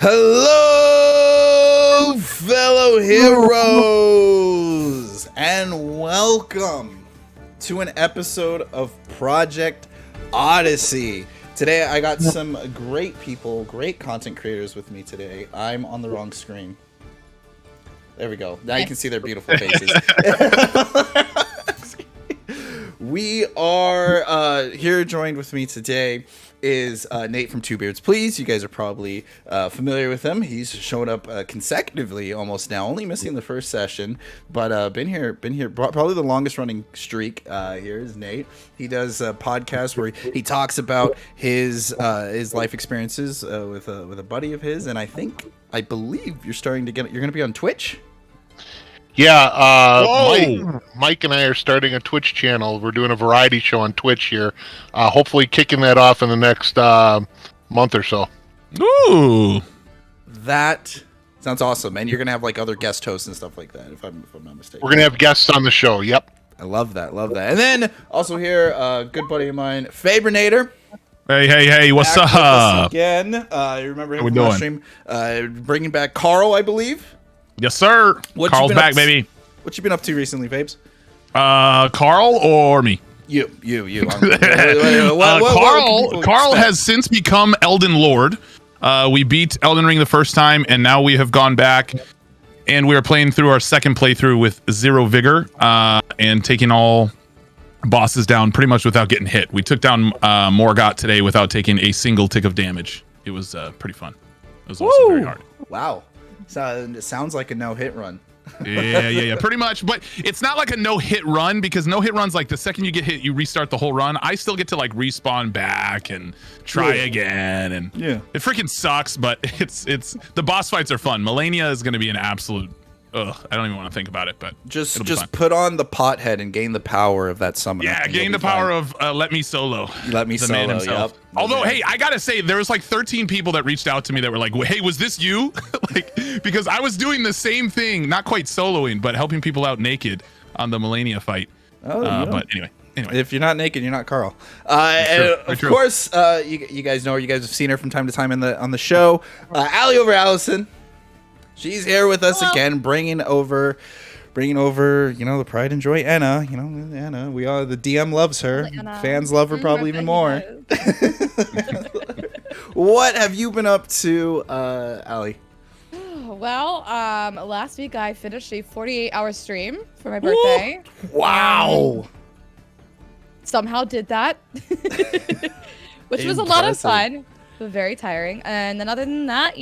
Hello, fellow heroes, and welcome to an episode of Project Odyssey. Today, I got some great people, great content creators with me today. I'm on the wrong screen. There we go. Now you can see their beautiful faces. We are here joined with me today is Nate from Two Beards Please. You guys are probably familiar with him. He's shown up consecutively almost now, only missing the first session, but been here probably the longest running streak. Here is Nate. He does a podcast where he talks about his life experiences with a buddy of his, and I believe you're going to be on Twitch. Yeah, Mike and I are starting a Twitch channel. We're doing a variety show on Twitch here. Hopefully kicking that off in the next month or so. Ooh. That sounds awesome. And you're going to have like other guest hosts and stuff like that, if I'm not mistaken. We're going to have guests on the show, yep. I love that. And then also here, a good buddy of mine, Fabrinator. Hey, what's up? Again, you remember him from last stream. Bringing back Carl, I believe. Yes, sir. Carl's back, baby. What you been up to recently, Fabes? Carl or me? You. Carl has since become Elden Lord. We beat Elden Ring the first time, and now we have gone back, and we are playing through our second playthrough with zero vigor, and taking all bosses down pretty much without getting hit. We took down Morgott today without taking a single tick of damage. It was pretty fun. It was also very hard. Wow. So it sounds like a no-hit run. Yeah, pretty much. But it's not like a no-hit run, because no-hit run's like the second you get hit, you restart the whole run. I still get to like respawn back and try again, and it freaking sucks. But it's the boss fights are fun. Malenia is going to be an absolute. I don't even want to think about it, but just put on the pothead and gain the power of that summon. Yeah, gain the power of let me solo. Let me solo. Yep. Although, hey, I gotta say, there was like 13 people that reached out to me that were like, "Hey, was this you?" Like, because I was doing the same thing, not quite soloing, but helping people out naked on the Malenia fight. But anyway. If you're not naked, you're not Carl. Of course, you guys know her. You guys have seen her from time to time on the show. Allie over Allison. She's here with us again, bringing over, the pride and joy, Anna. Anna. We all, the DM loves her. Fans love her probably even more. What have you been up to, Allie? Well, last week I finished a 48-hour stream for my birthday. Wow! Somehow did that, which was a lot of fun, but very tiring. And then other than that,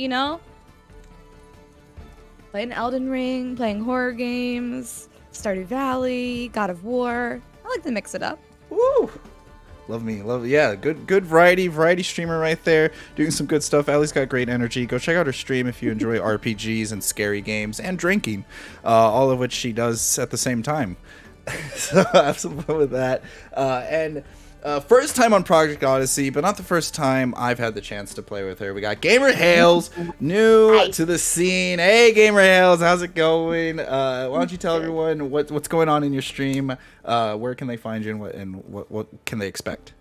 playing Elden Ring, playing horror games, Stardew Valley, God of War. I like to mix it up. Woo! Love me. Yeah, good variety streamer right there, doing some good stuff. Allie's got great energy. Go check out her stream if you enjoy RPGs and scary games and drinking, all of which she does at the same time. So have some fun with that. First time on Project Odyssey, but not the first time I've had the chance to play with her. We got Gamer Hales, new to the scene. Hey, Gamer Hales, how's it going? Why don't you tell everyone what's going on in your stream? Where can they find you, and what can they expect?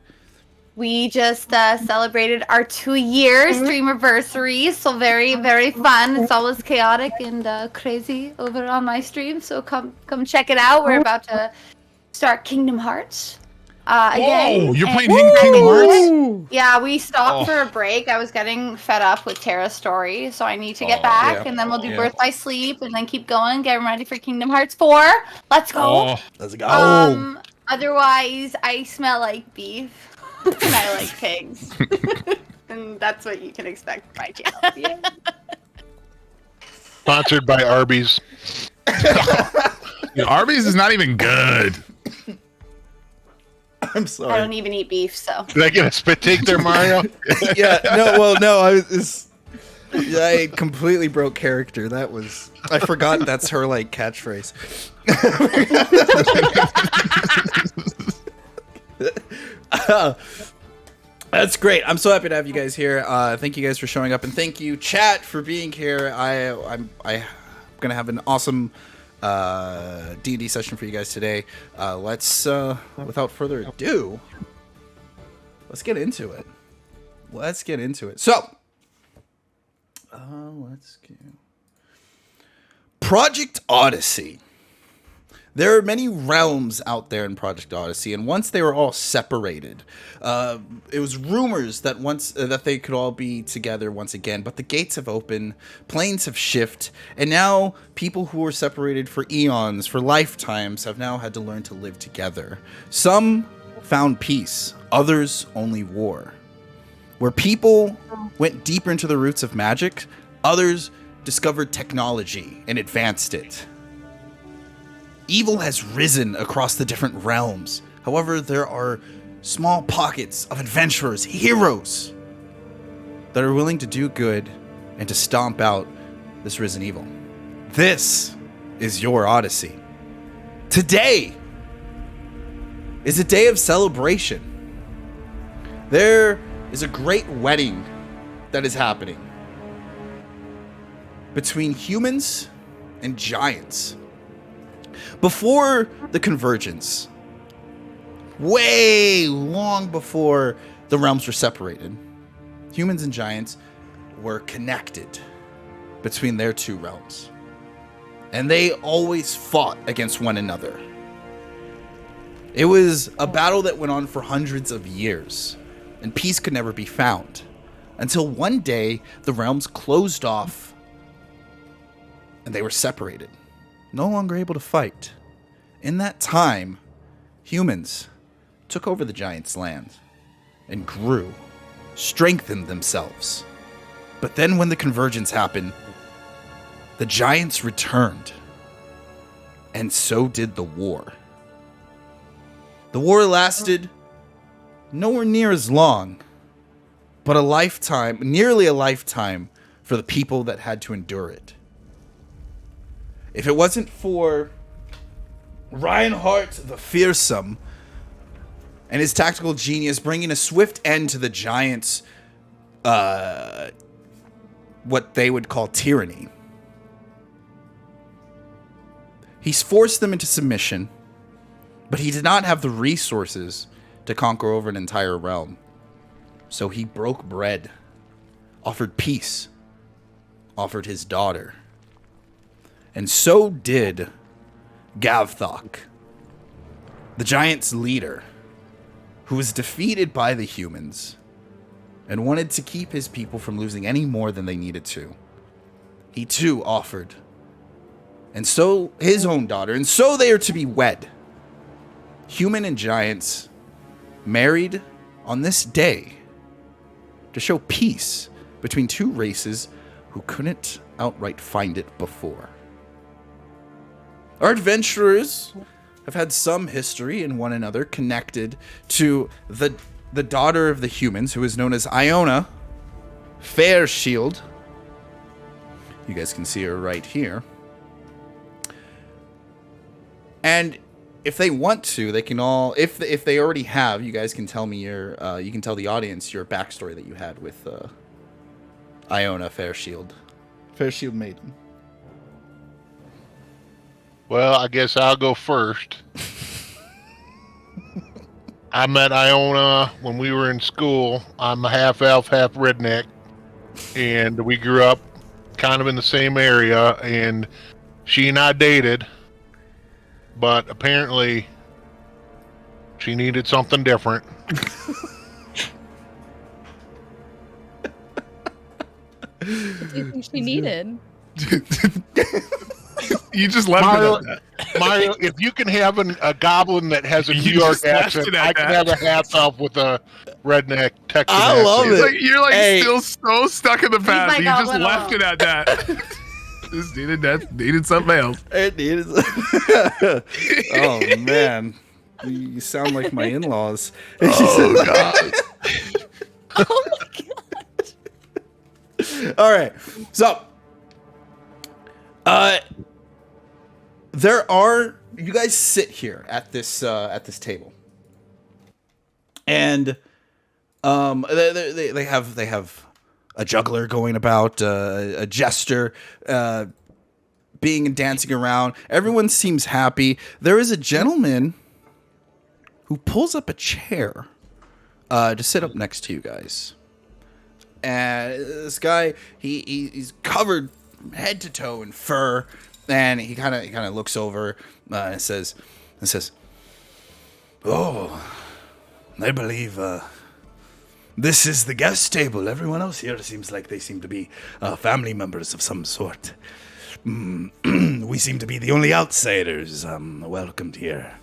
We just celebrated our 2-year streamiversary, so very, very fun. It's always chaotic and crazy over on my stream, so come check it out. We're about to start Kingdom Hearts. Again. You're playing Kingdom Hearts? Yeah, we stopped for a break. I was getting fed up with Terra's story, so I need to get back, and then we'll do Birth by Sleep, and then keep going, get ready for Kingdom Hearts 4. Let's go. Let's go. Otherwise, I smell like beef, and I like pigs. And that's what you can expect from my channel. Sponsored by Arby's. Arby's is not even good. I'm sorry. I don't even eat beef, so. Did I get a spit take there, Mario? I completely broke character. I forgot that's her like catchphrase. That's great. I'm so happy to have you guys here. Thank you guys for showing up, and thank you, chat, for being here. I'm gonna have an awesome D&D session for you guys today. Let's, without further ado, let's get into it. So, Let's go. Project Odyssey. There are many realms out there in Project Odyssey, and once they were all separated, it was rumors that that they could all be together once again. But the gates have opened, planes have shifted, and now people who were separated for eons, for lifetimes, have now had to learn to live together. Some found peace, others only war. Where people went deeper into the roots of magic, others discovered technology and advanced it. Evil has risen across the different realms. However, there are small pockets of adventurers, heroes, that are willing to do good and to stomp out this risen evil. This is your Odyssey. Today is a day of celebration. There is a great wedding that is happening between humans and giants. Before the convergence, way long before the realms were separated, humans and giants were connected between their two realms. And they always fought against one another. It was a battle that went on for hundreds of years, and peace could never be found. Until one day, the realms closed off, and they were separated, no longer able to fight. In that time, humans took over the giants' land and grew, strengthened themselves. But then when the convergence happened, the giants returned, and so did the war. The war lasted nowhere near as long, but a lifetime, nearly a lifetime, for the people that had to endure it. If it wasn't for Reinhardt the Fearsome and his tactical genius bringing a swift end to the giants' what they would call tyranny. He's forced them into submission, but he did not have the resources to conquer over an entire realm. So he broke bread, offered peace, offered his daughter. And so did Gavthok, the giant's leader, who was defeated by the humans and wanted to keep his people from losing any more than they needed to. He too offered, and so his own daughter, and so they are to be wed. Human and giants married on this day to show peace between two races who couldn't outright find it before. Our adventurers have had some history in one another, connected to the daughter of the humans, who is known as Iona Fairshield. You guys can see her right here. And if they want to, they can all, if they already have, you guys can tell me you can tell the audience your backstory that you had with Iona Fairshield Maiden. Well, I guess I'll go first. I met Iona when we were in school. I'm a half elf, half redneck, and we grew up kind of in the same area, and she and I dated, but apparently she needed something different. What do you think she needed? You just left it at that. Mario, if you can have a goblin that has a New You York just left accent, it at I can that. have a half elf with a redneck Texan I accent. love it. You're like Hey. still so stuck in the past. my You just goblin left alone. it at that. Just needed something else. It is. Oh man, you sound like my in-laws. Oh god. Oh my god. All right, so you guys sit here at this table, and they have a juggler going about, a jester being and dancing around. Everyone seems happy. There is a gentleman who pulls up a chair to sit up next to you guys. And this guy, he's covered head to toe in fur, and he kind of looks over and says, "Oh, I believe this is the guest table. Everyone else here seems like they seem to be family members of some sort. We seem to be the only outsiders welcomed here.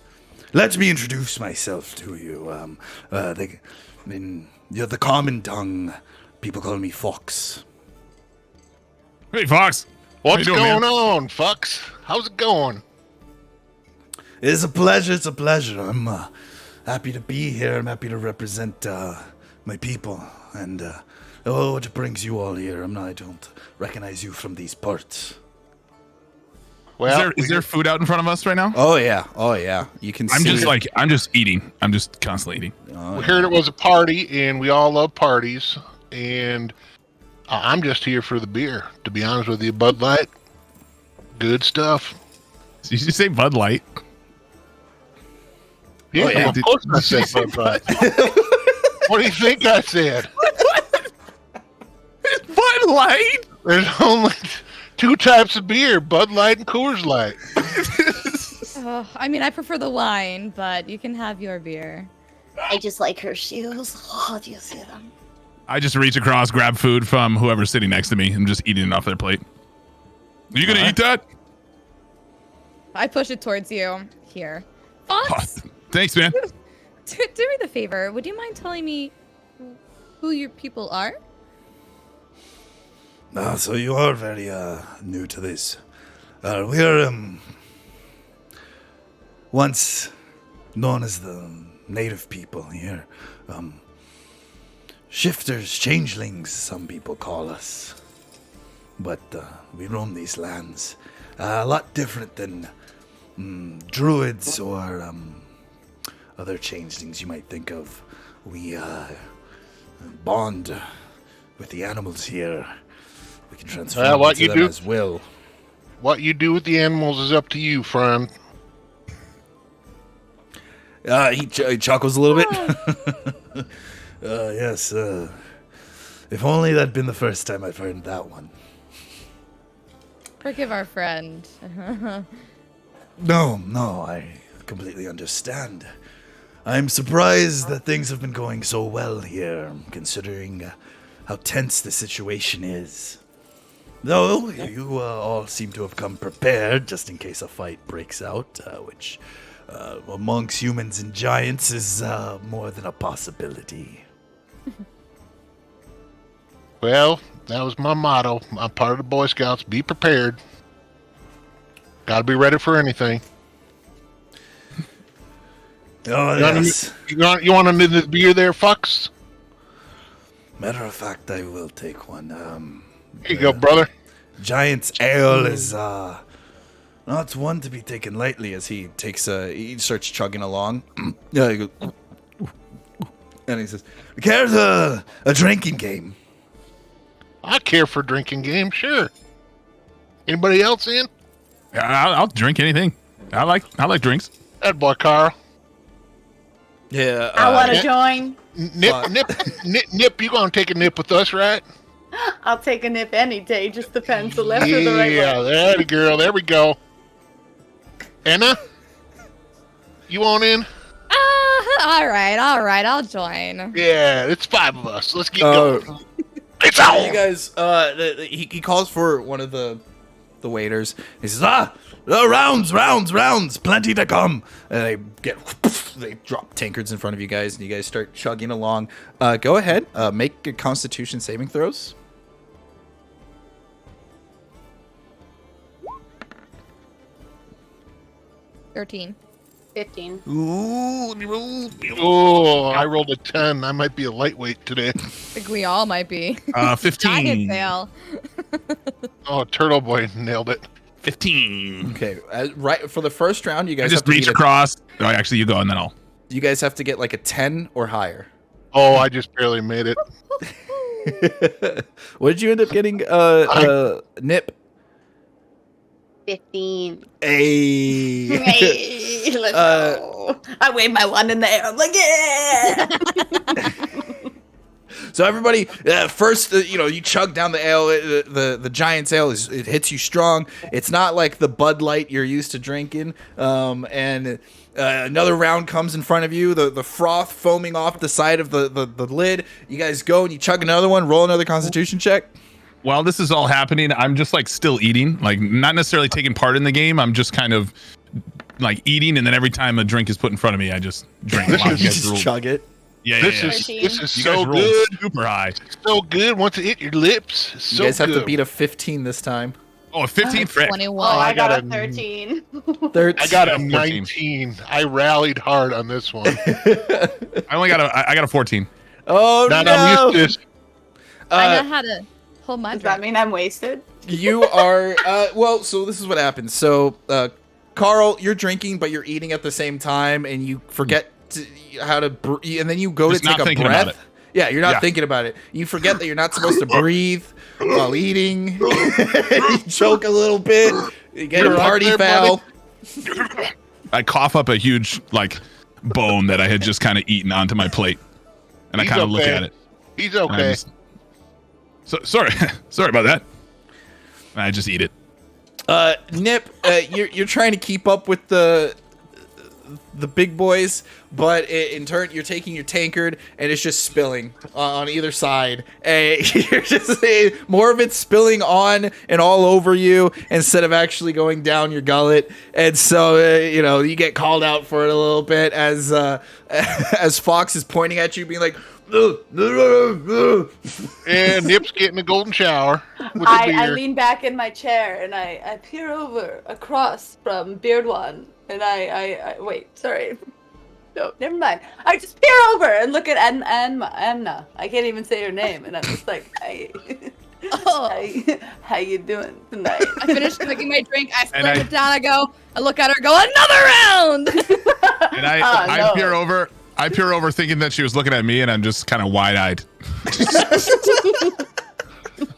Let me introduce myself to you. You're the common tongue. People call me Fox." Hey, Fox. What's How you doing, going man? on, Fox? How's it going? It's a pleasure. I'm happy to be here. I'm happy to represent my people. And what brings you all here? I don't recognize you from these parts. Well, Is there food out in front of us right now? Oh yeah. You can I'm see. I'm just eating. I'm just constantly eating. we heard it was a party, and we all love parties. And I'm just here for the beer. To be honest with you, Bud Light, good stuff. Did you say Bud Light? Yeah, Oh, yeah. of course I said Bud Light. What do you think I said? Bud Light? There's only two types of beer: Bud Light and Coors Light. I mean, I prefer the wine, but you can have your beer. I just like her shoes. Oh, do you see them? I just reach across, grab food from whoever's sitting next to me, and just eating it off their plate. Are you gonna eat that? I push it towards you. Here. Fox, Thanks, man. do me the favor. Would you mind telling me who your people are? So you are very new to this. We are once known as the native people here. Shifters, changelings, some people call us. But we roam these lands. A lot different than druids or other changelings you might think of. We bond with the animals here. We can transform what into you them do- as will. What you do with the animals is up to you, friend. He chuckles a little bit. Yes. If only that'd been the first time I've heard that one. Forgive our friend. No, I completely understand. I'm surprised that things have been going so well here, considering how tense the situation is. Though, you all seem to have come prepared, just in case a fight breaks out, which, amongst humans and giants, is more than a possibility. Well, that was my motto. I'm part of the Boy Scouts. Be prepared. Gotta be ready for anything. Oh, You want yes. you want a beer there, Fox? Matter of fact, I will take one. Here you go, brother. Giant's Ale is not one to be taken lightly, as he starts chugging along. Yeah, he goes, and he says, "Cares a drinking game?" I care for drinking games, sure. Anybody else in? I'll drink anything. I like drinks. That boy, Carl. Yeah, I want to yeah. join. Nip, you gonna take a nip with us, right? I'll take a nip any day. Just depends the left or the right Yeah, way. there we go. There we go. Anna, you want in? All right. I'll join. Yeah, it's 5 of us. Let's get going. It's You on. guys, he calls for one of the waiters. He says, rounds, plenty to come. And they drop tankards in front of you guys, and you guys start chugging along. Go ahead, make a Constitution saving throws. 13. 15. Ooh, let me roll. Oh, I rolled a 10. I might be a lightweight today. I think we all might be. 15. Giant tail. Oh, Turtle Boy nailed it. 15. Okay, right for the first round, you I guys just have to reach beat across. Oh, actually, you go and then I'll. you guys have to get like a 10 or higher. Oh, I just barely made it. What did you end up getting, Nip? 15. Hey. Hey, let's go. I wave my wand in the air. I'm like, yeah. So everybody, first, you chug down the ale. The Giant's ale it hits you strong. It's not like the Bud Light you're used to drinking. And another round comes in front of you. The froth foaming off the side of the lid. You guys go and you chug another one. Roll another Constitution check. While this is all happening, I'm just like still eating, like not necessarily taking part in the game. I'm just kind of like eating, and then every time a drink is put in front of me, I just drink. You just chug it. Yeah, This is so good. Super high. So good. Once it hit your lips, it's so You guys have good. to beat a 15 this time. Oh, a 15 frick. 21. Oh, I got got a a 13. 13. I got a 14. 19. I rallied hard on this one. I got a 14. Oh, Not no. I'm used to. I know how to hold my Does that drink. mean I'm wasted? You are so this is what happens. So Carl, you're drinking but you're eating at the same time, and you forget how to and then you go Just to take not a thinking about breath. it. Yeah, you're not Yeah. thinking about it. You forget that you're not supposed to breathe while eating. You choke a little bit. You get You're a right party there, foul. I cough up a huge like bone that I had just kind of eaten onto my plate, and He's I kind of look okay. at it. He's and I okay. just- sorry, sorry about that. And I just eat it. Nip, you're trying to keep up with the big boys, but in turn you're taking your tankard and it's just spilling on either side. You're just more of it spilling on and all over you instead of actually going down your gullet. And so you get called out for it a little bit as Fox is pointing at you, being like, And Nip's getting a golden shower with the I beer. lean back in my chair and I peer over across from Beard One and I wait, sorry. No, never mind. I just peer over and look at Amna. I can't even say her name, and I'm just like, hey, how you doing tonight? I finished drinking my drink. I And slam I- it down. I look at her. Go another round. And I no. I peer over thinking that she was looking at me, and I'm just kind of wide-eyed.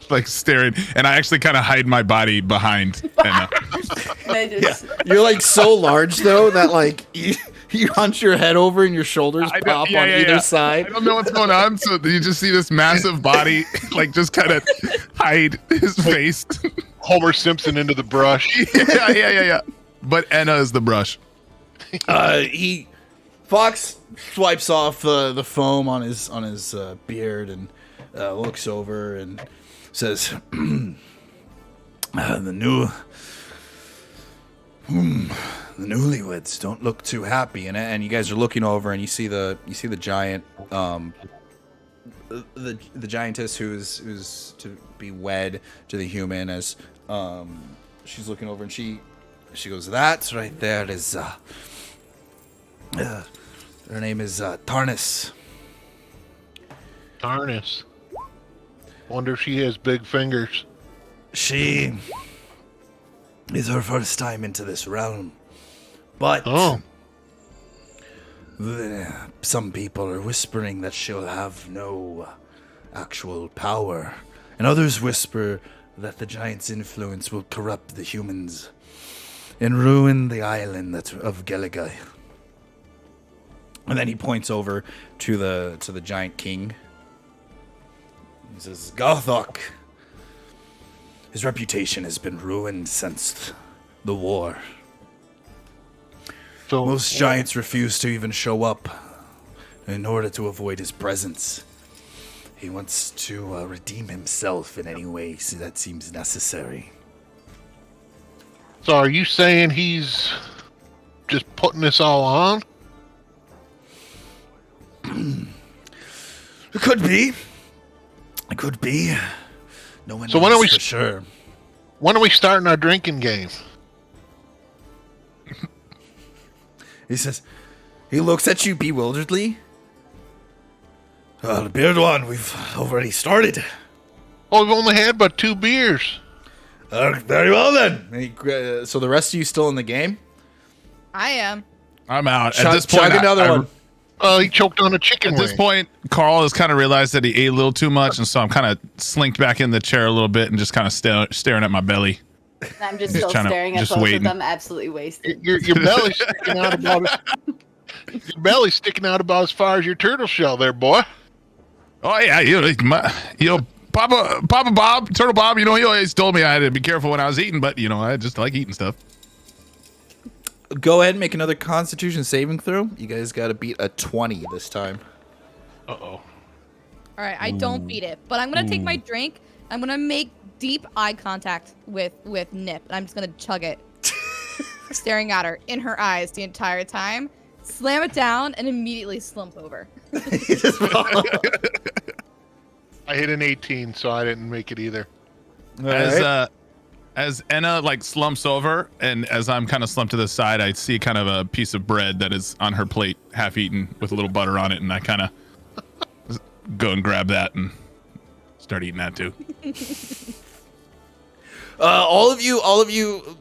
Like staring, and I actually kind of hide my body behind Anna. And I just, you're like so large though that like you hunch your head over and your shoulders I don't- pop yeah, on yeah, either yeah. side. I don't know what's going on, so you just see this massive body, like just kind of hide his face. Homer Simpson into the brush. yeah. But Anna is the brush. Fox swipes off the foam on his beard and looks over and says, the newlyweds don't look too happy, and you guys are looking over and you see the giant, the giantess who's to be wed to the human, as she's looking over and she goes, that's right there is her name is Tarnis. Tarnis. Wonder if she has big fingers. She is her first time into this realm, but Oh, some people are whispering that she'll have no actual power, and others whisper that the giant's influence will corrupt the humans and ruin the island of Geligai. And then he points over to the giant king. He says, Gothok, his reputation has been ruined since the war. so Most giants refuse to even show up in order to avoid his presence. He wants to redeem himself in any way that seems necessary. So are you saying he's just putting this all on? It could be. It could be. No one So knows why don't we for sure. When are we starting our drinking game? He says, he looks at you bewilderedly. The beard one, we've already started. Oh, we've only had but 2 beers. Very well then. And so the rest of you still in the game? I am. I'm out. Chug, At this point, chug another one. Oh, he choked on a chicken At wing. this point, Carl has kind of realized that he ate a little too much, and so I'm kind of slinked back in the chair a little bit and just kind of staring at my belly. and I'm just Just still trying to- staring at just both waiting. of them, absolutely wasted. Your belly's sticking out about your belly's sticking out about as far as your turtle shell there, boy. Oh yeah, Papa Bob, Turtle Bob. He always told me I had to be careful when I was eating, but I just like eating stuff. Go ahead and make another Constitution saving throw. You guys got to beat a 20 this time. Uh-oh. All right, I don't beat it, but I'm gonna take my drink. I'm gonna make deep eye contact with Nip. And I'm just gonna chug it, staring at her in her eyes the entire time. Slam it down and immediately slump over. I hit an 18, so I didn't make it either. As Enna slumps over, and as I'm kind of slumped to the side, I see kind of a piece of bread that is on her plate, half eaten, with a little butter on it, and I kind of go and grab that and start eating that too. All of you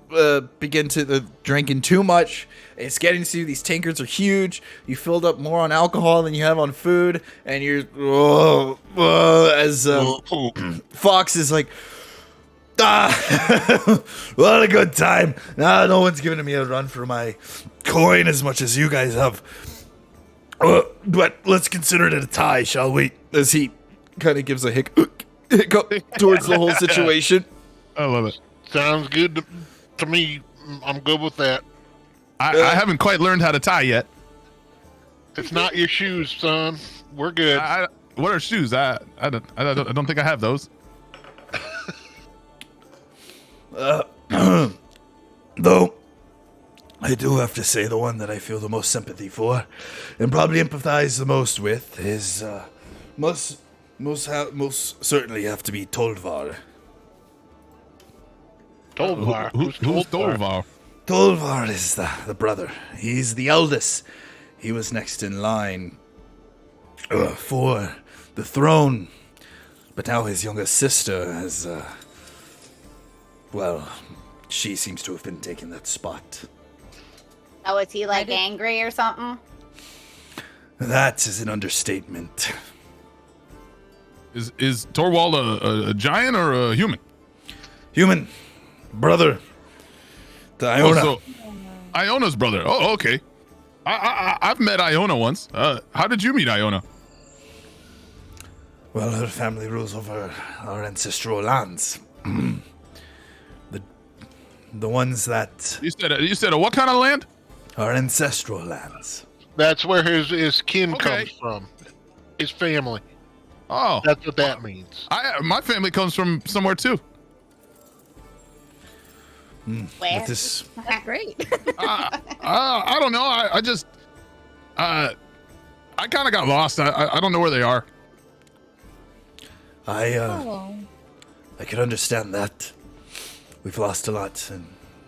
begin to drinking too much. It's getting to you. These tankards are huge. You filled up more on alcohol than you have on food, and you're as Fox is like, what a good time. No one's giving me a run for my coin as much as you guys have. But let's consider it a tie, shall we? As he kind of gives a hiccup towards the whole situation. I love it. Sounds good to me. I'm good with that. I haven't quite learned how to tie yet. It's not your shoes, son. We're good. What are shoes? I don't think I have those. Though, I do have to say the one that I feel the most sympathy for, and probably empathize the most with, is most certainly have to be Tolvar. Tolvar. Who's Tolvar? Tolvar is the brother. He's the eldest. He was next in line for the throne, but now his younger sister has, she seems to have been taking that spot. Oh, is he angry or something? That is an understatement. Is Torwald a giant or a human? Human. Brother. To Iona. So Iona's brother. Oh, okay. I've met Iona once. How did you meet Iona? Well, her family rules over our ancestral lands. The ones that... You said what kind of land? Our ancestral lands. That's where his kin comes from. His family. Oh. That's what that means. My family comes from somewhere too. Where? That's great. I don't know. I just I kind of got lost. I don't know where they are. I can understand that. We've lost a lot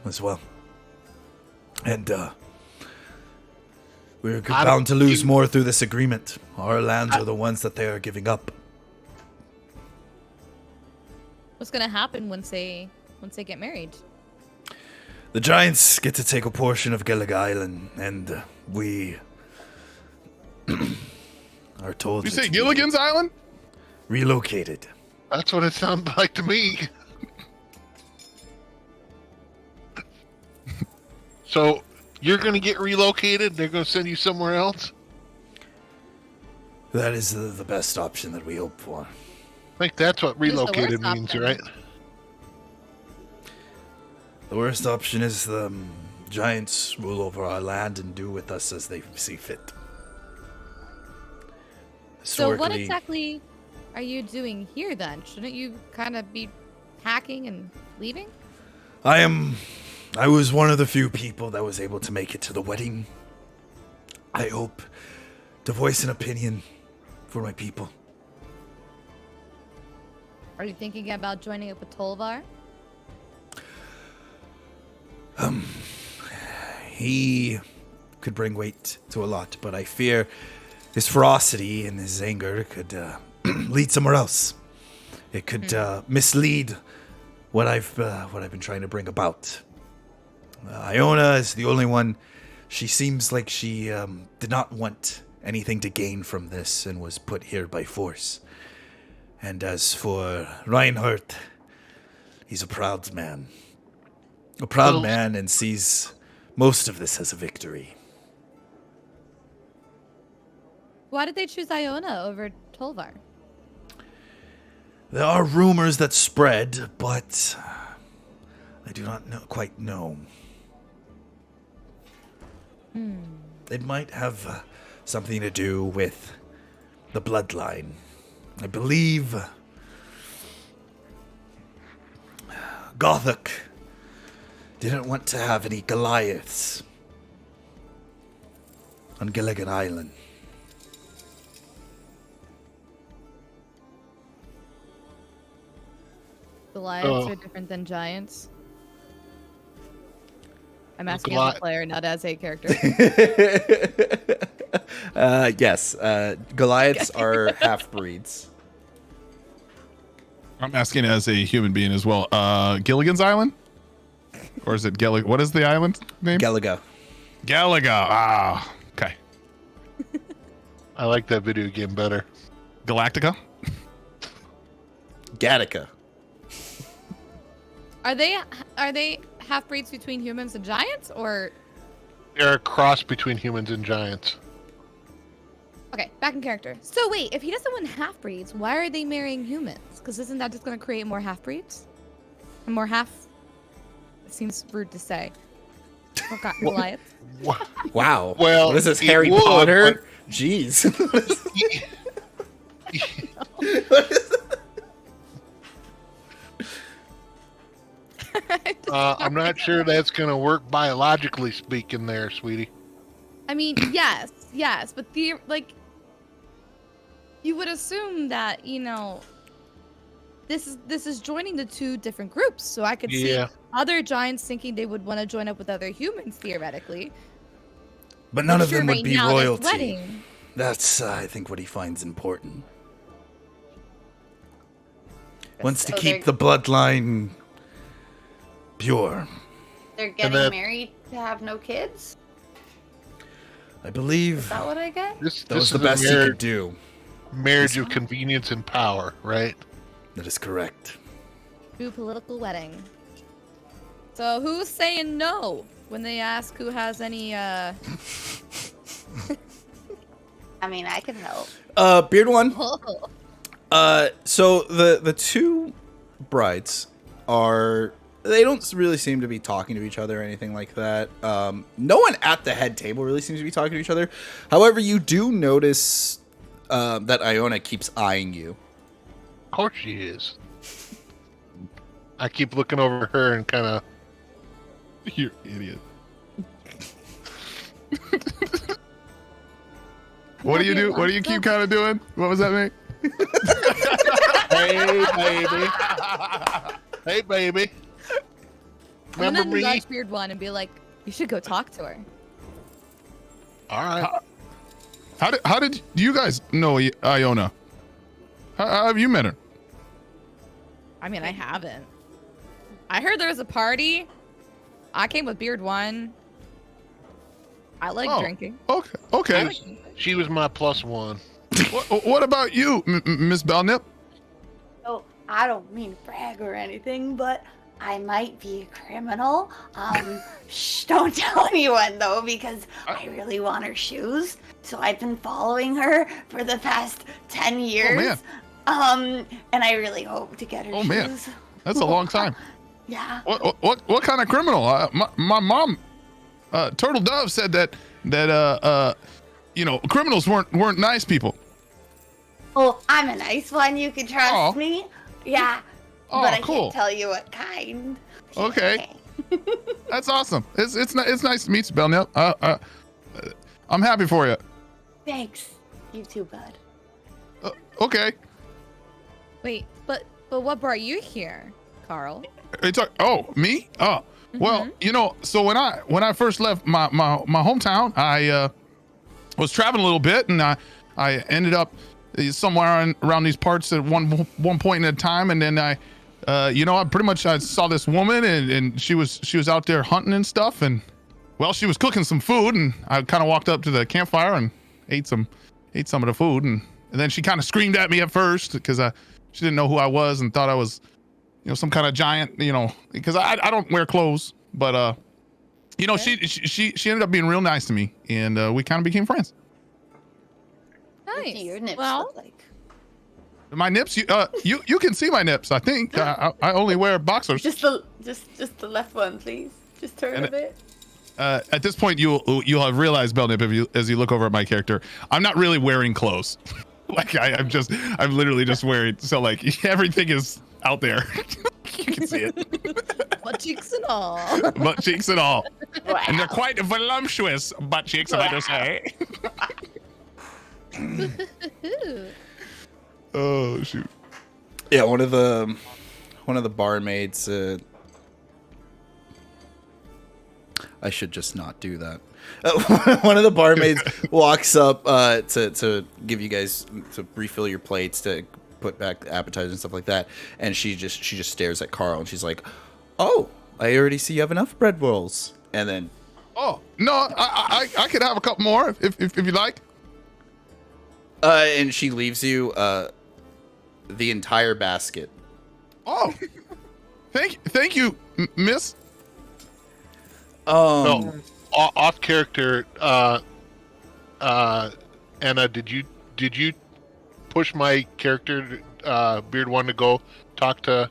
as well. And we're bound to lose more through this agreement. Our lands are the ones that they are giving up. What's gonna happen once they get married? The giants get to take a portion of Gillig Island, and we are told... You say Gilligan's Island? Relocated. That's what it sounds like to me. So, you're going to get relocated? They're going to send you somewhere else? That is the best option that we hope for. I think that's what relocated means, option? right? The worst option is the giants rule over our land and do with us as they see fit. So what exactly are you doing here then? Shouldn't you kind of be hacking and leaving? I was one of the few people that was able to make it to the wedding. I hope to voice an opinion for my people. Are you thinking about joining up with Tolvar? He could bring weight to a lot, but I fear his ferocity and his anger could lead somewhere else. It could mislead what I've been trying to bring about. Iona is the only one. She seems like she did not want anything to gain from this and was put here by force. And as for Reinhardt, he's a proud man. A proud man and sees most of this as a victory. Why did they choose Iona over Tolvar? There are rumors that spread, but I do not quite know. It might have something to do with the bloodline. I believe Gothik didn't want to have any Goliaths on Gilligan Island. Goliaths are different than giants. I'm asking as a player, not as a character. Yes, Goliaths are half-breeds. I'm asking as a human being as well. Gilligan's Island? Or is it Gillig? What is the island name? Galaga. Galaga. Ah, okay. I like that video game better. Galactica? Gattaca. Are they half breeds between humans and giants, or? They're a cross between humans and giants. Okay, back in character. So wait, if he doesn't want half breeds, why are they marrying humans? Because isn't that just going to create more half breeds? And more half? It seems rude to say. Goliath. Wow. Well, what is this, it Harry would, Potter? Jeez. I'm not sure that's going to work biologically speaking there, sweetie. I mean, yes, but you would assume that, this is joining the two different groups, so I could see other giants thinking they would want to join up with other humans theoretically. But none I'm of sure them would right be now they're royalty. sweating. That's, I think, what he finds important. Wants to So keep the bloodline pure. They're getting married to have no kids? I believe Is that what I get? that was the best he could do. Marriage of convenience and power, right? That is correct. True political wedding. So who's saying no when they ask who has any, I mean, I can help. Beard one. So the two brides they don't really seem to be talking to each other or anything like that. No one at the head table really seems to be talking to each other. However, you do notice that Iona keeps eyeing you. Of course she is. I keep looking over her and kind of... You idiot. What do you do? What do you keep kind of doing? What was that, mate? Hey, baby. Hey, baby. I'm Remember gonna me? nudge Beard One and be like, you should go talk to her. All right. How did you guys know Iona? How have you met her? I mean, I haven't. I heard there was a party. I came with Beard One. I like drinking. Okay. She was my plus one. What about you, Miss Belknap? Oh, I don't mean to brag or anything, but I might be a criminal. Shh, don't tell anyone though, because I really want her shoes. So I've been following her for the past 10 years. Oh, man. And I really hope to get her shoes. Oh, man. That's a long time. Yeah. What kind of criminal? My mom, Turtle Dove, said that criminals weren't nice people. Oh, I'm a nice one. You can trust me. Yeah. Oh, but I cool. can't tell you what kind. Okay. That's awesome. It's nice to meet you, Belknap. I'm happy for you. Thanks. You too, bud. Okay. Wait, but what brought you here, Carl? Me? Oh, well, so when I first left my hometown, I was traveling a little bit, and I ended up somewhere around these parts at one point in a time, and then I saw this woman, and she was out there hunting and stuff, and well, she was cooking some food, and I kind of walked up to the campfire and ate some of the food, and then she kind of screamed at me at first because she didn't know who I was and thought I was some kind of giant, because I don't wear clothes, but she ended up being real nice to me, and we kind of became friends. Nice. What do your nips Well, look like? My nips, you can see my nips. I think I only wear boxers. Just the left one, please. Just turn a bit. At this point, you'll have realized, Belnip, as you look over at my character, I'm not really wearing clothes. Like I'm literally just wearing. So like everything is out there. You can see it. Butt cheeks and all. Butt cheeks and all, Wow. and they're quite voluptuous butt cheeks, if I do say. Oh shoot. Yeah, one of the barmaids. I should just not do that. One of the barmaids walks up to give you guys to refill your plates, to put back the appetizers and stuff like that, and she just stares at Carl and she's like, "Oh, I already see you have enough bread rolls." And then, Oh no, I could have a couple more if you like. and she leaves you the entire basket. Oh, thank you, Miss. No, off character. Anna, did you push my character, Beard One, to go talk to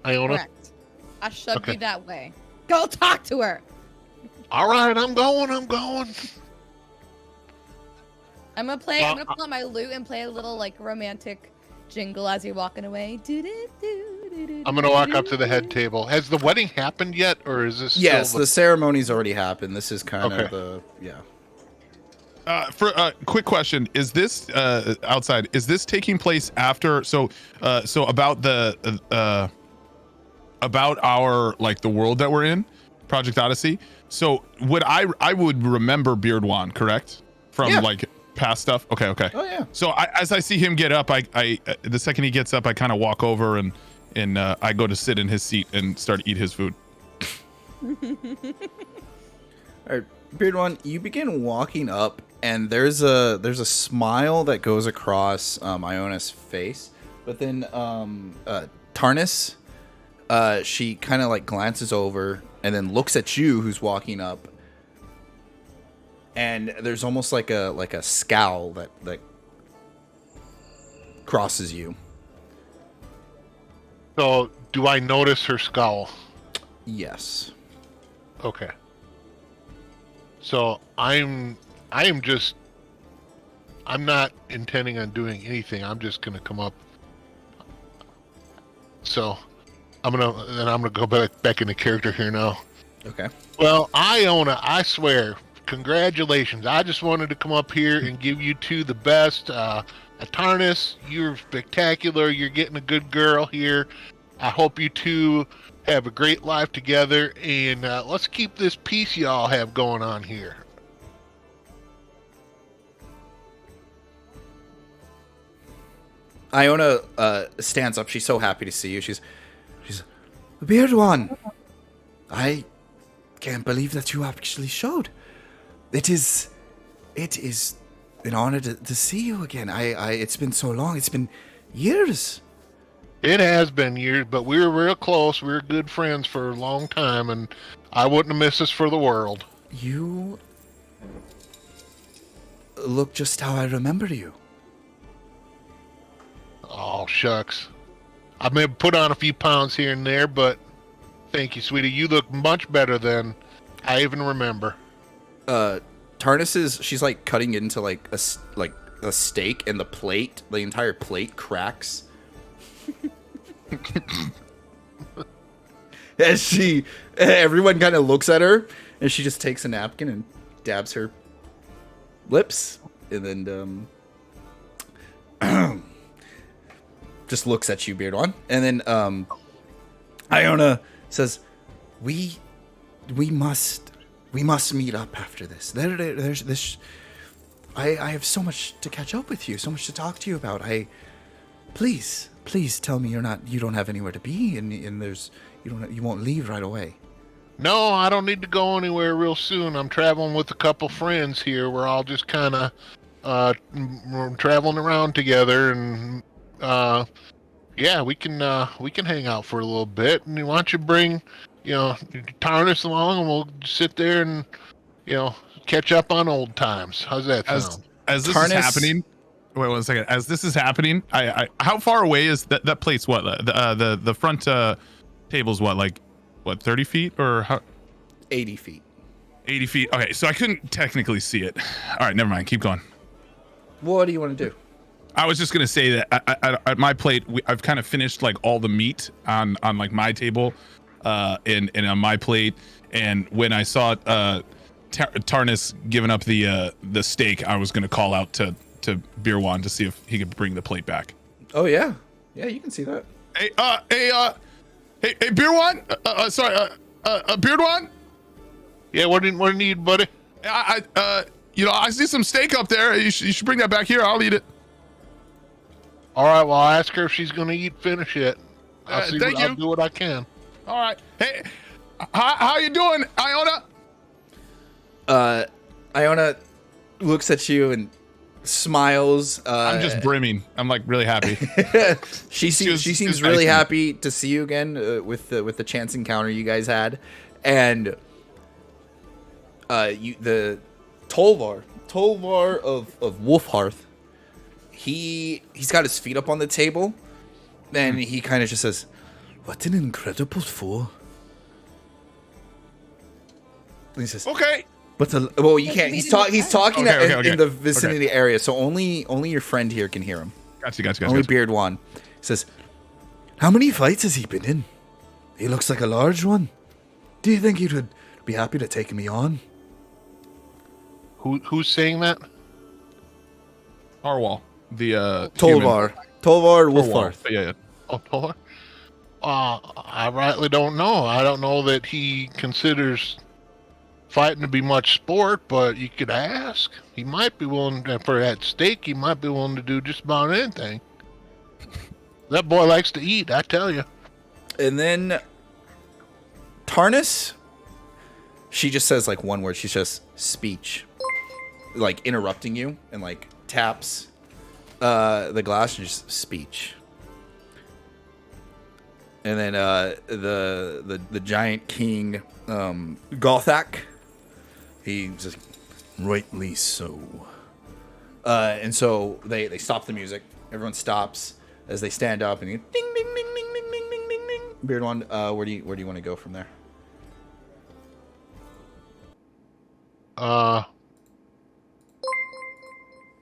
Iona? Correct. I shoved you that way. Go talk to her. All right, I'm going. I'm gonna play. I'm gonna pull out my lute and play a little like romantic jingle as you're walking away. I'm gonna walk up to the head table. Has the wedding happened yet, or is this? Yes, still the ceremony's already happened. This is kind Okay. of the For a quick question, is this outside? Is this taking place after? So about the about our like the world that we're in, Project Odyssey. So I would remember Beardwan, correct? From Yeah. like past stuff. Okay. Oh yeah. So as I see him get up, I the second he gets up, I kind of walk over and I go to sit in his seat and start to eat his food. All right, Beard One, you begin walking up, and there's a smile that goes across Iona's face, but then Tarnis, she kind of like glances over and then looks at you, who's walking up, and there's almost like a scowl that crosses you. So, do I notice her scowl? Yes. Okay. So I'm not intending on doing anything. I'm just gonna come up. So I'm gonna go back into character here now. Okay. Well, Iona, I swear, congratulations. I just wanted to come up here and give you two the best. Atarnis, you're spectacular. You're getting a good girl here. I hope you two have a great life together, and let's keep this peace y'all have going on here. Iona stands up. She's so happy to see you. She's Beard One. I can't believe that you actually showed. It is an honor to see you again. It's been so long. It's been years. It has been years, but we were real close. We were good friends for a long time, and I wouldn't have missed this for the world. You look just how I remember you. Oh, shucks. I may have put on a few pounds here and there, but thank you, sweetie. You look much better than I even remember. Tarnis she's like cutting into like a steak, and the entire plate cracks. As everyone kind of looks at her, and she just takes a napkin and dabs her lips, and then just looks at you, Beard One, and then Iona says, "We must meet up after this. There's this. I have so much to catch up with you, so much to talk to you about. Please tell me you don't have anywhere to be, and you won't leave right away." No, I don't need to go anywhere real soon. I'm traveling with a couple friends here. We're all just kind of traveling around together, and yeah, we can hang out for a little bit. And why don't you bring, Tarnis along, and we'll sit there and, catch up on old times. How's that sound? As this Tarnis- is happening, Wait 1 second. As this is happening, I how far away is that place? What the front table's what 30 feet or how? 80 feet. 80 feet. Okay, so I couldn't technically see it. All right, never mind. Keep going. What do you want to do? I was just gonna say that at my plate, I've kind of finished like all the meat on like my table, and on my plate. And when I saw Tarnus giving up the steak, I was gonna call out to Beerwan to see if he could bring the plate back. Oh yeah, you can see that. Hey, Beerwan. Sorry, Beardwan. Yeah, what do you need, buddy? I see some steak up there. You should bring that back here. I'll eat it. All right, well, I'll ask her if she's going to finish it. I'll do what I can. All right. Hey, how you doing, Iona? Iona looks at you and smiles. I'm just brimming. I'm like really happy. She seems really happy to see you again with the chance encounter you guys had, and the Tolvar of Wolfhearth. He's got his feet up on the table, and he kind of just says, "What an incredible fool." And he says, Okay. But you can't. He's talking Okay. in the vicinity area, so only your friend here can hear him. Gotcha. Only Beardwan. He says, "How many fights has he been in? He looks like a large one. Do you think he would be happy to take me on?" Who's saying that? Harwall. The Tolvar Wolfhearth. Yeah. Oh, Tor? I rightly don't know. I don't know that he considers fighting to be much sport, but you could ask. He might be willing for that steak. He might be willing to do just about anything. That boy likes to eat, I tell you. And then Tarnus, she just says like one word. She's just speech, like interrupting you, and like taps the glass and just speech. And then the giant king Gothak, he just rightly so. And so they stop the music. Everyone stops as they stand up and you ding ding ding ding ding ding ding ding ding. Beardwan, where do you want to go from there?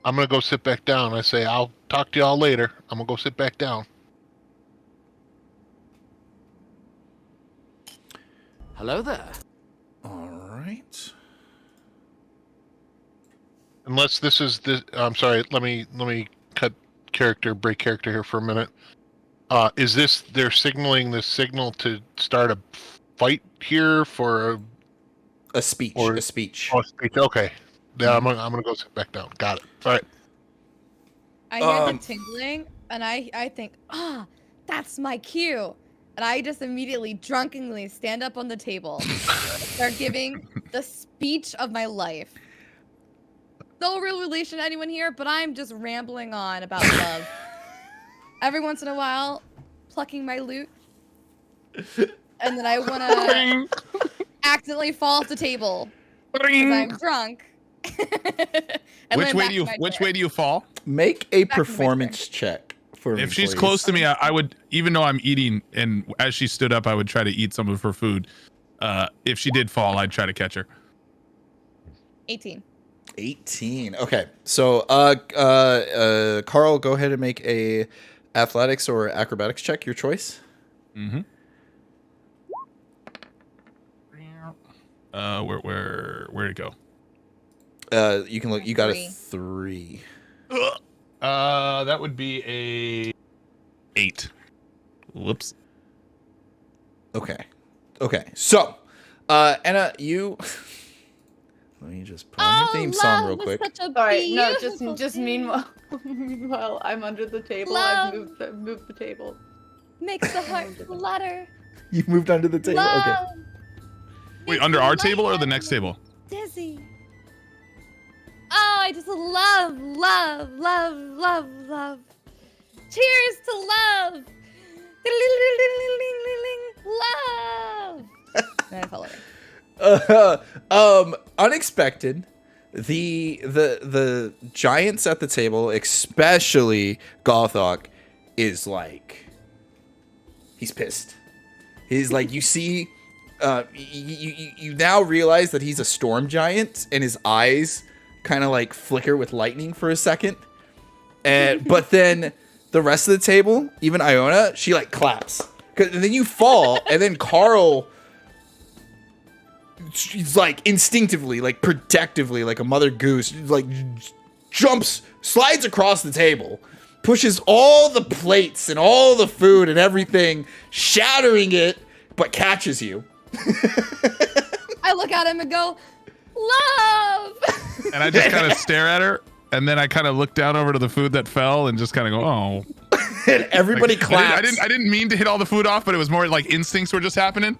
I'm gonna go sit back down. I say I'll talk to y'all later. I'm gonna go sit back down. Hello there. All right. Unless this is the. I'm sorry. Let me break character here for a minute. Is this they're signaling the signal to start a fight here for a speech? Or, a speech. Oh, a speech. Okay. Yeah, I'm gonna go sit back down. Got it. All right. I hear the tingling, and I think, that's my cue. And I just immediately, drunkenly stand up on the table, start giving the speech of my life. No real relation to anyone here, but I'm just rambling on about love. Every once in a while, plucking my loot. And then I want to accidentally fall off the table because I'm drunk. Which way do you fall? Make a performance check for me. If she's please. close to me, I would, even though I'm eating, and as she stood up, I would try to eat some of her food. If she did fall, I'd try to catch her. 18. 18. Okay. So, Carl, go ahead and make a athletics or acrobatics check, your choice. Mm-hmm. Where'd it go? You can look. You got a 3. That would be a 8. Whoops. Okay. So, Anna, you. Let me just put on your theme song real quick. Sorry, no, just meanwhile, I'm under the table. Love. I've moved the table. Makes the heart flutter. You moved under the table. Love. Okay. Wait, Makes under me our table or the next lightheaded. table? Dizzy. Oh, I just love. Cheers to love. Love. And I fell over. Unexpected. the giants at the table, especially Gothok, is like he's pissed. He's like, you see, you now realize that he's a storm giant, and his eyes kind of like flicker with lightning for a second, and but then the rest of the table, even Iona, she like claps, and then you fall, and then Carl. She's like instinctively, like protectively, like a mother goose, like jumps, slides across the table, pushes all the plates and all the food and everything, shattering it, but catches you. I look at him and go, love! And I just kind of stare at her, and then I kind of look down over to the food that fell and just kind of go, oh. And everybody like, claps. I didn't mean to hit all the food off, but it was more like instincts were just happening.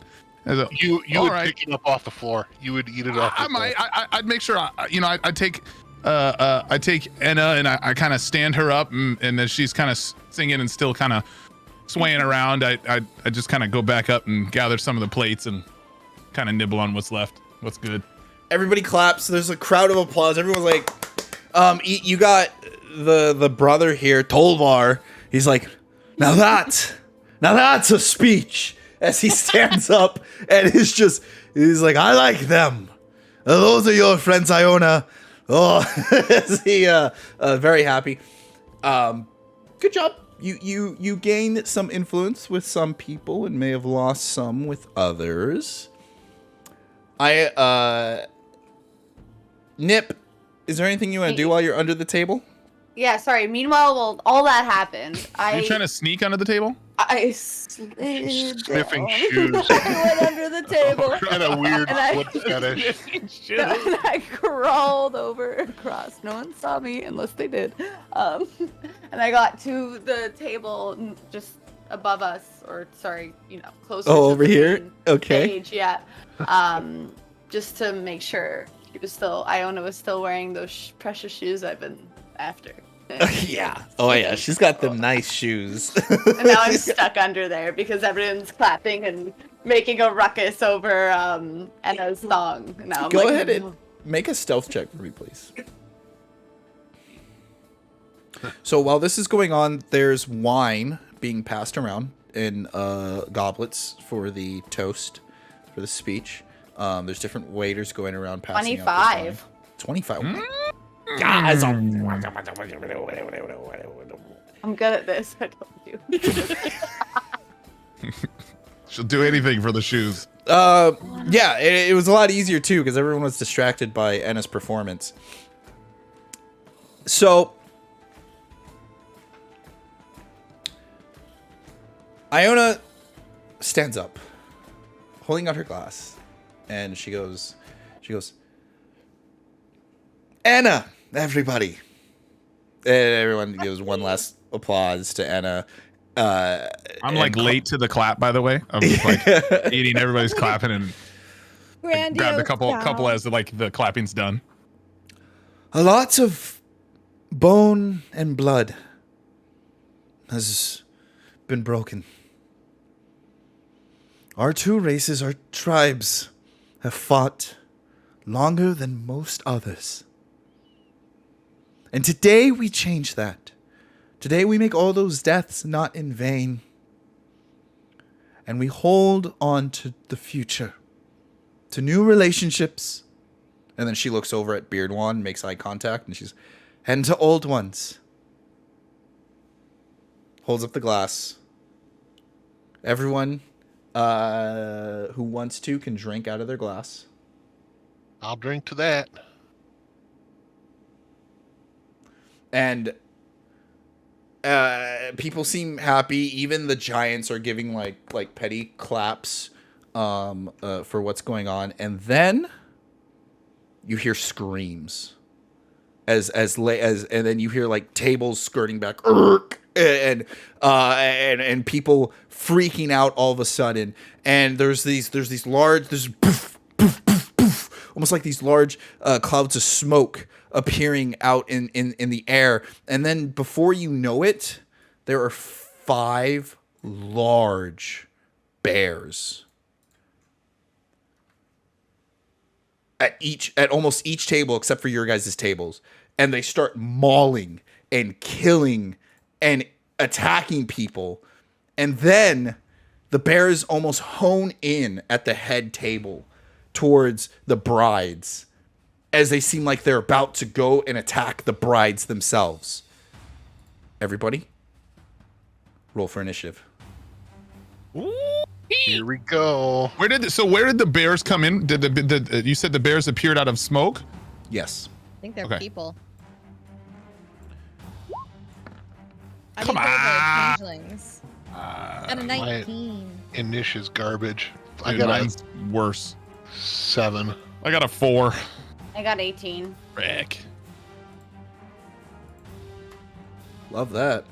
You would pick it up off the floor. You would eat it off the floor. I'd make sure, I'd take Enna and I kind of stand her up, and then she's kind of singing and still kind of swaying around. I just kind of go back up and gather some of the plates and kind of nibble on what's left, what's good. Everybody claps. There's a crowd of applause. Everyone's like, you got the brother here, Tolvar. He's like, now that's a speech. As he stands up and he's like, I like them. Those are your friends, Iona. Oh, is he very happy. Good job. You gained some influence with some people and may have lost some with others. Nip, is there anything you want to do while you're under the table? Yeah, sorry. Meanwhile, while all that happened, Are you trying to sneak under the table? I slid Sniffing down. shoes. I went under the table. Kind of weird And I- foot fetish. And I crawled over across. No one saw me unless they did. And I got to the table just above us, or sorry, closer. Oh, to over the here? main Okay. Stage, yeah. Just to make sure Iona was still wearing those precious shoes I've been after. Yeah. Oh, yeah. She's got them nice shoes. And now I'm stuck under there because everyone's clapping and making a ruckus over Enna's song. Now I'm Go like, ahead and make a stealth check for me, please. So while this is going on, there's wine being passed around in goblets for the toast, for the speech. There's different waiters going around passing out this wine. 25. Guys, I'm good at this. I told you. She'll do anything for the shoes. yeah, it was a lot easier too because everyone was distracted by Enna's performance. So Iona stands up, holding out her glass, and she goes, Enna, everybody. And everyone gives one last applause to Enna. I'm like late to the clap, by the way. I'm just like eating, everybody's clapping, and grabbed a couple as the clapping's done. A lot of bone and blood has been broken. Our two races, our tribes, have fought longer than most others. And today we change that. Today we make all those deaths not in vain. And we hold on to the future, to new relationships. And then she looks over at Beardwan, makes eye contact, and she's, and to old ones. Holds up the glass. Everyone who wants to can drink out of their glass. I'll drink to that. And people seem happy. Even the giants are giving like petty claps for what's going on. And then you hear screams and then you hear like tables skirting back and people freaking out all of a sudden. And there's poof, poof, poof, poof, almost like these large clouds of smoke appearing out in the air. And then before you know it, there are 5 large bears at almost each table except for your guys' tables, and they start mauling and killing and attacking people. And then the bears almost hone in at the head table towards the brides as they seem like they're about to go and attack the brides themselves. Everybody, roll for initiative. Here we go. Where did the bears come in? Did you said the bears appeared out of smoke? Yes. I think they're Okay. people. I Come think they're on. the changelings. Got a 19. Inish is garbage. I Dude, got mine's worse. a 7. I got a 4. I got 18. Frick. Love that.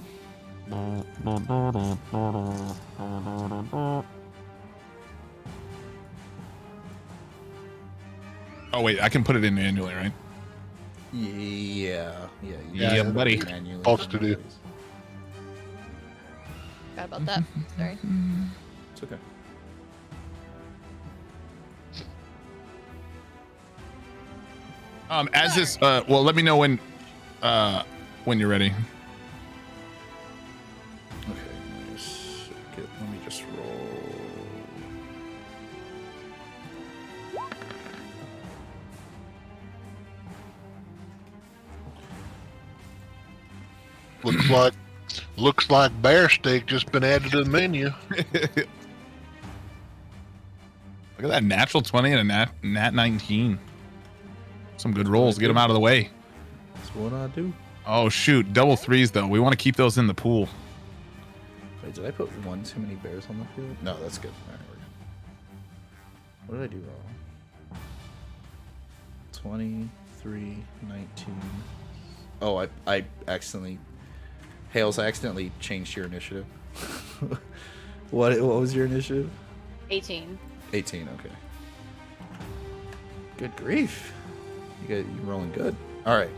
Oh wait, I can put it in manually, right? Yeah. Yeah, buddy. Supposed to do. Forgot about that. Sorry. It's okay. As this, well, let me know when you're ready. Okay. Let me just roll. Looks like bear steak just been added to the menu. Look at that natural 20 and a nat 19. Some good rolls. Get them out of the way. That's what I do. Oh shoot, double 3s though. We want to keep those in the pool. Wait, did I put one too many bears on the field? No, that's good. All right, we're good. What did I do wrong? 23, 19. Oh, I accidentally... Hales, I accidentally changed your initiative. What was your initiative? 18. 18, okay. Good grief. You're rolling good. All right.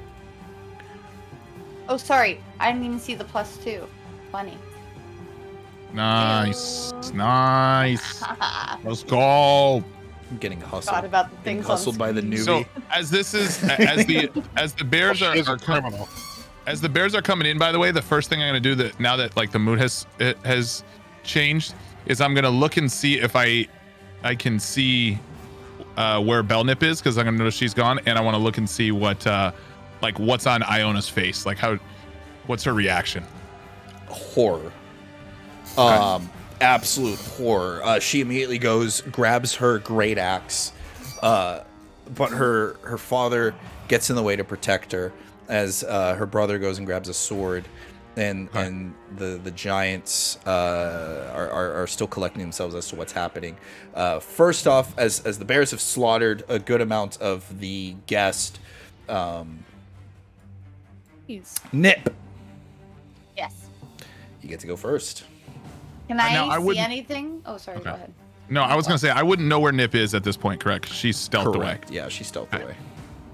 Oh, sorry. I didn't even see the +2. 20. Nice. Nice. Let's go. I'm getting hustled. Forgot about the Getting things on hustled by the screen. newbie. So as this is as the bears are, She's a are criminal. as the bears are coming in, by the way, the first thing I'm gonna do that now that like the mood has changed is I'm gonna look and see if I can see where Belnip is, because I'm gonna notice she's gone, and I want to look and see what like what's on Iona's face, like what's her reaction. Horror. Absolute horror. She immediately grabs her great axe, but her father gets in the way to protect her as her brother goes and grabs a sword, and the giants are still collecting themselves as to what's happening. First off, as the bears have slaughtered a good amount of the guest, Nip, Yes. you get to go first. Can now, I I see wouldn't- anything? Oh, sorry. Okay. Go ahead. No, I was gonna say I wouldn't know where Nip is at this point, correct? She's stealthed away. Correct. Yeah, she stealthed away.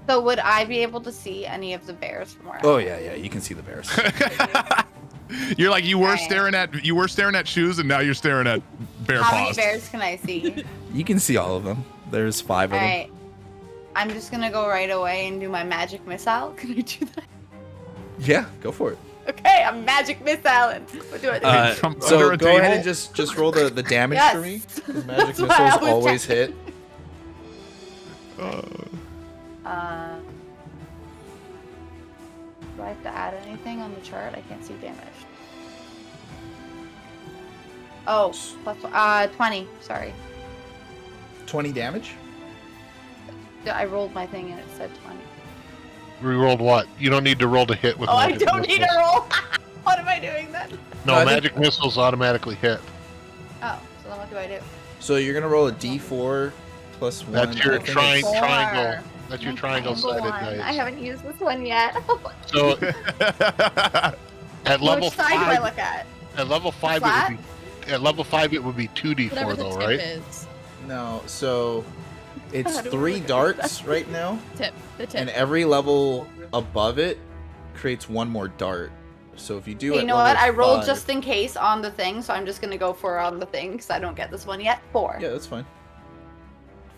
So would I be able to see any of the bears from where? Oh yeah, you can see the bears. You're like you were Right. staring at shoes, and now you're staring at bear How many paws. bears can I see? You can see all of them. There's 5 of All them. right. I'm just gonna go right away and do my magic missile. Can I do that? Yeah, go for it. Okay, I'm magic missiling. What do I do? From under So a go ahead table? and just roll the damage Yes. for me. 'Cause magic That's what I missiles was always checking. hit. Do I have to add anything on the chart? I can't see damage. Oh, plus 20. Sorry. 20 damage. I rolled my thing and it said 20. Rerolled what? You don't need to roll to hit with Oh, I magic don't need missiles. to roll. What am I doing then? No, I think- magic missiles automatically hit. Oh, so then what do I do? So you're gonna roll a D4 plus 1. That's your I think triangle. it's- Triangle. That's your My triangle-sided one. dice. I haven't used this one yet. So at level Which side do I 5, look at? at level 5 Flat? it would be at level 5 it would be 2d4 Whatever the though, tip right? is. No, so it's How do I 3 look at darts right now, The tip. and every level above it creates 1 more dart. So if you do Okay, it, you know what? I rolled just in case on the thing, so I'm just gonna go for on the thing because I don't get this one yet. 4. Yeah, that's fine.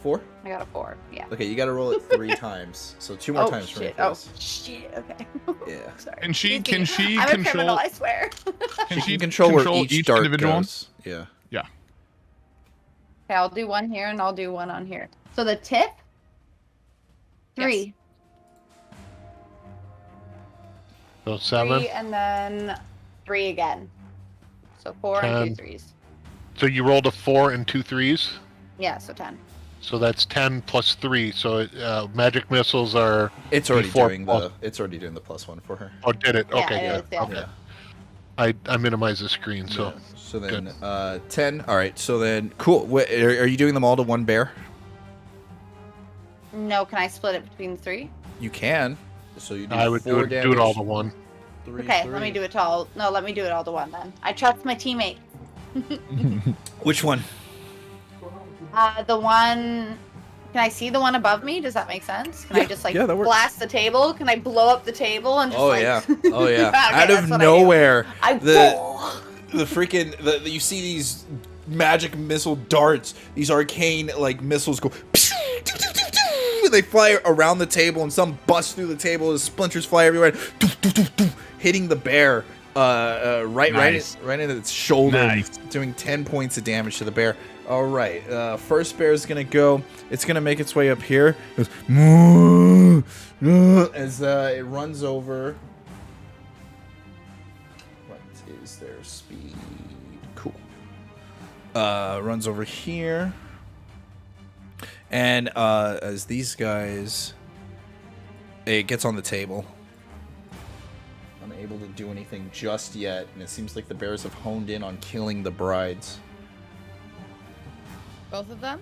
4? I got a 4. Yeah. Okay, you got to roll it 3 times. So 2 more times for me, shit. please. Oh shit. Okay. Yeah. Sorry. Can she Excuse me. control? I'm a criminal, I swear. Can She can control where each dart individual one? goes. Yeah. Yeah. Okay, I'll do one here and I'll do one on here. So the tip? 3. So 7. 3 and then 3 again. So 4 and 2 3s. So you rolled a 4 and 2 3s. Yeah, so 10. So that's 10 plus 3. So magic missiles are. It's already D4 doing plus- it's already doing the +1 for her. Oh, did it? Yeah, Okay, it yeah. is, yeah. Okay. I minimized the screen, so. Yeah. So then 10. All right. So then cool. Are you doing them all to one bear? No, can I split it between 3? You can. So you do I would 4 do it all to one. 3, Okay, let me do it all. No, let me do it all to one then. I trust my teammate. Which one? The one. Can I see the one above me? Does that make sense? Can I just like yeah, that works. blast the table? Can I blow up the table and just Oh like? yeah. Oh yeah. Okay, Out that's of what I do. nowhere, I the freaking you see these magic missile darts, these arcane like missiles go. They fly around the table and some bust through the table as splinters fly everywhere, hitting the bear right into its shoulder, Nice. doing 10 points of damage to the bear. All right, first bear is gonna go. It's gonna make its way up here. It goes, as it runs over. What is their speed? Cool. Runs over here. And as these guys, it gets on the table. Unable to do anything just yet, and it seems like the bears have honed in on killing the brides. Both of them?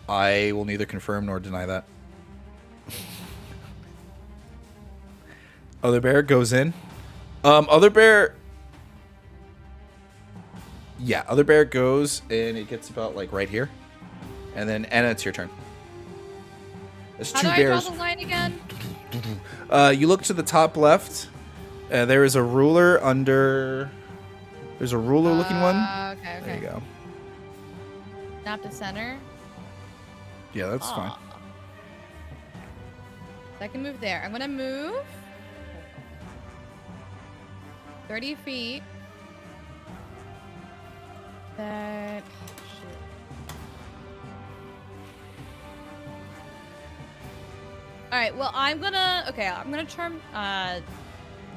I will neither confirm nor deny that. Other bear goes in. Other bear. Yeah, other bear goes and it gets about like right here, and then Anna, it's your turn. There's How two do I bears. draw the line again? You look to the top left. There is a ruler under. There's a ruler-looking one. Okay, okay. There you go. Snap to center. Yeah, that's fine. Aw. So I can move there. I'm gonna move 30 feet. That. Shit. All right. Well, I'm gonna. Okay, I'm gonna charm.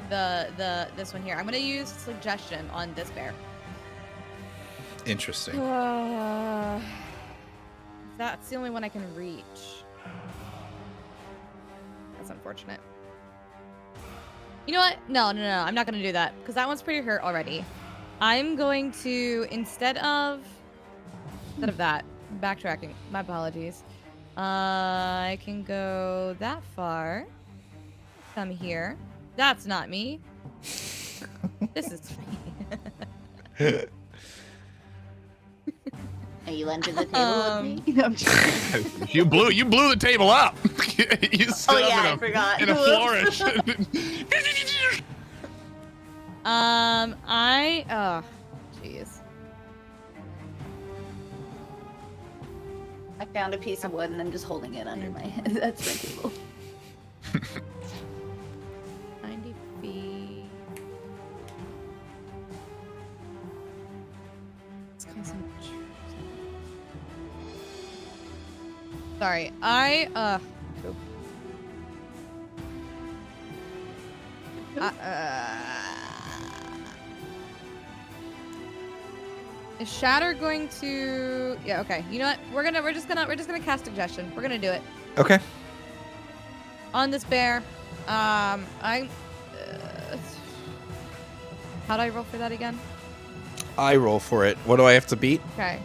This one here. I'm gonna use suggestion on this bear. Interesting. That's the only one I can reach. That's unfortunate. You know what? No. I'm not gonna do that because that one's pretty hurt already. I'm going to instead of that, backtracking. My apologies. I can go that far. Come here. That's not me. This is me. Are you under the table with me? I'm just- You blew the table up. You stood Oh, up yeah, in I forgot. in a flourish. Oh, jeez. I found a piece of wood and I'm just holding it under my head. That's my table. 90 feet. Let's concentrate. Sorry, is Shatter going to? Yeah. Okay. You know what? We're just gonna cast suggestion. We're gonna do it Okay. on this bear. How do I roll for that again? I roll for it. What do I have to beat? Okay.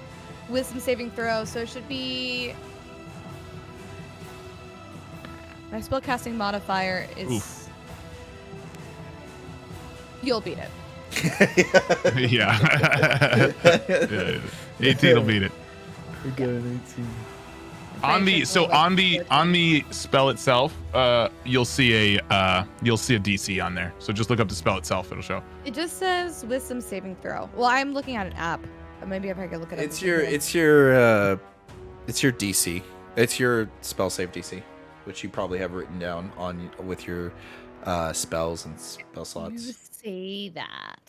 Wisdom saving throw. So it should be. My spellcasting modifier is. Oof. You'll beat it. Yeah. 18 will beat it. We got an 18. On the spell itself, you'll see a DC on there. So just look up the spell itself; it'll show. It just says wisdom saving throw. Well, I'm looking at an app. Maybe if I could look it up. It's your DC. It's your spell save DC, which you probably have written down on with your spells and spell slots. You say that.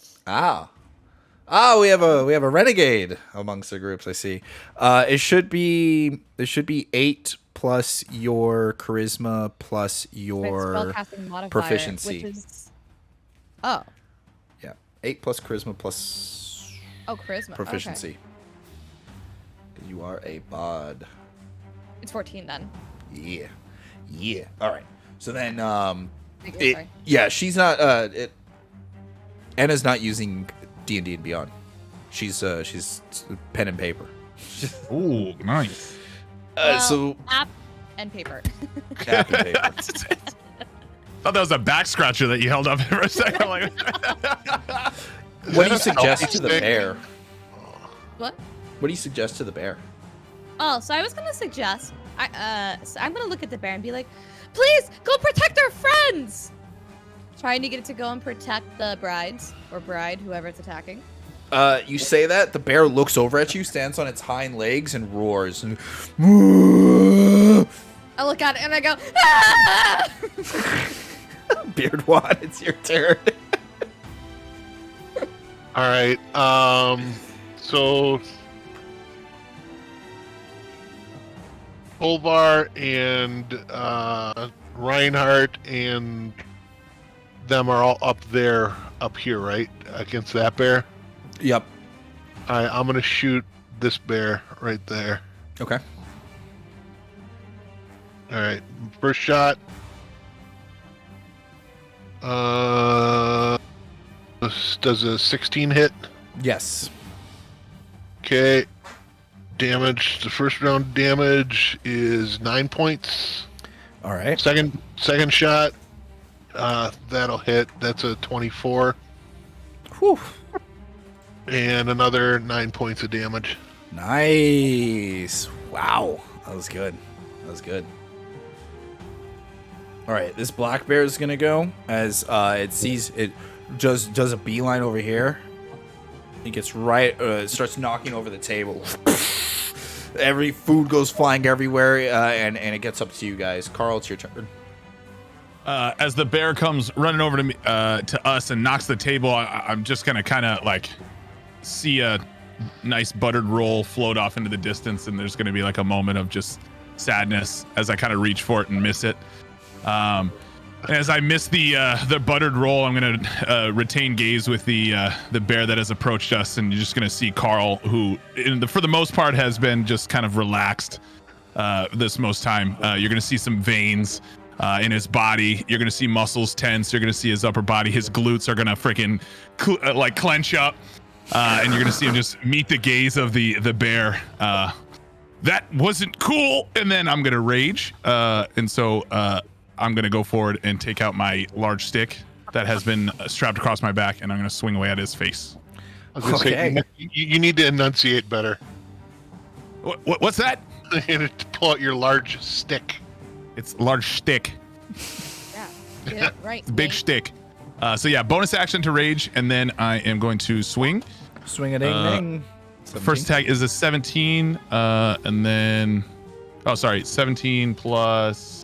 We have a renegade amongst the groups. I see. It should be 8 plus your charisma plus your spellcasting modifier, proficiency. which is 8 plus charisma plus charisma proficiency. Okay. 'Cause you are a bod. It's 14 then. Yeah. All right. So then, Sorry. she's not. Anna's not using D&D and Beyond. She's pen and paper. Ooh, nice. So app and paper. app and paper. Thought that was a back scratcher that you held up for a second. Like, What do you suggest to the bear? What? What do you suggest to the bear? Oh, so I was gonna suggest. So I'm gonna look at the bear and be like, please go protect our friends. Trying to get it to go and protect the brides or bride, whoever it's attacking. You say that, the bear looks over at you, stands on its hind legs, and roars. And I look at it and I go, ah! Beardwad, it's your turn. All right. So Olvar and Reinhardt and them are all up here, right? Against that bear. Yep. All right, I'm gonna shoot this bear right there. Okay. All right, first shot. Does a 16 hit? Yes. Okay. Damage. The first round damage is 9 points. All right. Second shot. That'll hit. That's a 24. Whew. And another 9 points of damage. Nice. Wow. That was good. All right. This black bear is going to go as it sees it just does a beeline over here. It gets right, starts knocking over the table. Every food goes flying everywhere, and it gets up to you guys. Carl, it's your turn. As the bear comes running over to me, to us and knocks the table, I'm just gonna kind of like see a nice buttered roll float off into the distance, and there's gonna be like a moment of just sadness as I kind of reach for it and miss it. And as I miss the buttered roll, I'm gonna retain gaze with the bear that has approached us, and you're just gonna see Carl, who for the most part has been just kind of relaxed this most time. You're gonna see some veins in his body. You're gonna see muscles tense. You're gonna see his upper body. His glutes are gonna freaking like clench up, and you're gonna see him just meet the gaze of the bear. That wasn't cool. And then I'm gonna rage, and so I'm gonna go forward and take out my large stick that has been strapped across my back, and I'm gonna swing away at his face. I was gonna say, you need to enunciate better. What's that? You need to pull out your large stick. It's large stick. Yeah, get it right. It's big Nate. stick. So yeah, bonus action to rage, and then I am going to swing. Swing a ding ding. First attack is a 17, and then 17 plus.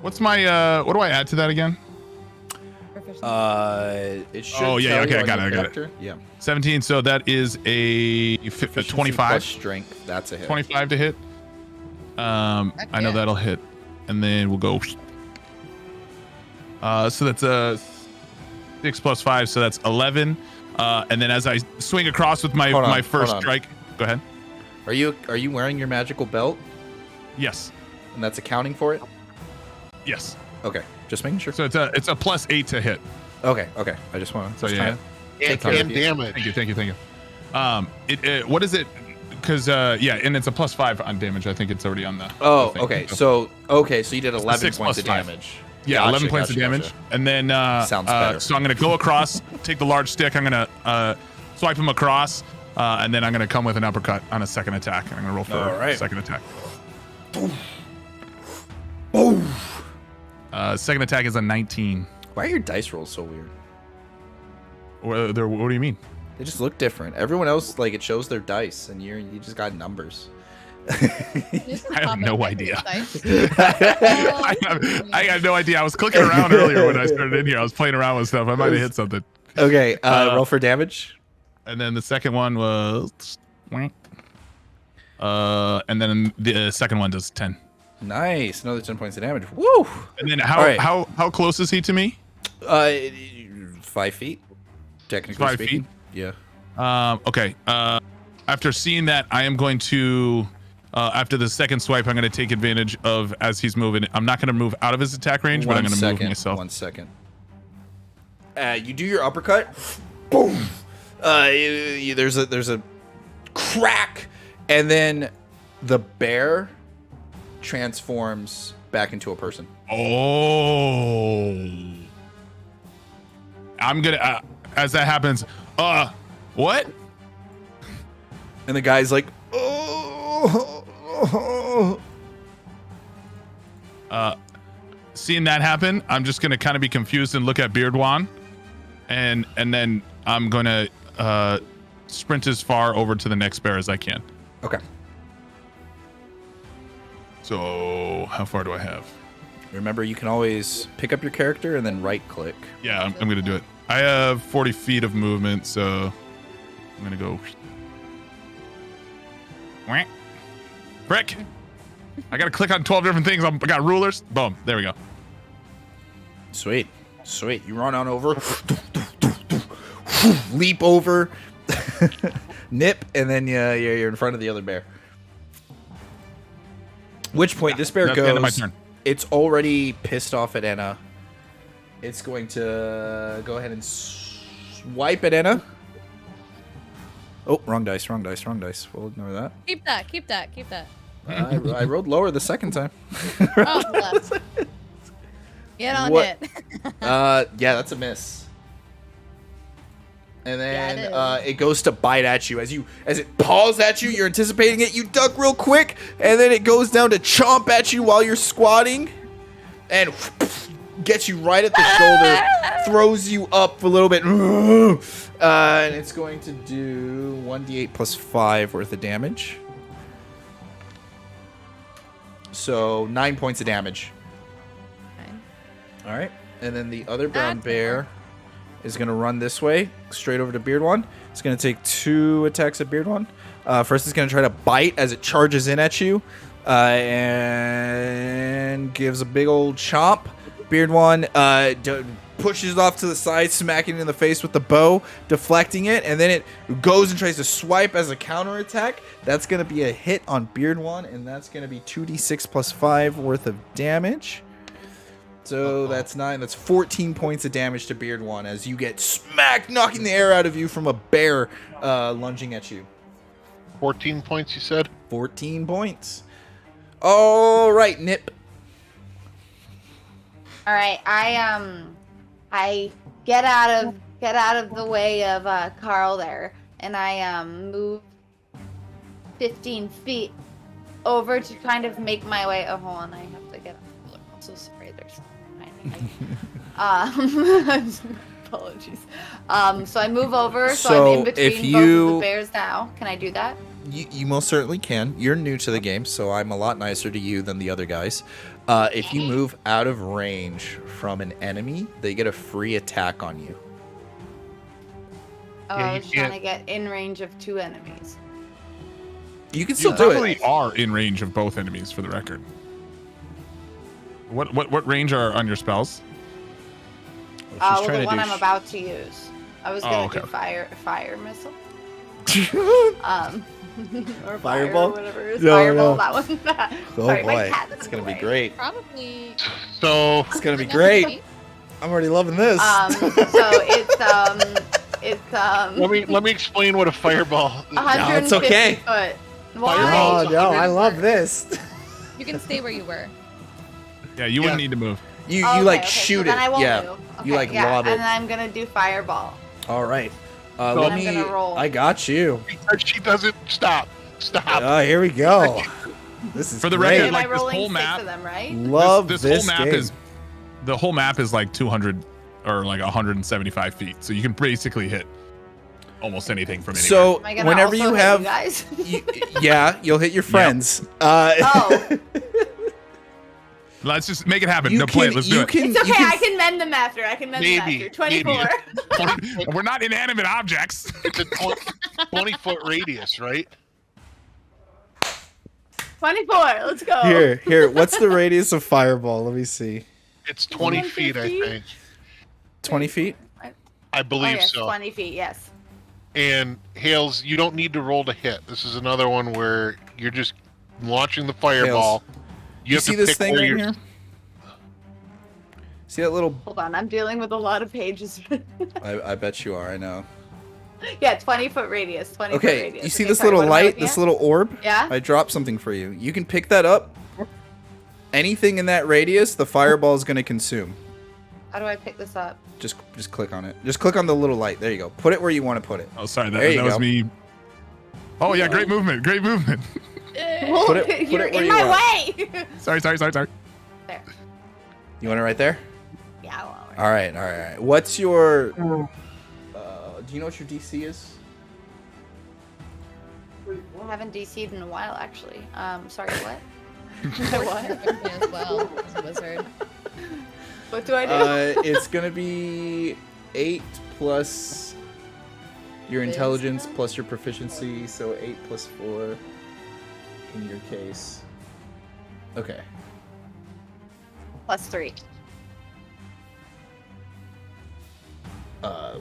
What's my what do I add to that again? Proficiency. It should. Oh, yeah, tell okay, you I on got your it, I got it. character. Yeah. 17, so that is a Proficiency 25. plus strength. That's a hit. 25 to hit. I know that'll hit, and then we'll go. So that's a 6 plus 5, so that's 11. And then as I swing across with my first strike, go ahead. Are you wearing your magical belt? Yes. And that's accounting for it? Yes. Okay. Just making sure. So it's a plus 8 to hit. Okay. I just want to. So yeah. And damage. Thank you. What is it? Because and it's a plus 5 on damage. I think it's already on the. Oh, thing. okay. So you did 11 6 points plus of 5. damage. Yeah, Gotcha, 11 points of damage, gotcha. and then Sounds better. So I'm gonna go across, take the large stick. I'm gonna swipe him across, and then I'm gonna come with an uppercut on a second attack. I'm gonna roll for a second attack. Boom. Second attack is a 19. Why are your dice rolls so weird? What do you mean? They just look different. Everyone else, like, it shows their dice, and you just got numbers. I have no idea. Oh. I have no idea. I was clicking around earlier when I started in here. I was playing around with stuff. I might have hit something. Okay, roll for damage. And then the second one was, and then the second one does 10. Nice, another 10 points of damage. Woo! And then right. how close is he to me? 5 feet, technically 5 speaking. feet? Yeah. Okay. After seeing that, I am going to, after the second swipe, I'm going to take advantage of as he's moving. I'm not going to move out of his attack range, but I'm going to move myself. 1 second. You do your uppercut. Boom. There's a crack, and then the bear transforms back into a person. Oh. I'm gonna as that happens. What? And the guy's like, oh. Seeing that happen, I'm just gonna kind of be confused and look at Beardwan, and then I'm gonna sprint as far over to the next bear as I can. Okay. So how far do I have? Remember, you can always pick up your character and then right click. Yeah, I'm gonna do it. I have 40 feet of movement, so I'm gonna go. Frick! I gotta click on 12 different things. I got rulers. Boom. There we go. Sweet. You run on over, leap over, nip, and then you're in front of the other bear. Which point this bear That's goes. the end of my turn. It's already pissed off at Enna. It's going to go ahead and swipe at Enna. Oh, wrong dice. We'll ignore that. Keep that. I rolled lower the second time. Oh, left. Get on What? it. Yeah, that's a miss. And then it goes to bite at you. As it paws at you, you're anticipating it. You duck real quick, and then it goes down to chomp at you while you're squatting, and gets you right at the shoulder, throws you up a little bit, and it's going to do 1d8 plus 5 worth of damage. So 9 points of damage. Fine. All right, and then the other brown That's bear is going to run this way, straight over to Beardwan. It's going to take 2 attacks at Beardwan. First, it's going to try to bite as it charges in at you, and gives a big old chomp. Beardwan pushes off to the side, smacking it in the face with the bow, deflecting it, and then it goes and tries to swipe as a counterattack. That's going to be a hit on Beardwan, and that's going to be 2d6 plus 5 worth of damage. So that's 9. That's 14 points of damage to Beardwan as you get smacked, knocking the air out of you from a bear lunging at you. 14 points, you said? 14 points. All right, Nip. All right, I get out of the way of Carl there, and I move 15 feet over to kind of make my way. Oh, hold on, I have to get up. I'm so sorry. There's apologies. So I move over, so I'm in between both of the bears now. Can I do that? You most certainly can. You're new to the game, so I'm a lot nicer to you than the other guys. If you move out of range from an enemy, they get a free attack on you. Oh, Yeah, I you was trying can't- to get in range of 2 enemies. You can You still do probably it. are in range of both enemies, for the record. What range are on your spells? Well, Well, trying the to one do I'm about to use. I was gonna do fire missile. Or Fireball? fire, whatever it is. No, Fireball, no. that one. Oh Sorry, my boy, cat is it's gonna in be the way. great. Probably. So, It's gonna be great. I'm already loving this. So it's let me explain what a fireball is. 150 it's okay. foot. Fireball. Why? Oh, no, I love this. You can stay where you were. Yeah, you wouldn't Yeah. need to move. You Okay, like okay, shoot so it. then I won't Yeah. move. You Okay, like yeah, lob it. and then I'm gonna do fireball. All right. So Let I'm me. gonna roll. I got you. Because she doesn't stop. Here we go. This is For the great. record, Am like I this rolling whole 6 map- of them, right? Love this this whole map game. is the whole map is like 200 or like 175 feet, so you can basically hit. almost anything from anywhere. So Am I gonna whenever also you hit have, you guys? yeah, you'll hit your friends. Oh. Let's just make it happen. You No, play it. can- Let's you do it. can- It's okay. you can- I can mend them after. I can mend them Maybe, after. 24. maybe. We're not inanimate objects. It's a 20-foot radius, right? 24. Let's go. Here. What's the radius of fireball? Let me see. It's 20 feet, I 150? think. 20 feet. I Oh, believe yes, so. 20 feet. Yes. And Hales, you don't need to roll to hit. This is another one where you're just launching the fireball. You have see to this pick thing where right you're- here? See that little? Hold on. I'm dealing with a lot of pages. I bet you are. I know. Yeah, 20-foot radius. 20-foot Okay, radius. you see Okay, this sorry, little what am I light, looking this at? little orb? Yeah? I dropped something for you. You can pick that up. Anything in that radius, the fireball is going to consume. How do I pick this up? Just click on it. Just click on the little light. There you go. Put it where you want to put it. Oh, sorry. There you That was go. me. Oh, yeah. Great movement. Great movement. Put it You're where in you my want. way. Sorry. There. You want it right there? Yeah. Well, All right. What's your? Do you know what your DC is? I haven't DC'd in a while, actually. Sorry, what? Me as well as a wizard. What do I do? It's gonna be 8 plus your intelligence plus your proficiency, so 8 plus 4 in your case. Okay. +3.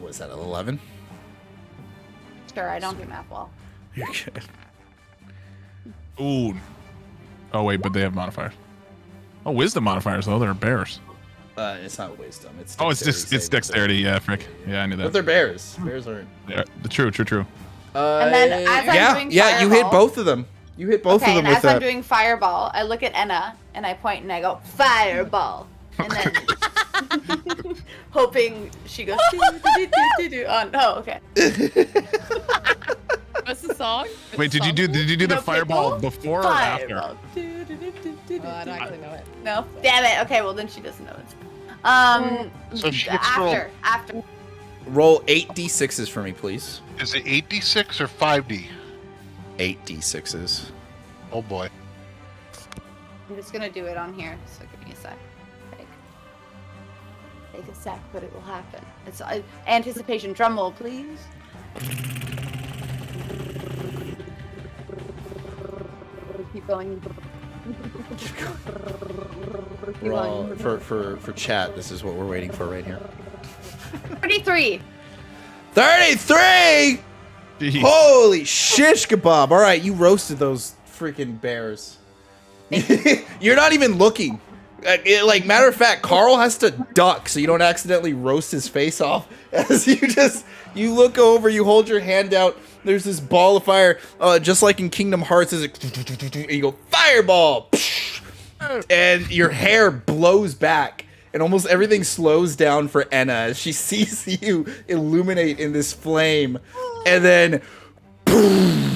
Was that 11? Sure, I don't do math well. You're good. Ooh. Oh, wait, but they have modifiers. Oh, wisdom modifiers, though. They're bears. It's not wisdom. It's Oh, it's just it's saving dexterity. Yeah, frick. Yeah, I knew throw. But that. they're bears. Bears aren't. Yeah, true. And then as I'm doing yeah, you hit fireball- both of them. You hit both Okay, of them and with as I'm that. doing fireball, I look at Enna and I point and I go, fireball. And then hoping she goes, do. Oh, no, okay. What's the song? Wait, did you do the No, fireball Pitbull? before or after? Fireball. Oh, I don't actually know it. No, damn it. Okay, well then she doesn't know it. So she gets to roll. After. Roll 8d6s for me, please. Is it 8d6 or 5d? 8d6s. Oh boy. I'm just gonna do it on here, so give me a sec. Take a sec, but it will happen. It's anticipation. Drum roll, please. Keep going. We're all, for chat, this is what we're waiting for right here. 33. 33! Jeez. Holy shish kebab. All right, you roasted those freaking bears. You're not even looking. Like, matter of fact, Carl has to duck so you don't accidentally roast his face off. As you look over, you hold your hand out. There's this ball of fire, just like in Kingdom Hearts. And you go, fireball! And your hair blows back. And almost everything slows down for Enna as she sees you illuminate in this flame. And then, boom,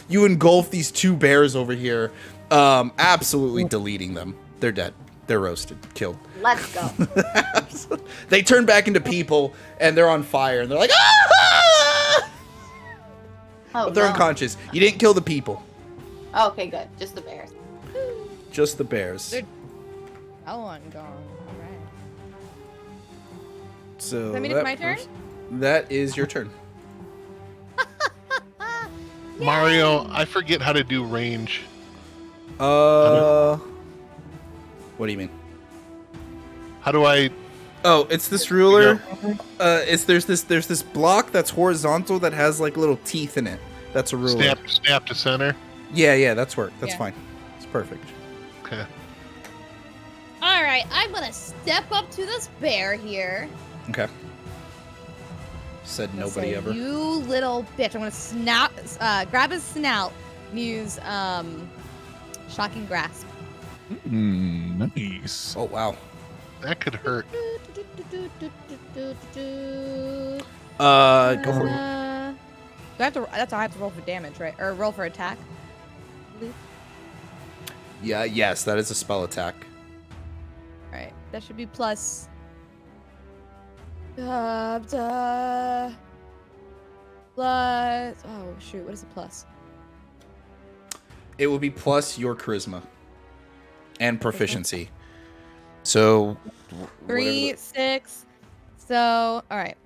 you engulf these two bears over here, absolutely deleting them. They're dead. They're roasted. Killed. Let's go. They turn back into people, and they're on fire. And they're like, ah! Oh, But they're no. unconscious. You didn't kill the people. Okay, good. Just the bears. Just the bears. They're- That one gone. All right. So Does that mean it's my turn? That is your turn. Mario, I forget how to do range. What do you mean? How do I? Oh, it's this ruler. There's this block that's horizontal that has like little teeth in it. That's a ruler. Snap to center. Yeah, that's work. That's Yeah. fine. It's perfect. Okay. All right, I'm gonna step up to this bear here. Okay. Said I'm gonna nobody say, ever. You little bitch! I'm gonna grab his snout, and use shocking grasp. Nice. Oh wow. That could hurt. Go for it. Do I have to? That's how I have to roll for damage, right? Or roll for attack. Yeah. Yes, that is a spell attack. All right, that should be plus. Plus, oh shoot, what is the plus? It will be plus your charisma and proficiency. So 3, 6. So, all right.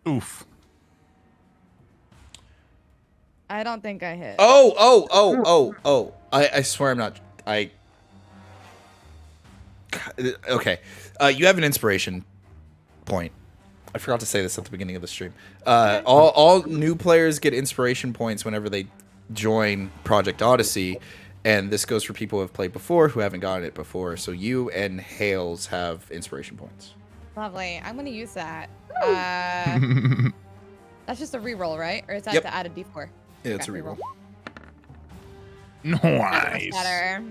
Oof. I don't think I hit. Oh. I swear I'm not. Okay. You have an inspiration point. I forgot to say this at the beginning of the stream. All new players get inspiration points whenever they join Project Odyssey, and this goes for people who have played before who haven't gotten it before. So you and Hales have inspiration points. Lovely. I'm gonna use that. That's just a reroll, right? Or is that to add a d4? Yeah, it's a reroll. Nice. Better.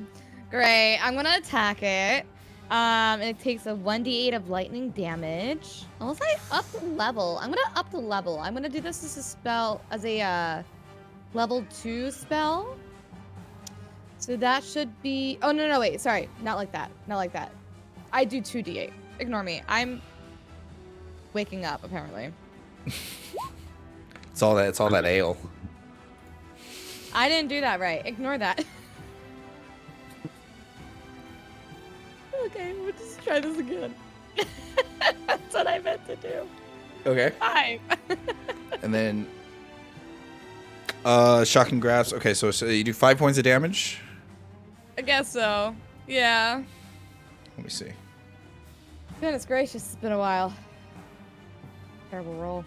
Great. I'm gonna attack it. It takes a 1d8 of lightning damage. Unless I up the level. I'm gonna up the level. I'm gonna do this as a spell, as a level 2 spell. So that should be. Oh no, wait. Sorry, not like that. Not like that. I do 2d8. Ignore me. I'm waking up apparently. It's all that ale. I didn't do that right. Ignore that. Okay, we'll just try this again. That's what I meant to do. Okay. 5. And then shocking grasp. Okay, so you do 5 points of damage. I guess so. Yeah. Let me see. Goodness gracious, it's been a while. Terrible roll.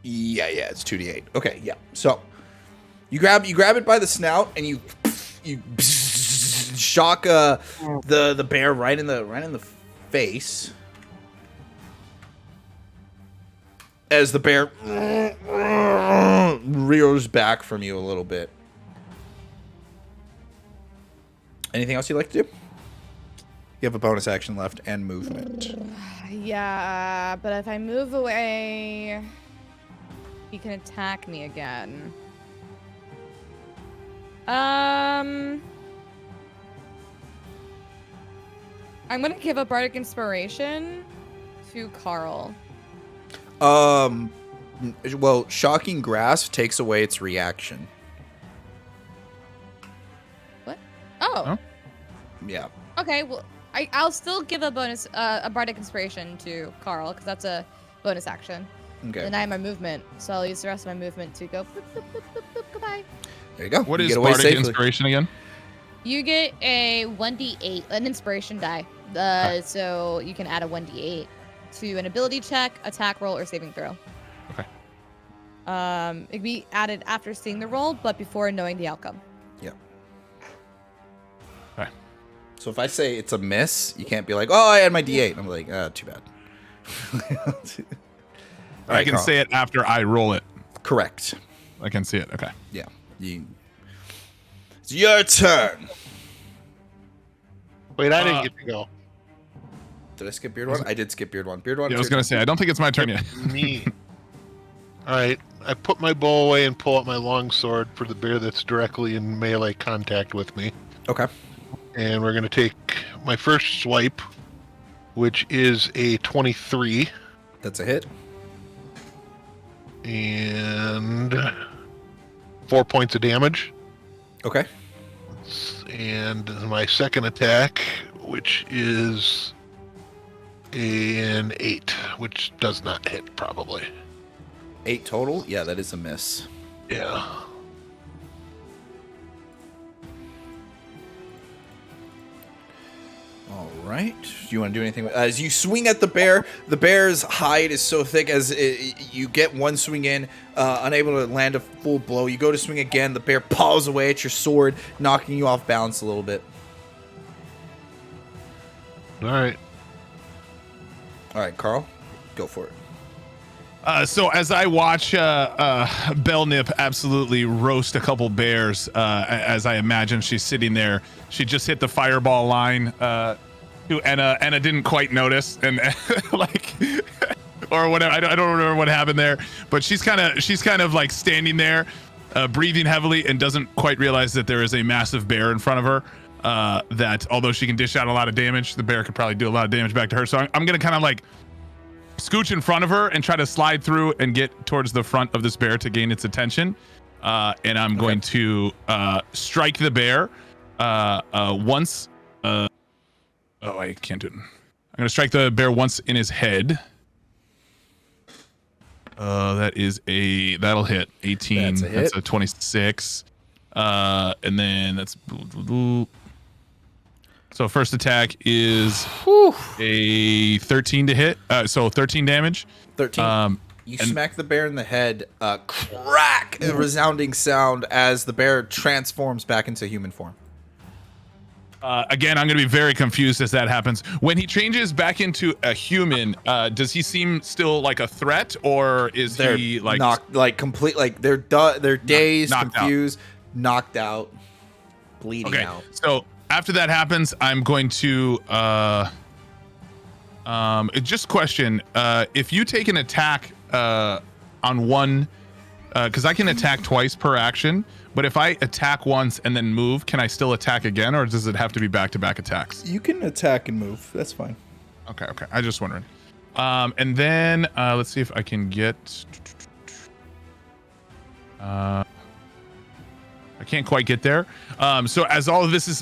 Yeah, it's 2d8. Okay, yeah. So you grab it by the snout and you shock the bear right in the face. As the bear rears back from you a little bit. Anything else you'd like to do? You have a bonus action left and movement. Yeah, but if I move away, he can attack me again. I'm gonna give a bardic inspiration to Carl. Well, shocking grasp takes away its reaction. What? Oh. Huh? Yeah. Okay. Well, I'll still give a bonus, a bardic inspiration to Carl because that's a bonus action. Okay. And I have my movement, so I'll use the rest of my movement to go. Boop, boop, boop, boop, boop, goodbye. There you go. What You is get away bardic safely. inspiration again? You get a 1d8, an inspiration die. So you can add a 1d8 to an ability check, attack roll, or saving throw. Okay. It can be added after seeing the roll, but before knowing the outcome. Yeah. Okay. So if I say it's a miss, you can't be like, "Oh, I had my D8." I'm like, too bad." I can say it after I roll it. Correct. I can see it. Okay. Yeah. It's your turn. Wait, I didn't get to go. Did I skip Beard one? I did skip Beard one. Beard one. Yeah, I was gonna say I don't think it's my turn yet. Me. All right, I put my bow away and pull out my longsword for the bear that's directly in melee contact with me. Okay. And we're gonna take my first swipe, which is a 23, That's a hit. and 4 points of damage. Okay. And my second attack, which is an 8, which does not hit probably. 8 total. Yeah, that is a miss. Yeah. All right. Do you want to do anything? As you swing at the bear, the bear's hide is so thick as you get one swing in, unable to land a full blow. You go to swing again. The bear paws away at your sword, knocking you off balance a little bit. All right. All right, Carl, go for it. So as I watch Belnip absolutely roast a couple bears, as I imagine she's sitting there, she just hit the fireball line to Enna. Enna didn't quite notice, and like, or whatever. I don't remember what happened there, but she's kind of like standing there, breathing heavily, and doesn't quite realize that there is a massive bear in front of her. that although she can dish out a lot of damage, the bear could probably do a lot of damage back to her. So I'm going to kind of like scooch in front of her and try to slide through and get towards the front of this bear to gain its attention. And I'm going to strike the bear once. Oh, I can't do it. I'm going to strike the bear once in his head. That'll hit 18. That's a 26. And then that's so first attack is a 13 to hit. So 13 damage. 13. You smack the bear in the head. Crack! A resounding sound as the bear transforms back into human form. Again, I'm going to be very confused as that happens. When he changes back into a human, does he seem still like a threat, or is he like knocked, like complete, like they're dazed, confused, knocked out, bleeding out. So after that happens, I'm going to just question if you take an attack on one, because I can attack twice per action. But if I attack once and then move, can I still attack again, or does it have to be back-to-back attacks? You can attack and move. That's fine. Okay. I just wondering. And then let's see if I can get. I can't quite get there. So as all of this is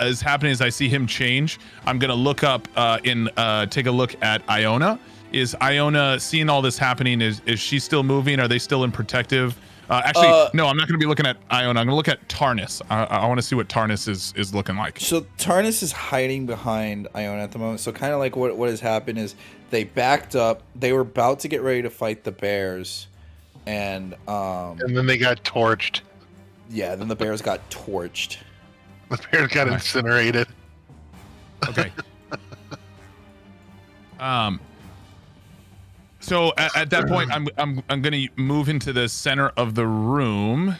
is happening, as I see him change, I'm gonna look up take a look at Iona. Is Iona seeing all this happening? Is she still moving? Are they still in protective? Actually, no, I'm not going to be looking at Iona. I'm going to look at Tarnus. I want to see what Tarnus is looking like. So Tarnus is hiding behind Iona at the moment. So kind of like what has happened is they backed up. They were about to get ready to fight the bears, and then they got torched. Yeah, then the bears got torched. The bears got incinerated. Okay. So at that point, I'm gonna move into the center of the room,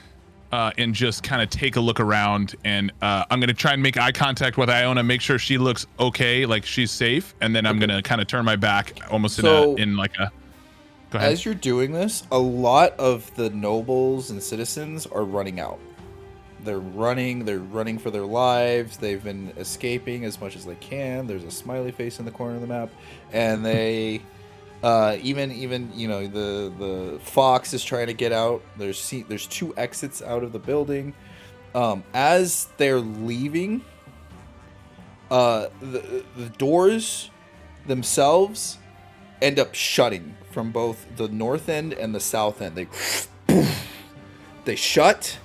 and just kind of take a look around, and I'm gonna try and make eye contact with Iona, make sure she looks okay, like she's safe, and then I'm gonna kind of turn my back, almost in like a. Go ahead. As you're doing this, a lot of the nobles and citizens are running out. They're running for their lives. They've been escaping as much as they can. There's a smiley face in the corner of the map, and they. Even you know the fox is trying to get out. There's 2 exits out of the building. As they're leaving, the doors themselves end up shutting from both the north end and the south end. They shut,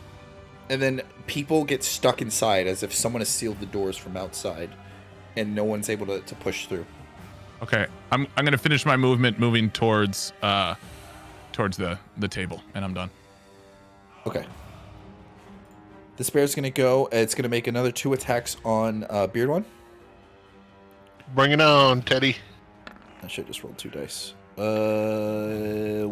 and then people get stuck inside as if someone has sealed the doors from outside, and no one's able to push through. Okay, I'm gonna finish my movement, moving towards the table, and I'm done. Okay. This bear's gonna go. It's gonna make another 2 attacks on Beard One. Bring it on, Teddy. I should just roll 2 dice. The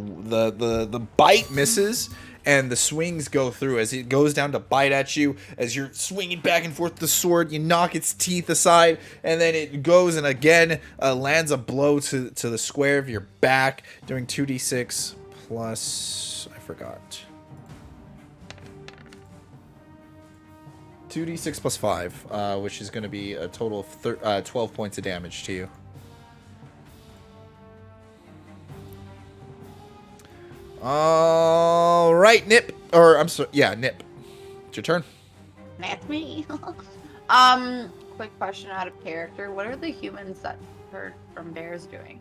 bite misses, and the swings go through as it goes down to bite at you. As you're swinging back and forth the sword, you knock its teeth aside, and then it goes and again lands a blow to the square of your back, doing 2d6 plus. I forgot. 2d6 plus 5, which is going to be a total of 12 points of damage to you. All right, Nip. Or I'm sorry, yeah, Nip. It's your turn. That's me. Quick question out of character. What are the humans that heard from bears doing?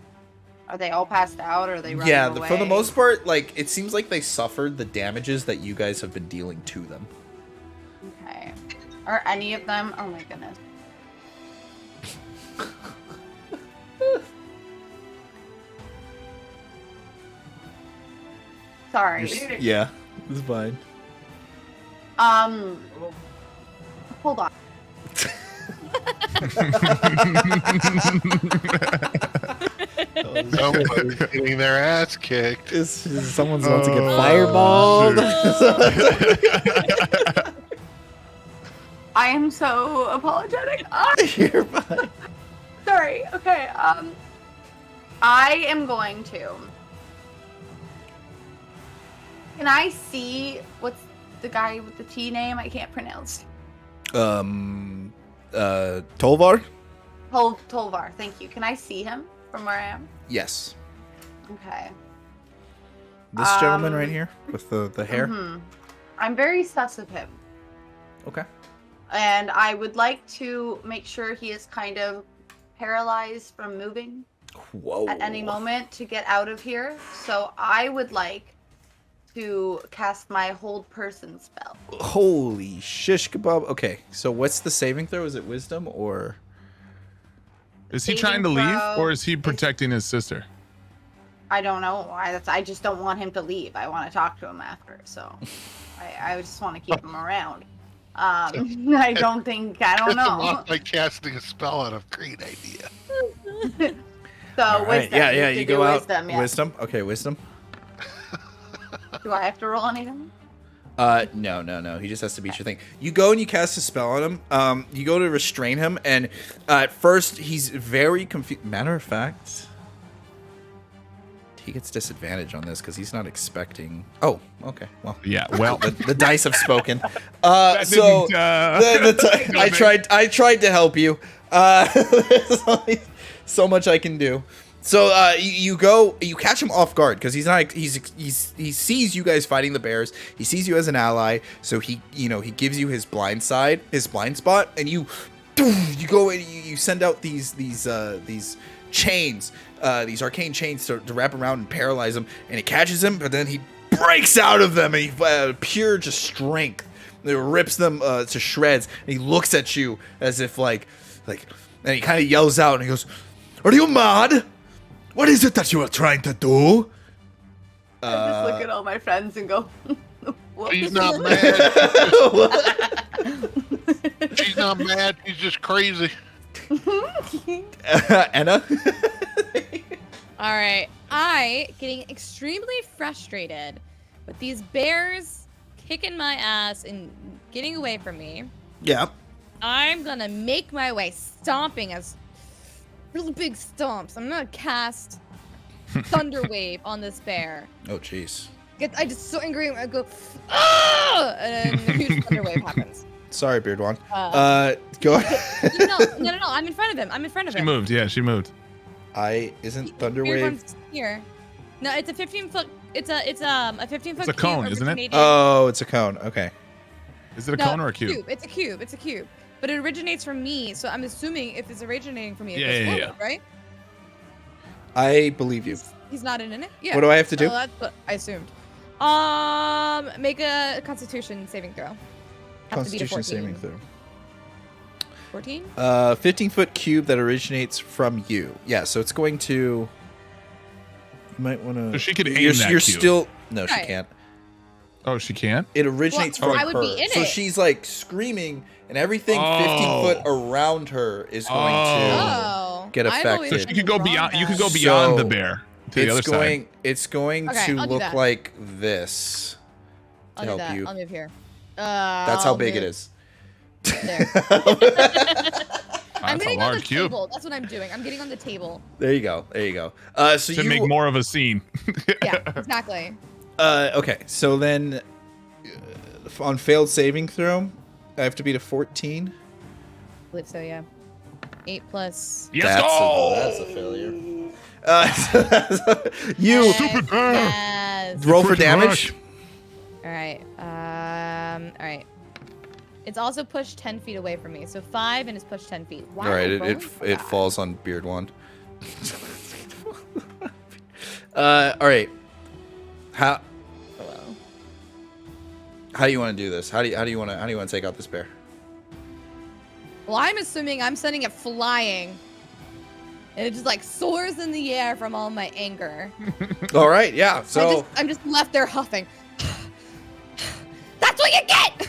Are they all passed out, or are they running away? For the most part, like it seems like they suffered the damages that you guys have been dealing to them. Okay. Are any of them? Oh my goodness. Sorry. Yeah, it's fine. Hold on. Someone's getting their ass kicked. Someone's about to get fireballed. I am so apologetic. You're fine. Sorry. Okay. I am going to. Can I see what's the guy with the T name? I can't pronounce. Tolvar? Tolvar, thank you. Can I see him from where I am? Yes. Okay. This gentleman right here with the hair? I'm very sus of him. Okay. And I would like to make sure he is kind of paralyzed from moving Whoa. at any moment to get out of here. So I would like to cast my hold person spell. Holy shish kebab. Okay, so what's the saving throw? Is it wisdom or... Is he Saving trying to leave, throw or is he protecting his sister? I don't know. I just don't want him to leave. I want to talk to him after. So I just want to keep him around. I don't know. Like casting a spell out of great idea. So All right. wisdom. Yeah, to you do go out. wisdom, yeah. Wisdom? Okay, wisdom. Do I have to roll anything? No. He just has to beat your thing. You go and you cast a spell on him. You go to restrain him, and at first he's very confused. Matter of fact, he gets disadvantage on this because he's not expecting. Oh, okay. Well, Yeah, well, the dice have spoken. that So didn't, I tried to help you. There's only so much I can do. So you catch him off guard because he sees you guys fighting the bears. He sees you as an ally, so he gives you his blind spot, and you go and you send out these chains, these arcane chains to wrap around and paralyze him, and it catches him, but then he breaks out of them, and he pure just strength. It rips them to shreds, and he looks at you as if like, and he kind of yells out, and he goes, "Are you mad? What is it that you are trying to do?" I just look at all my friends and go, "What?" She's not mad. She's not mad. She's just crazy. Anna? All right. Getting extremely frustrated with these bears kicking my ass and getting away from me. Yeah. I'm gonna make my way stomping as really big stomps. I'm gonna cast Thunder Wave on this bear. Oh, jeez. I just so angry. I go, ah! And then a huge Thunder Wave happens. Sorry, Beardwan. Go ahead. No. I'm in front of him. she moved. Yeah, she moved. Isn't Thunder Beard Wave? one's here. No, it's a 15-foot. It's a 15-foot. It's a cone, isn't it? Oh, it's a cone. Okay. Is it a cone or a cube? It's a cube. But it originates from me, so I'm assuming if it's originating from me, Yeah, it's yeah, forward, right? I believe you. He's not in it. Yeah. What do I have to do? So that's what I assumed. Make a Constitution saving throw. Have to beat a Constitution 14. saving throw. 14? 15-foot cube that originates from you. Yeah, so it's going to. You might want to. So she could aim You're that cube. still. No, she Right. can't. Oh, she can't? It originates Well, from I would her. be in so it. she's like screaming, and everything 15 foot around her is going Oh. get I've always affected. So been you could go wrong beyond. You could then. go beyond So, the bear to the other side. It's going Okay, to I'll do look that. like this to I'll do help that. you. I'll move here. That's how big it is. There. I'm That's a getting on the large cube. table. That's what I'm doing. I'm getting on the table. There you go. So To you make more of a scene. Yeah, exactly. Okay, so then on failed saving throw, I have to beat a 14. I believe so, yeah. 8 plus. Yes, That's a failure. You Yes. roll for Freaking damage. All right. All right. It's also pushed 10 feet away from me. So 5 and it's pushed 10 feet. Wow. All right, it rolling for that. falls on Beard Wand. All right. How do you want to do this? How do you want to take out this bear? Well, I'm assuming I'm sending it flying. And it just like soars in the air from all my anger. All right, yeah. So I'm just left there huffing. That's what you get!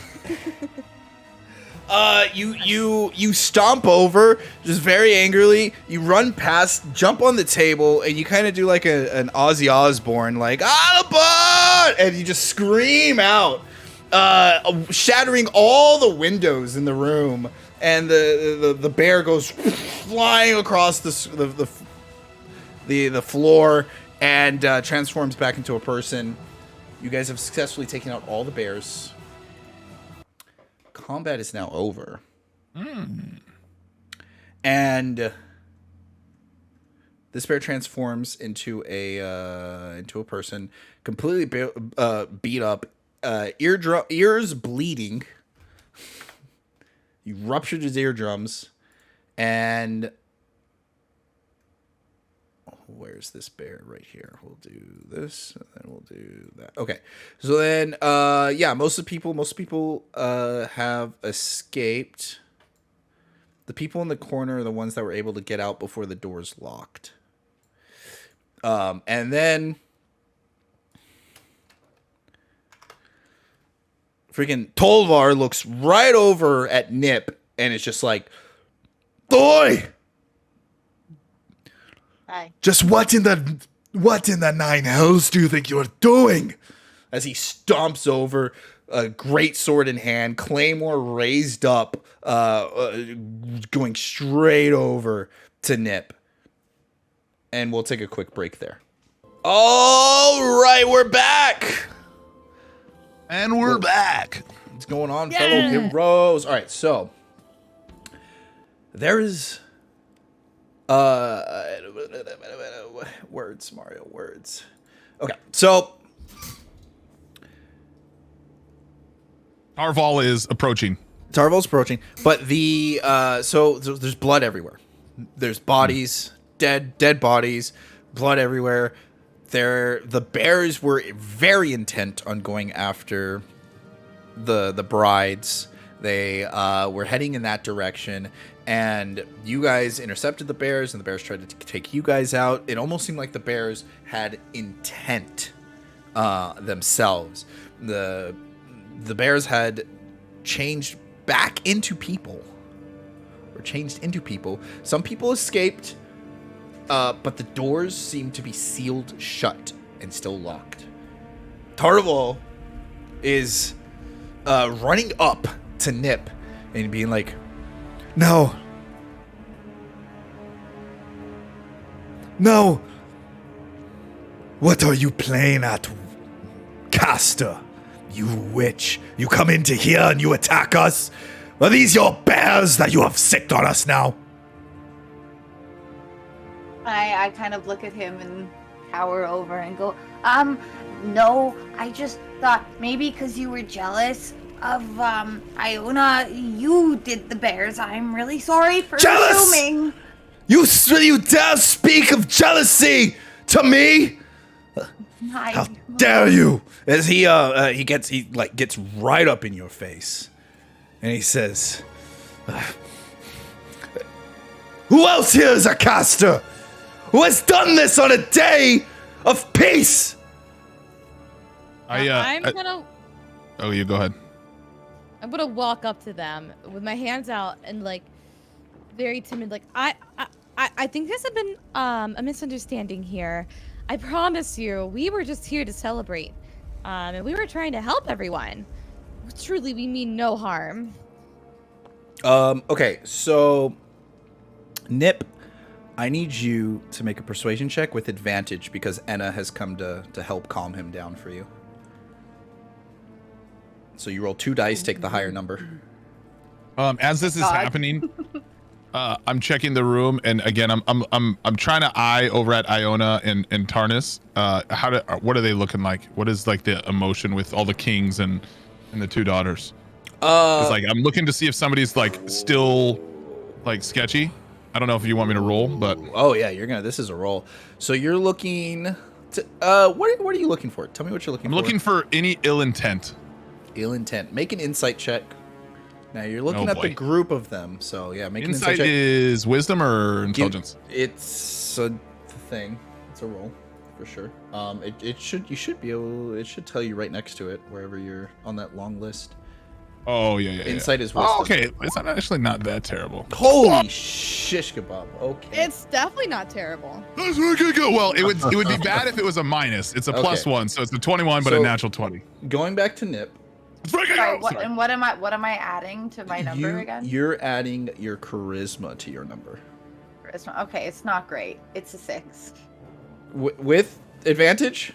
you stomp over just very angrily. You run past, jump on the table, and you kind of do like an Ozzy Osbourne, like Autobot, and you just scream out, shattering all the windows in the room, and the bear goes flying across the floor and transforms back into a person. You guys have successfully taken out all the bears. Combat is now over. And this bear transforms into a person, completely beat up, ears bleeding. You ruptured his eardrums, and where's this bear? Right here. We'll do this, and then we'll do that. Okay. So then, yeah, most people have escaped. The people in the corner are the ones that were able to get out before the doors locked. And then freaking Tolvar looks right over at Nip and it's just like, "Boy, Hi. just what in the nine hells do you think you're doing?" As he stomps over, a great sword in hand, claymore raised up, going straight over to Nip. And we'll take a quick break there. All right, we're back. And we're back. What's going on, fellow heroes? All right, so there is words, Mario, words. Okay, so Tarval is approaching. Tarval's approaching, but the so there's blood everywhere. There's bodies, dead bodies, blood everywhere. The bears were very intent on going after the brides. They were heading in that direction, and you guys intercepted the bears, and the bears tried to take you guys out. It almost seemed like the bears had intent themselves. The bears had changed back into people, or changed into people. Some people escaped, but the doors seemed to be sealed shut and still locked. Tarval is running up to Nip and being like, No, what are you playing at, Caster? You witch. You come into here and you attack us? Are these your bears that you have sicked on us now? I kind of look at him and cower over and go, no, I just thought maybe because you were jealous of, Iona, you did the bears. I'm really sorry for assuming. You dare speak of jealousy to me? How dare you? As he gets right up in your face, and he says, "Who else here is a caster? Who has done this on a day of peace?" I'm gonna. Oh, you go ahead. I'm gonna walk up to them with my hands out and like very timid, like I think there's been a misunderstanding here. I promise you, we were just here to celebrate, and we were trying to help everyone. Truly, we mean no harm. Okay, so Nip, I need you to make a persuasion check with advantage because Enna has come to help calm him down for you. So you roll 2 dice, take the higher number. As this is happening, I'm checking the room, and again, I'm trying to eye over at Iona and Tarnis. What are they looking like? What is like the emotion with all the kings and the 2 daughters? It's like I'm looking to see if somebody's like still like sketchy. I don't know if you want me to roll, but oh yeah, this is a roll. So you're looking to what are you looking for? Tell me what you're looking for. I'm looking for any ill intent. Ill intent. Make an insight check. Now you're looking at the group of them, so yeah, make an insight check. Is wisdom or intelligence? It's a thing. It's a roll for sure. It should tell you right next to it wherever you're on that long list. Oh yeah. Insight is wisdom. Oh, okay, it's actually not that terrible. Holy shish kebab. Okay. It's definitely not terrible. That's really good. Well, it would be bad if it was a minus. It's a +1, so it's a 21, but a natural 20. Going back to Nip. Sorry, what am I adding to my number again? You're adding your charisma to your number. Charisma. Okay, it's not great. It's a 6. With advantage?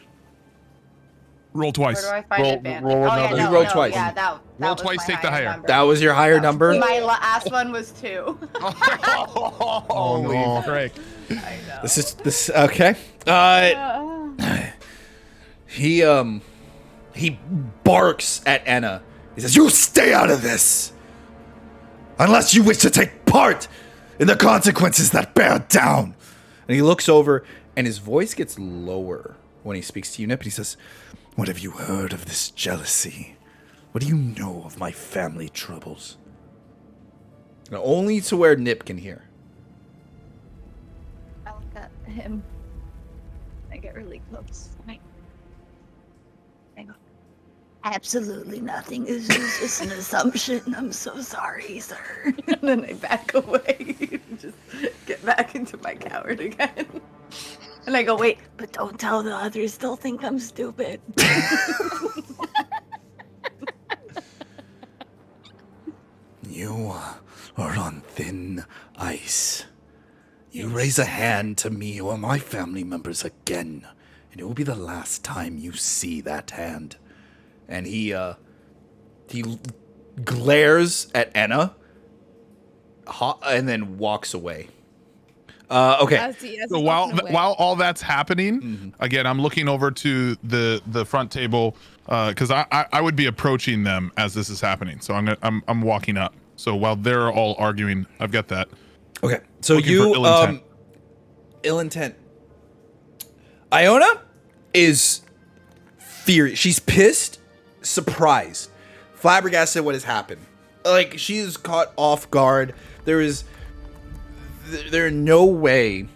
Roll twice. Where do I find Roll- advantage? roll Oh, yeah, another- no, You roll no, twice. Yeah, that Roll was twice, my take the higher. number. That was your higher number? My last one was 2. Holy no. frick. I know. This okay. He barks at Enna. He says, "You stay out of this, unless you wish to take part in the consequences that bear down." And he looks over, and his voice gets lower when he speaks to you, Nip. And he says, "What have you heard of this jealousy? What do you know of my family troubles?" Now, only to where Nip can hear. I look at him. I get really close. I go, absolutely nothing. It's just an assumption. I'm so sorry, sir. And then I back away. Just get back into my coward again. And I go, wait, but don't tell the others. They'll think I'm stupid. You are on thin ice. You raise a hand to me or my family members again, and it will be the last time you see that hand. And he glares at Enna, and then walks away. Okay. As So he's while walking away. while all that's happening, again, I'm looking over to the front table because I would be approaching them as this is happening. So I'm walking up. So while they're all arguing, I've got that. Okay. So Looking you for ill intent. ill intent. Iona is furious. She's pissed, surprised, flabbergasted at what has happened. Like, she is caught off guard. There no way.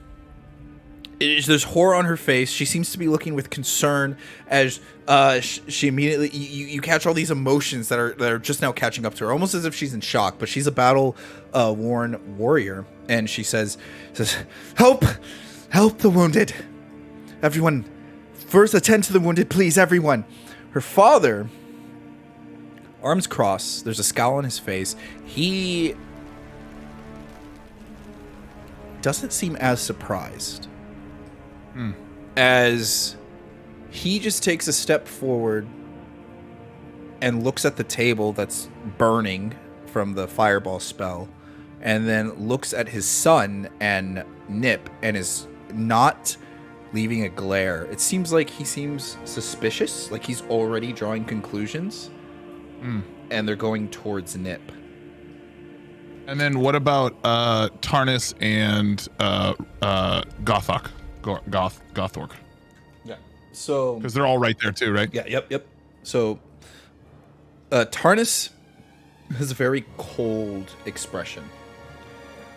There's horror on her face. She seems to be looking with concern as she immediately you catch all these emotions that are just now catching up to her, almost as if she's in shock. But she's a battle worn warrior, and she says, "Help the wounded, everyone! First, attend to the wounded, please, everyone." Her father, arms crossed. There's a scowl on his face. He doesn't seem as surprised. As he just takes a step forward and looks at the table that's burning from the fireball spell, and then looks at his son and Nip and is not leaving a glare. It seems like he seems suspicious, like he's already drawing conclusions, and they're going towards Nip. And then what about Tarnis and Gothok? Gothork? Yeah. So Because they're all right there too, right? yeah, yep. So Tarnis has a very cold expression.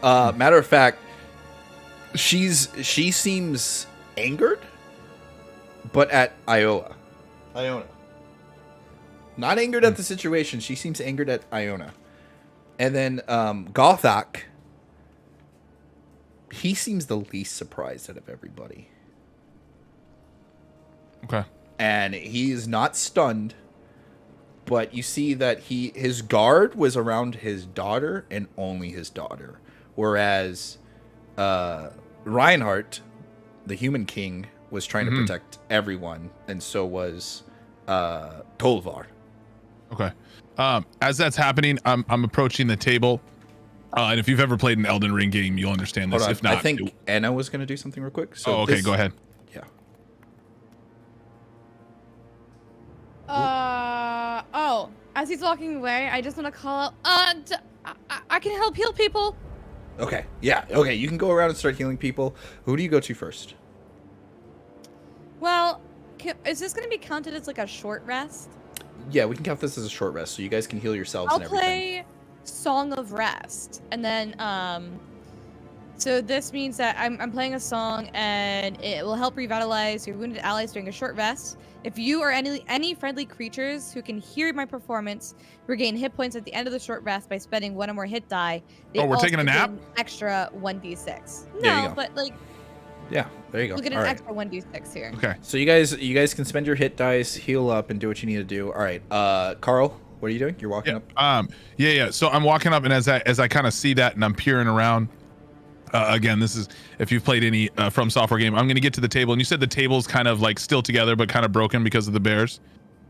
Matter of fact, she seems angered, but at Iona. Not angered at the situation. She seems angered at Iona. And then Gothok, he seems the least surprised out of everybody. Okay. And he is not stunned, but you see that his guard was around his daughter and only his daughter. Whereas Reinhardt, the human king, was trying to protect everyone, and so was Tolvar. Okay. As that's happening, I'm approaching the table. And if you've ever played an Elden Ring game, you'll understand this. Hold on, If not, I think Anna was going to do something real quick. So okay, go ahead. Yeah. As he's walking away, I just want to call out, I can help heal people. Okay. Yeah. Okay. You can go around and start healing people. Who do you go to first? Well, is this going to be counted as like a short rest? Yeah, we can count this as a short rest, so you guys can heal yourselves I'll and everything. play Song of Rest, and then so this means that I'm playing a song, and it will help revitalize your wounded allies during a short rest. If you or any friendly creatures who can hear my performance regain hit points at the end of the short rest by spending one or more hit die, they Oh, we're also taking a nap? gain extra 1d6. There you No, go. but like Yeah, there you go. we'll get an All right. extra 1d6 here. Okay. So you guys can spend your hit dice, heal up, and do what you need to do. All right, Carl, what are you doing? You're walking up. Yeah. So I'm walking up, and as I kind of see that, and I'm peering around, Again, this is if you've played any From Software game. I'm going to get to the table, and you said the table's kind of like still together, but kind of broken because of the bears.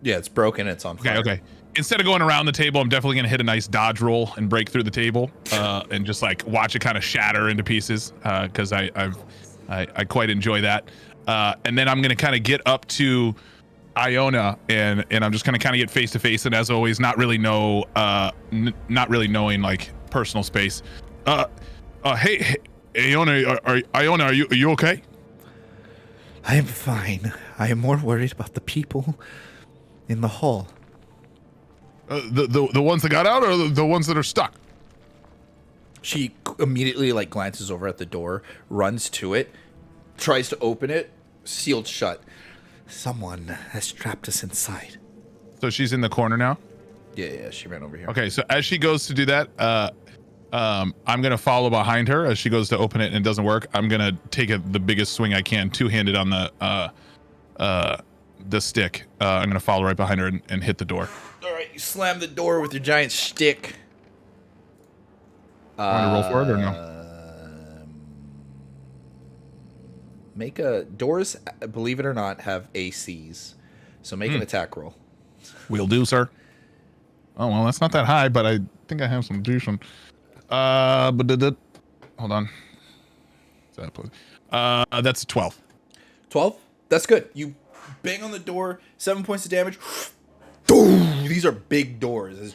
Yeah, it's broken. It's on fire. Okay. Instead of going around the table, I'm definitely going to hit a nice dodge roll and break through the table, and just like watch it kind of shatter into pieces, because I quite enjoy that. And then I'm going to kind of get up to Iona, and I'm just going to kind of get face to face, and as always, not really knowing like personal space. Hey, Iona, Iona, are you okay? I am fine. I am more worried about the people in the hall. The ones that got out, or the ones that are stuck? She immediately like glances over at the door, runs to it, tries to open it, sealed shut. Someone has trapped us inside. So she's in the corner now? Yeah, she ran over here. Okay, so as she goes to do that, I'm gonna follow behind her as she goes to open it and it doesn't work. I'm gonna take the biggest swing I can, two-handed on the stick. I'm gonna follow right behind her and hit the door. All right, you slam the door with your giant stick. Want to roll for it or no? Make a doors. Believe it or not, have ACs. So make an attack roll. Will do, sir. Oh well, that's not that high, but I think I have some decent. Hold on. That's a 12. 12? That's good. You bang on the door, 7 points of damage. Boom! These are big doors.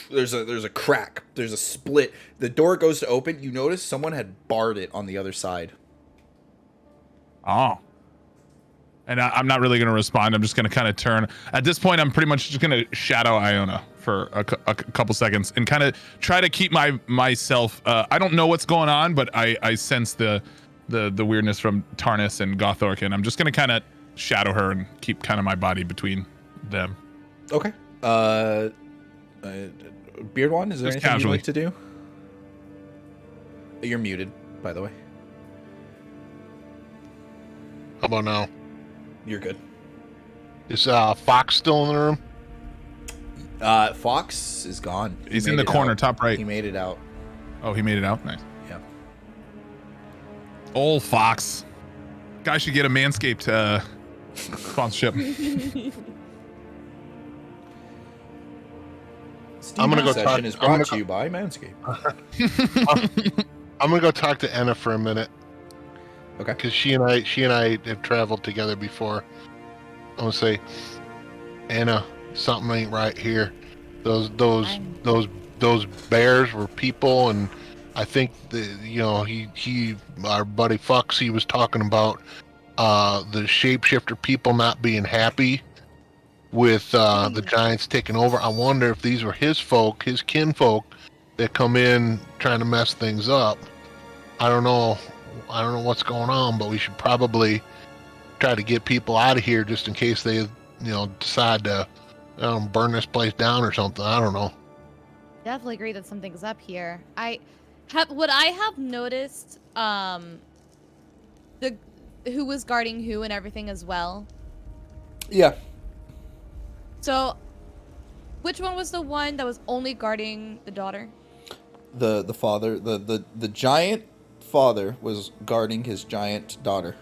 There's a crack. There's a split. The door goes to open. You notice someone had barred it on the other side. Oh. And I'm not really going to respond. I'm just going to kind of turn. At this point, I'm pretty much just going to shadow Iona for a couple seconds and kind of try to keep myself. I don't know what's going on, but I sense the weirdness from Tarnis and Gothork, and I'm just going to kind of shadow her and keep kind of my body between them. Okay. Beard One, is there Just anything casually. you'd like to do? You're muted, by the way. How about now? You're good. Is Fox still in the room? Fox is gone. He He's in made the it corner, out. top right. He made it out. Oh, he made it out? Nice. Yeah. Old Fox. Guy should get a Manscaped sponsorship. I'm gonna go Session talk. is I'm brought gonna to you by Manscaped. I'm gonna go talk to Anna for a minute. Okay. Because she and I have traveled together before. I'm gonna say, Anna, something ain't right here. Those bears were people, and I think our buddy Fox, he was talking about the shapeshifter people not being happy with the giants taking over. I wonder if these were his folk, his kinfolk, that come in trying to mess things up. I don't know what's going on, but we should probably try to get people out of here just in case they, decide to burn this place down or something. I don't know. Definitely agree that something's up here. Would I have noticed who was guarding who and everything as well? Yeah. So, which one was the one that was only guarding the daughter? The father, the giant father was guarding his giant daughter.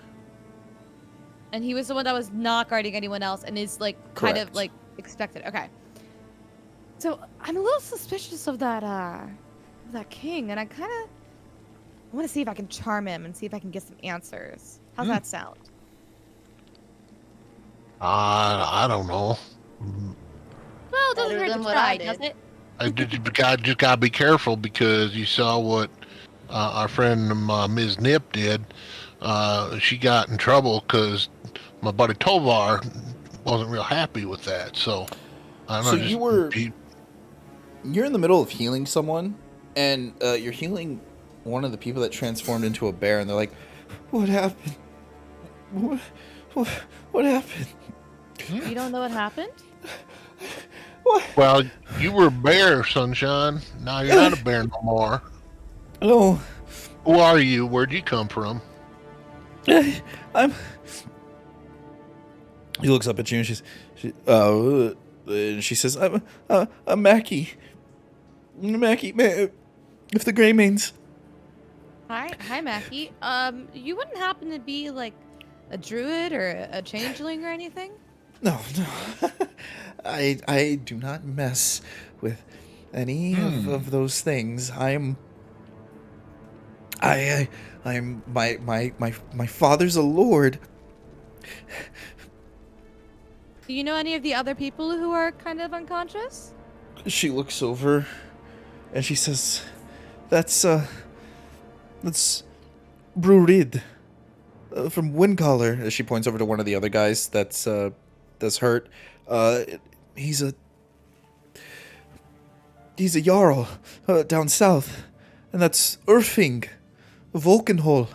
And he was the one that was not guarding anyone else and is kind Correct. of expected. Okay. So I'm a little suspicious of that king, and I want to see if I can charm him and see if I can get some answers. How's that sound? I don't know. Well, it doesn't Better hurt than to what try, I does did. it? Just gotta be careful, because you saw what our friend Ms. Nip did. She got in trouble because my buddy Tovar wasn't real happy with that. So I don't know. You're in the middle of healing someone, and you're healing one of the people that transformed into a bear, and they're like, "What happened? What happened? You don't know what happened? What? Well, you were a bear, Sunshine. Now you're not a bear no more. No, Who are you? Where'd you come from? I'm." He looks up at you, and she says, "I'm Mackie. Mackie, if the Grey Mains Hi, Mackie. You wouldn't happen to be like a druid or a changeling or anything? No, no. I do not mess with any of those things. I'm my father's a lord. Do you know any of the other people who are kind of unconscious? She looks over and she says, that's Brurid from Windcaller. As she points over to one of the other guys that's hurt. He's a Jarl down south. And that's Urfing of Volkenhol.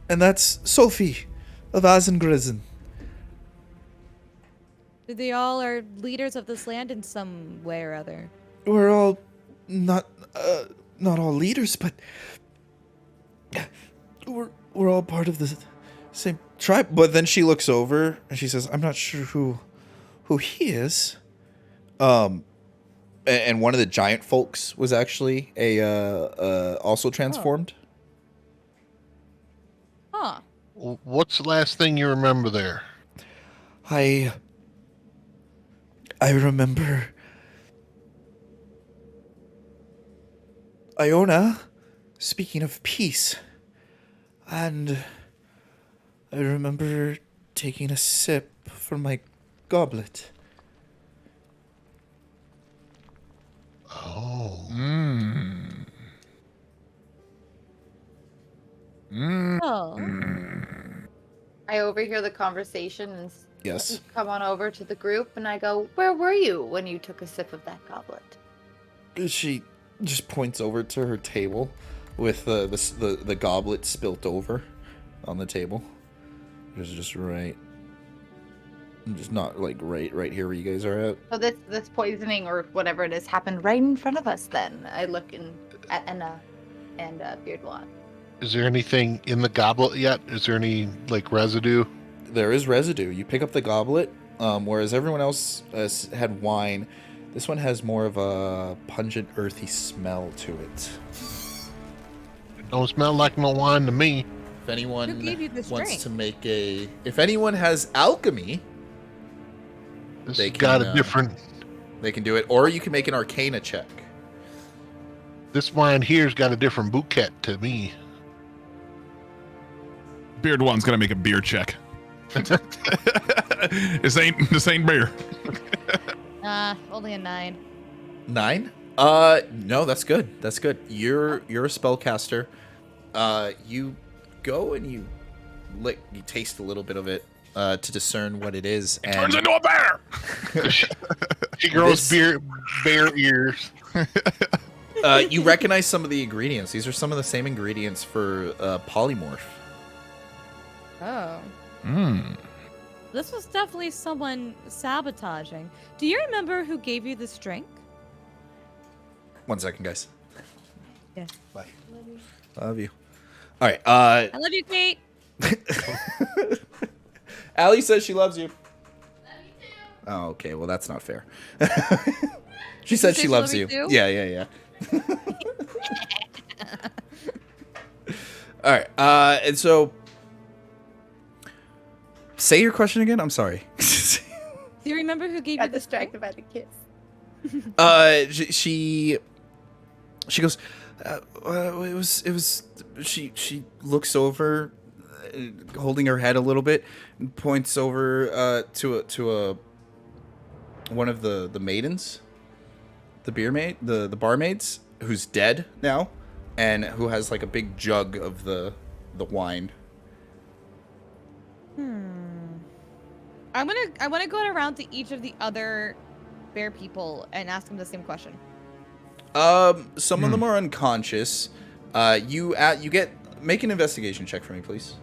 And that's Sophie of Asengrizen. They all are leaders of this land in some way or other. We're all not all leaders, but we're all part of the same tribe. But then she looks over and she says, "I'm not sure who he is." And one of the giant folks was actually also transformed. Huh. What's the last thing you remember there? I remember Iona speaking of peace, and I remember taking a sip from my goblet. Oh. Oh. I overhear the conversation and Yes. come on over to the group, and I go, "Where were you when you took a sip of that goblet?" She just points over to her table with the goblet spilt over on the table. It's just just not like right here where you guys are at. So this poisoning or whatever it is happened right in front of us. Then I look at Enna and Beardlawn. Is there anything in the goblet yet? Is there any like residue? There is residue. You pick up the goblet, whereas everyone else had wine. This one has more of a pungent, earthy smell to it. It don't smell like no wine to me. If anyone Who gave you this wants drink? to make if anyone has alchemy, This They has got can, a different. they can do it, or you can make an Arcana check. This wine here's got a different bouquet to me. Beard One's gonna make a beer check. this ain't beer. Only a 9. 9? No, that's good. That's good. You're a spellcaster. You go and you taste a little bit of it to discern what it is. And Turns into a bear. She grows This- bear ears. you recognize some of the ingredients. These are some of the same ingredients for polymorph. Oh. Mm. This was definitely someone sabotaging. Do you remember who gave you this drink? 1 second, guys. Yeah. Bye. Love you. All right. I love you, Kate. Allie says she loves you. Oh, okay. Well, that's not fair. She said say she she loves love you. you too? Yeah. All right. And so, say your question again. I'm sorry. Do you remember who gave you Got this drink? distracted by the kiss. She goes. It was. She looks over, holding her head a little bit, and points over to one of the maidens, the barmaids, who's dead now, and who has like a big jug of the wine. I want to go around to each of the other bear people and ask them the same question. Some of them are unconscious. You make an investigation check for me, please.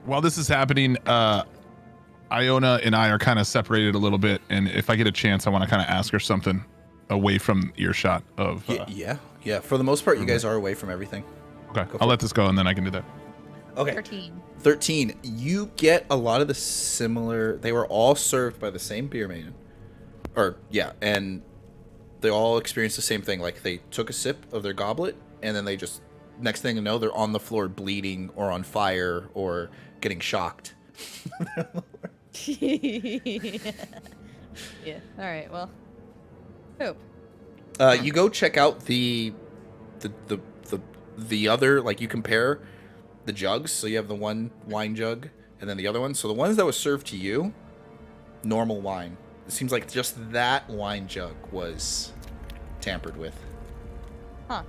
While this is happening, Iona and I are kind of separated a little bit, and if I get a chance, I want to kind of ask her something away from earshot of. Yeah. For the most part, you guys are away from everything. Okay, for I'll it. let this go, and then I can do that. Okay. 13. You get a lot of the similar. They were all served by the same beer maiden, and they all experienced the same thing. Like they took a sip of their goblet, and then they just next thing you know they're on the floor bleeding or on fire or getting shocked. Yeah. All right. Well. Hope. You go check out the other, like you compare the jugs. So you have the one wine jug and then the other one. So the ones that was served to you, normal wine. It seems like just that wine jug was tampered with. Huh.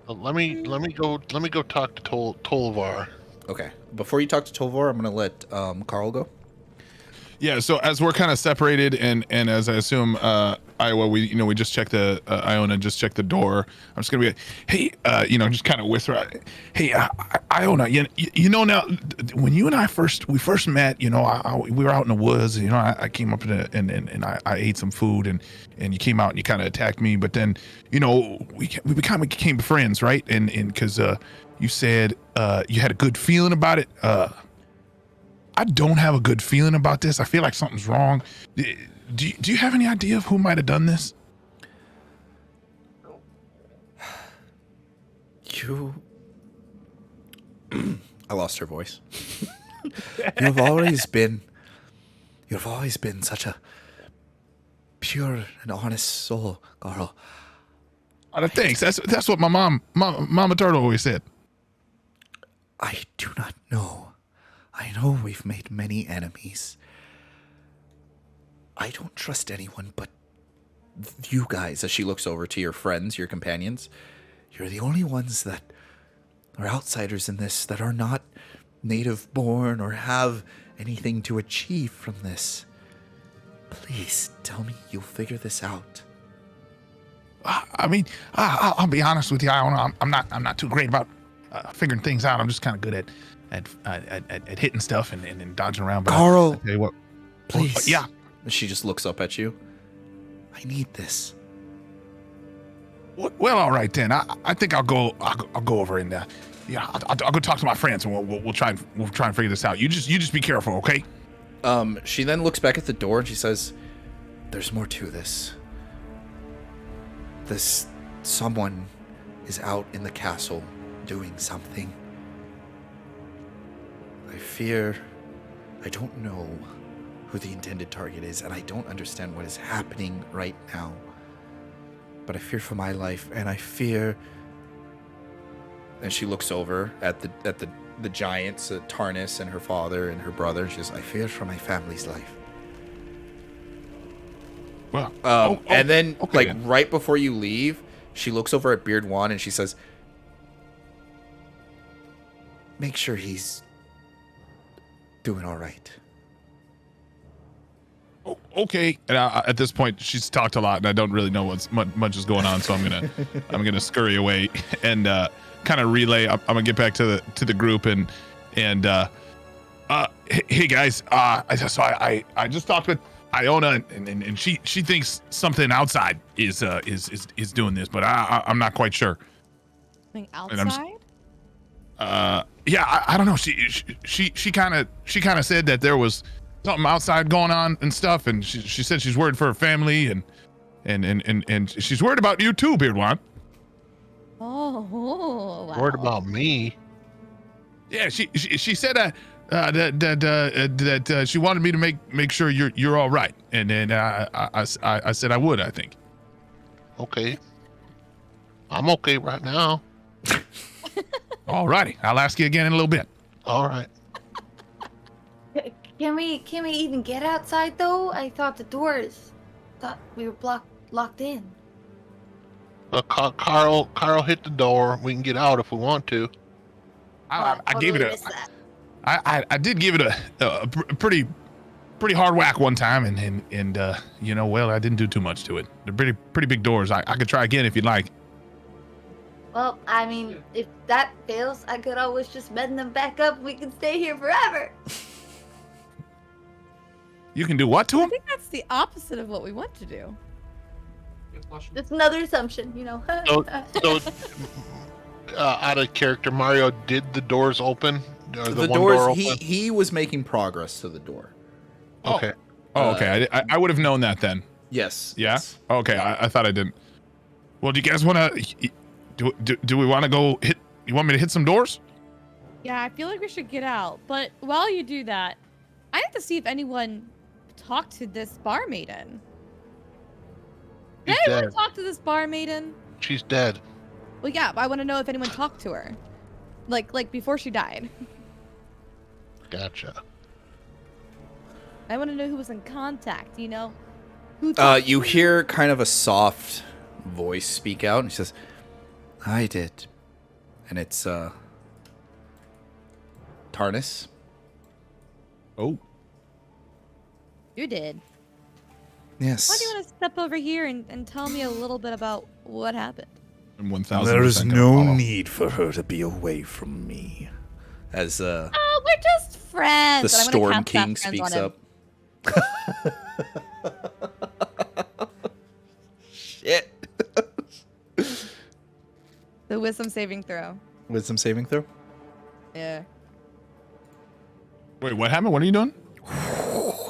Let me go talk to Tolvar. Okay. Before you talk to Tolvar, I'm gonna let Carl go. Yeah, so as we're kind of separated, and as I assume Iowa, we just checked the Iona just checked the door. I'm just gonna be like, hey, just kind of whisper, hey, Iona, you know now when you and I first met, we were out in the woods. I came up and I ate some food, and you came out and you kind of attacked me, but then we became friends, right? And because you said you had a good feeling about it. I don't have a good feeling about this. I feel like something's wrong. Do you have any idea of who might have done this? I lost her voice. You've always been such a pure and honest soul, Carl. Thanks. That's what my Mama Turtle always said. I do not know. I know we've made many enemies. I don't trust anyone but you guys. As she looks over to your friends, your companions, you're the only ones that are outsiders in this, that are not native born or have anything to achieve from this. Please tell me you'll figure this out. I mean, I'll be honest with you. I'm not too great about figuring things out. I'm just kind of good at hitting stuff and dodging around. But Carl, I tell you what, please. Yeah. She just looks up at you. I need this. Well, all right then. I think I'll go over and I'll go talk to my friends and we'll try and figure this out. You just be careful, okay? She then looks back at the door and she says, "There's more to this. This someone is out in the castle doing something. I don't know who the intended target is, and I don't understand what is happening right now. But I fear for my life, and I fear." And she looks over at the giants, Tarnis and her father and her brother. She says, "I fear for my family's life." Well, and then, okay, right before you leave, she looks over at Beard One and she says, "Make sure he's doing all right." Okay. And at this point, she's talked a lot, and I don't really know what's much is going on, so I'm gonna scurry away and kind of relay. I'm gonna get back to the group and hey guys, I just talked with Iona, and she thinks something outside is doing this, but I'm not quite sure. Something outside? Yeah, I don't know. She kind of said that there was something outside going on and stuff, and she said she's worried for her family and she's worried about you too, Beardwan. Oh, wow. Worried about me? Yeah, she said that she wanted me to make sure you're all right, and then I said I would. I think. Okay. I'm okay right now. All righty, I'll ask you again in a little bit. All right. Can we even get outside though? I thought we were locked in. Carl hit the door. We can get out if we want to. I gave it I did give it a pretty hard whack one time, and well, I didn't do too much to it. They're pretty big doors. I could try again if you'd like. Well, I mean, if that fails, I could always just mend them back up. We can stay here forever. You can do what to I them? think that's the opposite of what we want to do. It's another assumption, So, out of character, Mario, did the doors open? Or the one doors. door open? He was making progress to the door. Okay. Oh, okay. I would have known that then. Yes. Yeah. Yes. Okay. I thought I didn't. Well, do you guys want to? Do we want to go hit? You want me to hit some doors? Yeah, I feel like we should get out. But while you do that, I have to see if anyone talked to this barmaiden. Did She's anyone dead. talk to this barmaiden? She's dead. Well, yeah, but I want to know if anyone talked to her. Like before she died. Gotcha. I want to know who was in contact, you know? Who talked You to her? hear kind of a soft voice speak out, and she says, "I did," and it's Tarnis. Oh. You did. Yes. Why do you want to step over here and tell me a little bit about what happened? I'm 1,000%. There is gonna no follow. need for her to be away from me. As Oh, we're just friends. the and I'm Storm gonna cast King Fast Friends speaks on him. up. Shit. The wisdom saving throw. Wisdom saving throw. Yeah. Wait, what happened? What are you doing?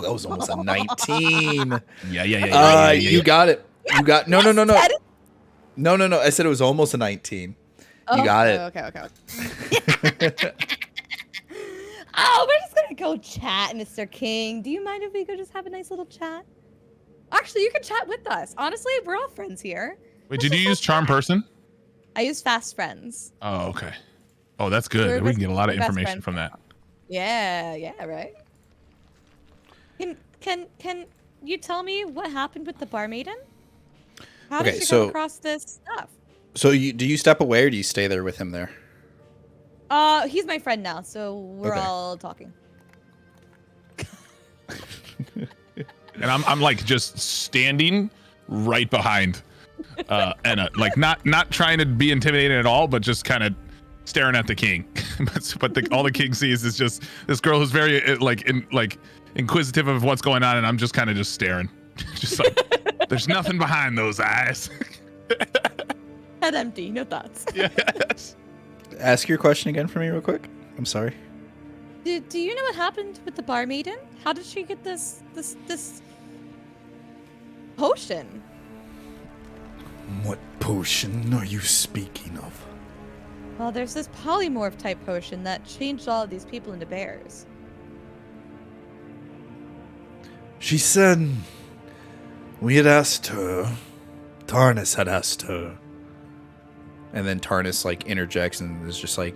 That was almost a 19. Yeah. You got it. You got no. Said it? No. I said it was almost a 19. You got it. Okay. Oh, we're just gonna go chat, Mr. King. Do you mind if we go just have a nice little chat? Actually, you can chat with us. Honestly, we're all friends here. Wait, did you use charm person? I use fast friends. Oh, okay. Oh, that's good. We're We can get a lot of best information friends from that. Yeah, right. Can you tell me what happened with the barmaiden? How Okay, did you so- come across this stuff? So do you step away or do you stay there with him there? He's my friend now, so we're Okay. all talking. And I'm like just standing right behind Enna, like not trying to be intimidating at all, but just kind of staring at the king. but all the king sees is just this girl who's very inquisitive of what's going on, and I'm just kind of just staring, just like there's nothing behind those eyes. Head empty, no thoughts. Yes. Ask your question again for me real quick. I'm sorry. Do you know what happened with the barmaiden? How did she get this potion? What potion are you speaking of? Well, there's this polymorph type potion that changed all of these people into bears. She said we had asked her. Tarnis had asked her. And then Tarnis like interjects and is just like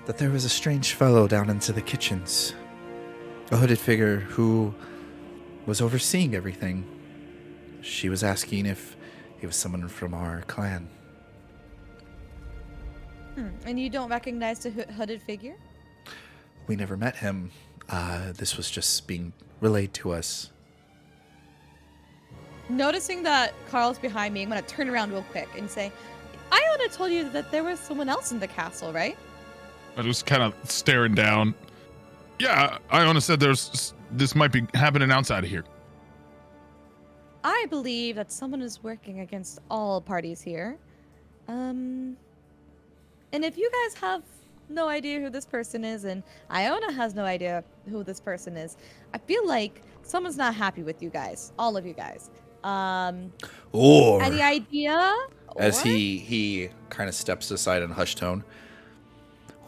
that there was a strange fellow down into the kitchens. A hooded figure who was overseeing everything. She was asking if he was someone from our clan. And you don't recognize the hooded figure? We never met him. This was just being relayed to us. Noticing that Carl's behind me, I'm gonna turn around real quick and say, Iona told you that there was someone else in the castle, right? I was kind of staring down. Yeah, Iona said this might be happening outside of here. I believe that someone is working against all parties here. And if you guys have no idea who this person is, and Iona has no idea who this person is, I feel like someone's not happy with you guys, all of you guys. Or Any idea? as Or- he kind of steps aside in a hushed tone.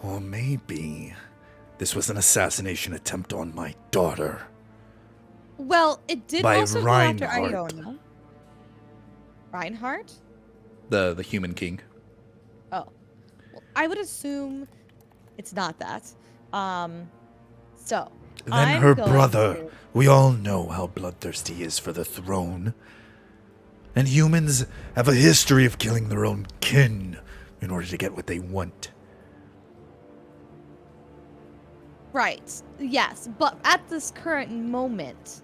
Or maybe this was an assassination attempt on my daughter. Well, it did By also go after Reinhardt. Iona. Reinhardt? The human king. Oh. Well, I would assume it's not that. So. Then I'm her going brother. to- We all know how bloodthirsty he is for the throne. And humans have a history of killing their own kin in order to get what they want. Right. Yes. But at this current moment,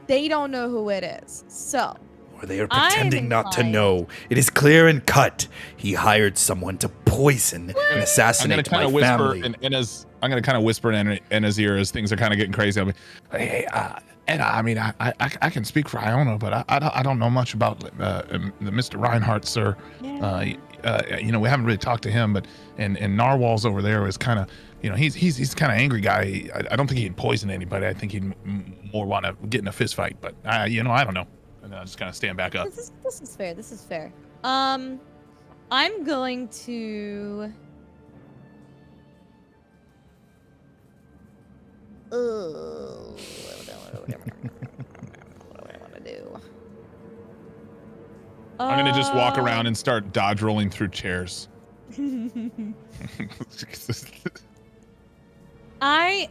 they don't know who it is. So. Or they are I'm pretending not to inclined- know. It is clear and cut. He hired someone to poison and I'm gonna assassinate kind my of whisper family. in Enna's. I'm gonna kind of whisper in Enna's ear as things are kind of getting crazy. I'll be, hey, Enna. I mean, I can speak for Iona, but I don't know much about the Mr. Reinhardt, sir. Yeah. We haven't really talked to him, but and Narwhal's over there is kind of, he's kind of angry guy. I don't think he'd poison anybody. I think he'd more want to get in a fist fight. But I don't know. And then I'll just kind of stand back up. This is fair. This is fair. I'm going to. Oh, what do I want to do? I'm gonna just walk around and start dodge rolling through chairs. I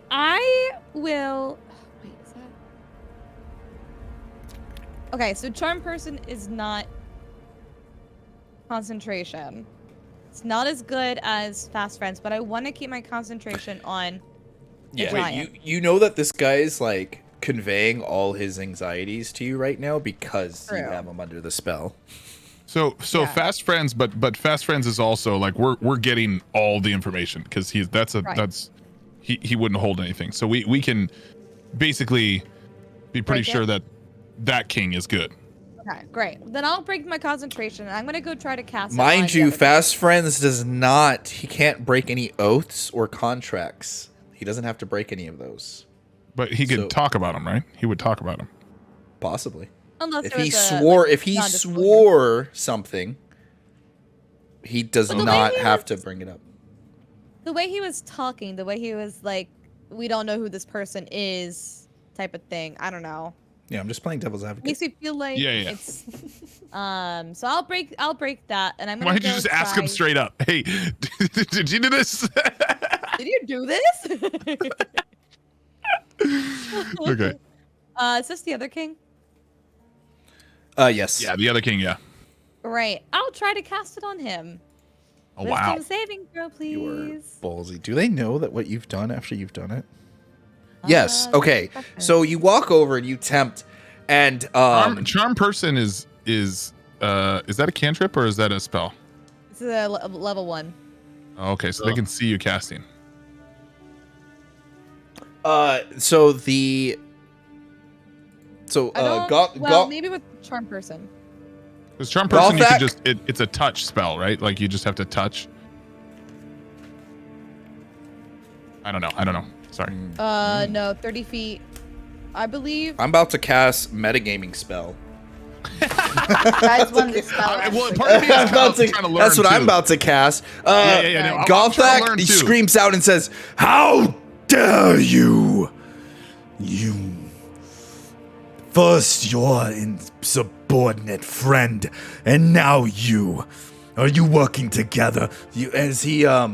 will. Wait, is that? Okay, so charm person is not concentration. It's not as good as fast friends, but I want to keep my concentration on. You know that this guy is like conveying all his anxieties to you right now because you have him under the spell. So Yeah. fast friends, but fast friends is also like we're getting all the information because he wouldn't hold anything. So we can basically be pretty sure that king is good. Okay, great. Then I'll break my concentration, and I'm gonna go try to cast. Mind you, fast friends does not. He can't break any oaths or contracts. He doesn't have to break any of those. But he could talk about them, right? He would talk about them. Possibly. Unless If there he was a, swore, like, if he non-disclosure. swore something, he does But the way not he have was- to bring it up. The way he was talking, the way he was like, we don't know who this person is, type of thing. I don't know. Yeah, I'm just playing devil's advocate. Makes me feel like Yeah. it's. So I'll break that, and I'm gonna. Why don't you go just ask him try- straight up? Hey, did you do this? Did you do this? Okay. Is this the other king? Yes. Yeah, the other king. Yeah. Right. I'll try to cast it on him. Oh wow. Wisdom saving throw, You are please. ballsy. Do they know that what you've done after you've done it? Yes. Okay. that's So you walk over and you tempt, and Charm person is that a cantrip or is that a spell? This is a level 1. Oh, okay, so they can see you casting. so the so I don't, maybe with charm person. Because charm person, you Golthak? can just it's a touch spell, right? Like you just have to touch. I don't know. Sorry. No, 30 feet. I believe. I'm about to cast metagaming spell. Guys won the spell. Well, actually. part of me is I'm about to- trying to learn that's what I'm too. about to cast. No, I'm trying to Golthak, learn he too. screams out and says, "How dare you! You first your insubordinate friend, and now you. Are you working together?" As he are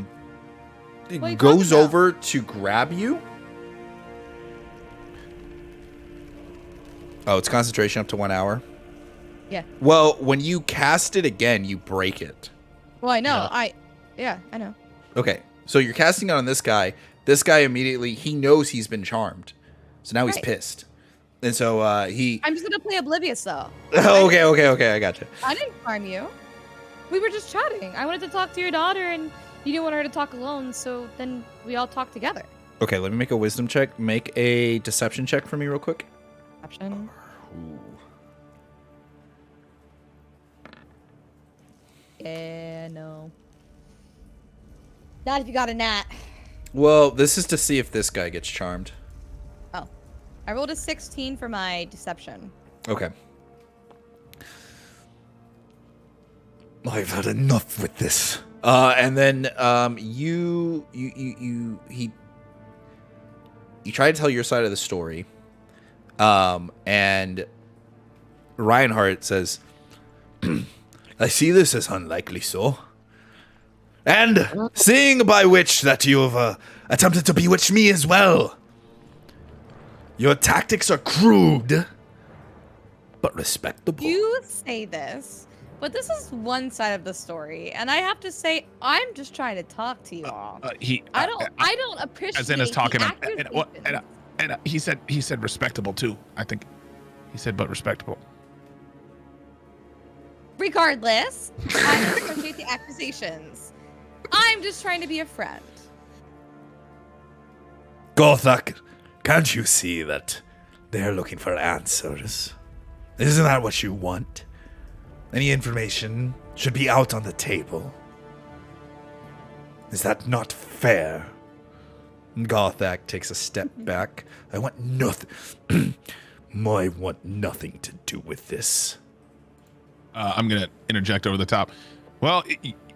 you goes talking about? over to grab you. Oh, it's concentration up to 1 hour. Yeah. Well, when you cast it again, you break it. Well, I know. I know. Okay, so you're casting it on this guy. This guy immediately, he knows he's been charmed. So now he's Right. pissed. And so he... I'm just gonna play oblivious though. okay, I got you. I didn't harm you. We were just chatting. I wanted to talk to your daughter, and you didn't want her to talk alone. So then we all talked together. Okay, let me make a wisdom check. Make a deception check for me real quick. Option. Yeah, no. Not if you got a nat. Well, this is to see if this guy gets charmed. Oh. I rolled a 16 for my deception. Okay. I've had enough with this. And then you try to tell your side of the story. And Reinhardt says, "I see this as unlikely, so. And seeing by which that you have attempted to bewitch me as well. Your tactics are crude, but respectable." You say this, but this is one side of the story, and I have to say, I'm just trying to talk to you all. I don't appreciate As in is talking, the and he said respectable too. I think he said, but respectable. Regardless, I don't appreciate the accusations. I'm just trying to be a friend. Golthak, can't you see that they're looking for answers? Isn't that what you want? Any information should be out on the table. Is that not fair? Golthak takes a step back. I want nothing. I want nothing to do with this. I'm gonna interject over the top. Well,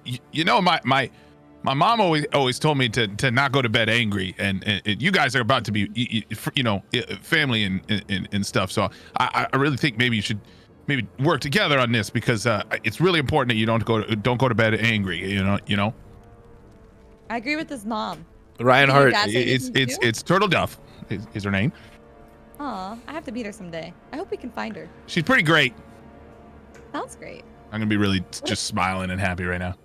you know, my mom always told me to not go to bed angry, and you guys are about to be, you know, family and stuff. So I really think maybe you should maybe work together on this, because it's really important that you don't go to bed angry. You know. I agree with his mom. Reinhardt, That's what you can do? It's Turtle Duff is her name. Aw, I have to meet her someday. I hope we can find her. She's pretty great. Sounds great. I'm gonna be really just smiling and happy right now.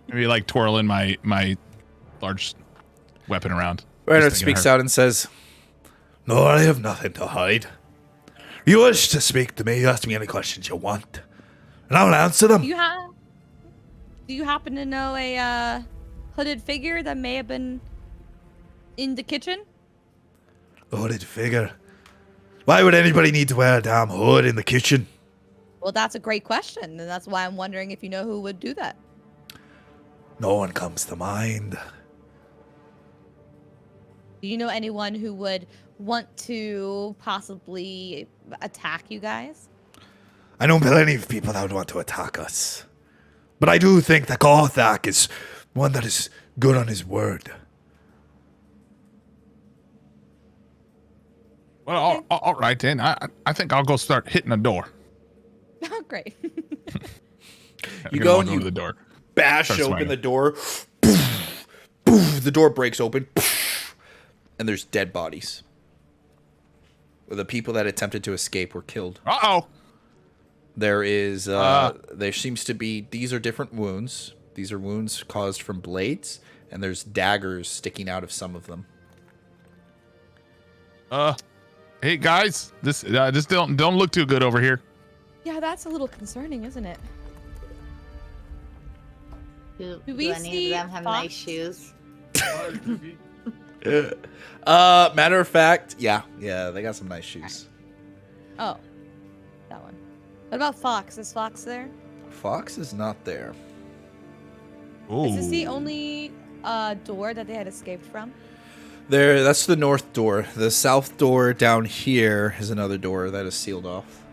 Maybe like twirling my large weapon around. Reinhardt speaks out and says, "No, I have nothing to hide. You wish to speak to me, ask me any questions you want, and I'll answer them." Do you happen to know a hooded figure that may have been in the kitchen? A hooded figure? Why would anybody need to wear a damn hood in the kitchen? Well, that's a great question, and that's why I'm wondering if you know who would do that. No one comes to mind. Do you know anyone who would want to possibly attack you guys? I know plenty of people that would want to attack us. But I do think that Gothak is one that is good on his word. Well, all right then. I think I'll go start hitting the door. Oh, great. You go and to you the door. bash Start open swinging. the door. Poof, poof, the door breaks open. Poof, and there's dead bodies. The people that attempted to escape were killed. Uh-oh. There is, there seems to be, these are different wounds. These are wounds caused from blades, and there's daggers sticking out of some of them. Hey guys, this don't look too good over here. Yeah, that's a little concerning, isn't it? Do we any see of them have Fox? nice shoes? Matter of fact, yeah, they got some nice shoes. Oh, that one. What about Fox? Is Fox there? Fox is not there. Ooh. Is this the only door that they had escaped from? There, that's the north door. The south door down here is another door that is sealed off.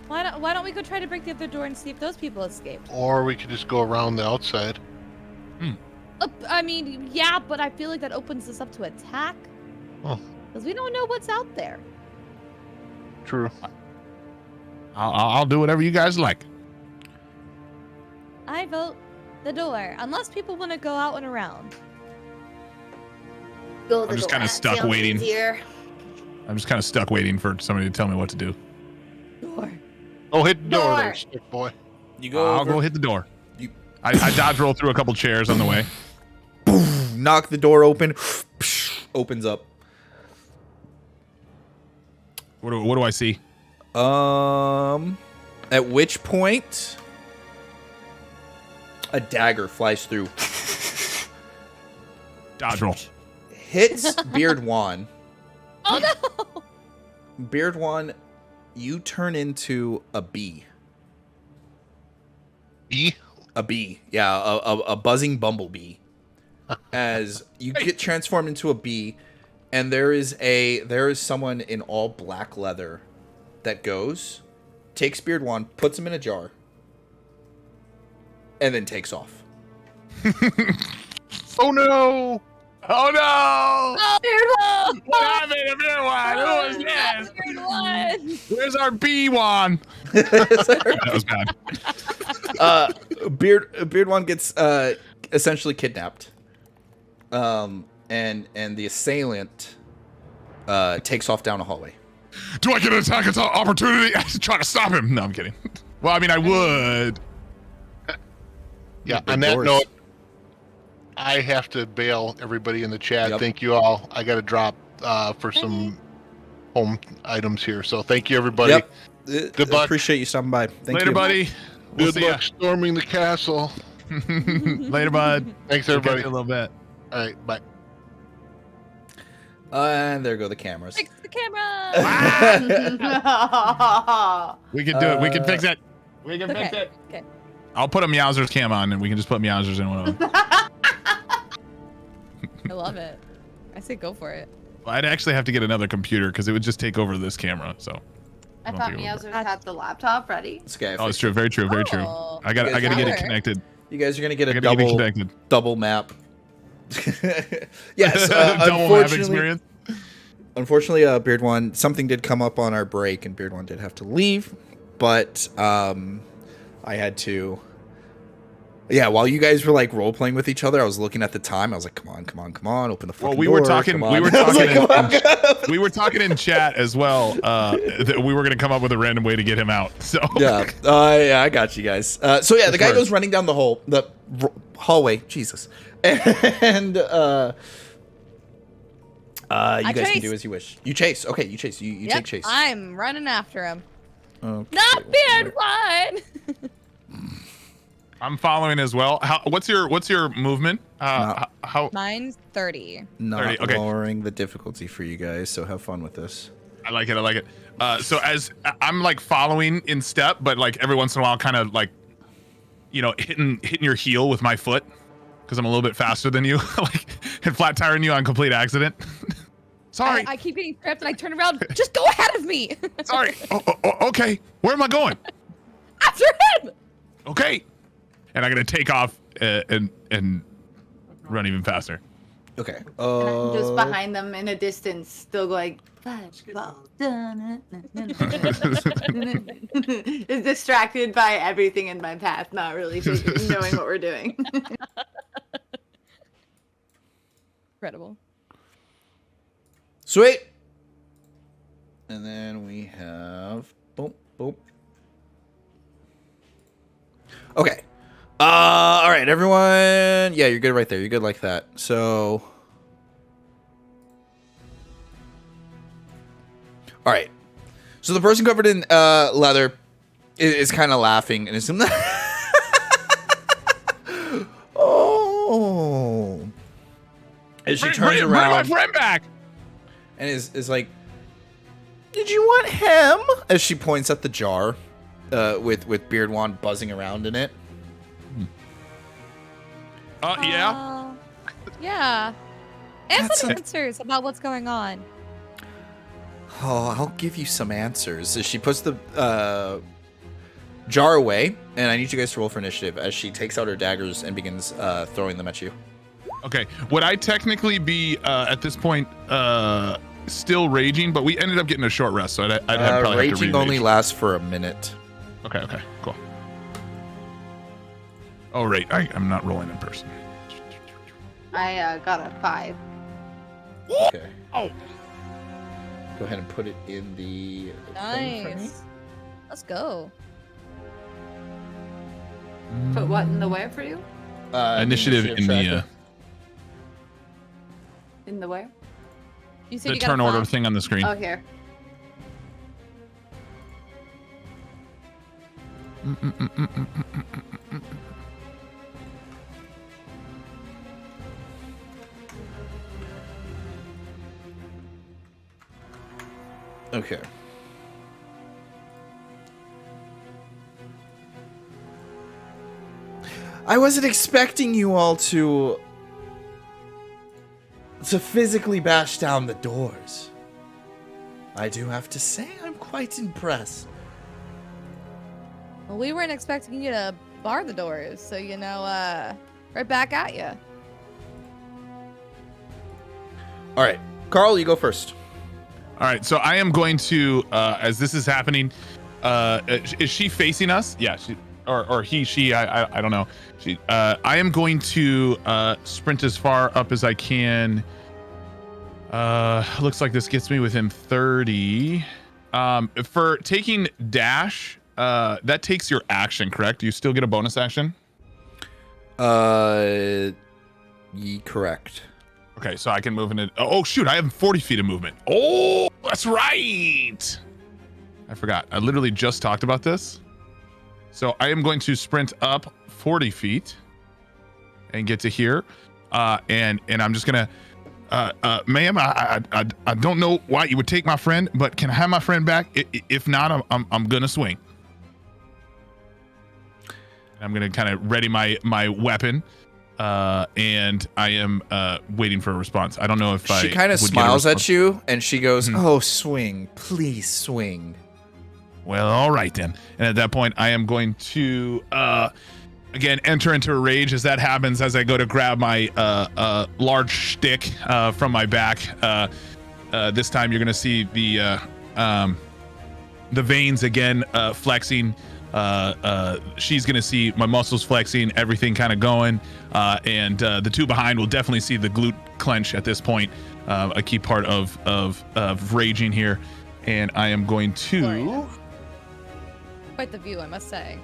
Why don't we go try to break the other door and see if those people escaped? Or we could just go around the outside. I mean, yeah, but I feel like that opens us up to attack. Oh. Because we don't know what's out there. True. I'll do whatever you guys like. I vote the door, unless people want to go out and around. Go I'm just kinda stuck waiting. I'm just kind of stuck waiting for somebody to tell me what to do. Door. Oh, hit the door Door. there, stick boy. You go I'll over, go hit the door. You- I dodge roll through a couple chairs on the way. knock the door open, opens up. What do I see? At which point, a dagger flies through, Dodge roll. hits Beardwan. Oh no! Beardwan, you turn into a bee. E? A bee, yeah, a buzzing bumblebee. As you get transformed into a bee, and there is someone in all black leather that takes Beardwan, puts him in a jar, and then takes off. Oh no! Oh no! Oh, Beardwan! What happened to Beardwan? Who was this? Beardwan! Where's our B1? That was bad. Beardwan gets essentially kidnapped. And the assailant takes off down a hallway. Do I get an attack of opportunity? I should try to stop him. No, I'm kidding. Well, I mean, I would. Yeah, Big on that doors. note, I have to bail everybody in the chat. Yep. Thank you all. I got to drop for some home items here. So thank you, everybody. Yep. Good luck. Appreciate you stopping by. Thank Later, you. buddy. We'll Good see luck storming the castle. ya. Later, bud. Thanks, We'll catch everybody. you in a little bit. All right, bye. And there go the cameras. Fix the camera! We can do it. We can fix it. We can fix Okay. it. Okay. I'll put a Meowser's cam on, and we can just put Meowser's in one of them. I love it. I say go for it. Well, I'd actually have to get another computer because it would just take over this camera. So I don't thought think it would Meowsers had the laptop ready. This guy. Oh, it's true. Very true. Very true. Oh. I got to get it connected. You guys are gonna get I a gotta get it connected. double map. Yes, Double map experience. unfortunately, Beard One, something did come up on our break, and Beard One did have to leave. But I had to. Yeah, while you guys were like role playing with each other, I was looking at the time. I was like, "Come on, open the fucking Well, we door, were talking. come on." We were I was talking. like, We were talking in chat as well. That we were going to come up with a random way to get him out. So yeah, I got you guys. So yeah, the guy goes running down the hallway. Jesus, and you guys can do as you wish. You chase. Okay, you chase. You take chase. I'm running after him. Okay, Not Beard One. I'm following as well. What's your movement? How? Mine's 30. Not 30, okay. lowering the difficulty for you guys, so have fun with this. I like it. So as I'm like following in step, but like every once in a while, kind of like, hitting your heel with my foot because I'm a little bit faster than you, like, and flat tiring you on complete accident. Sorry. I keep getting tripped and I turn around. Just go ahead of me. Sorry. Okay. Where am I going? After him. Okay. And I'm gonna take off and run even faster. Okay. And I'm just behind them in a distance, still going. Flashball. Is distracted by everything in my path, not really knowing what we're doing. Incredible. Sweet. And then we have boom. Okay. All right, everyone. Yeah, you're good right there. You're good like that. So, all right. So the person covered in leather is kind of laughing and is oh. As she turns bring around my friend back. and is like, "Did you want him?" As she points at the jar, with Beard Wand buzzing around in it. Yeah. Yeah. And That's some a- answers about what's going on. Oh, I'll give you some answers. As she puts the jar away, and I need you guys to roll for initiative as she takes out her daggers and begins throwing them at you. Okay. Would I technically be at this point still raging? But we ended up getting a short rest, so I'd probably have to Raging re-rage. only lasts for a minute. Okay. Cool. Oh, right. I'm not rolling in person. I got a 5. Okay. Oh. Go ahead and put it in the thing for me. Nice. Let's go. Put what in the where for you? Initiative in tracker. In the where? You said The you got turn a order five? thing on the screen. Oh, here. Okay. I wasn't expecting you all to physically bash down the doors. I do have to say I'm quite impressed. Well, we weren't expecting you to bar the doors, so right back at you. All right, Carl, you go first. All right. So I am going to, as this is happening, is she facing us? Yeah. Or he, she, I don't know. I am going to sprint as far up as I can. Looks like this gets me within 30. For taking dash, that takes your action, correct? Do you still get a bonus action? Correct. Okay, so I can move in it. Oh shoot, I have 40 feet of movement. Oh, that's right. I forgot. I literally just talked about this. So I am going to sprint up 40 feet and get to here. And I'm just gonna, ma'am, I don't know why you would take my friend, but can I have my friend back? If not, I'm gonna swing. I'm gonna kind of ready my weapon, and I am waiting for a response. I don't know if She kind of smiles at you, and she goes, "Oh, swing, please swing." Well, all right then. And at that point, I am going to again enter into a rage. As that happens, as I go to grab my large stick from my back. This time, you're going to see the veins again flexing. She's going to see my muscles flexing, everything kind of going. And the two behind will definitely see the glute clench at this point, a key part of raging here. And I am going to... Quite the view, I must say.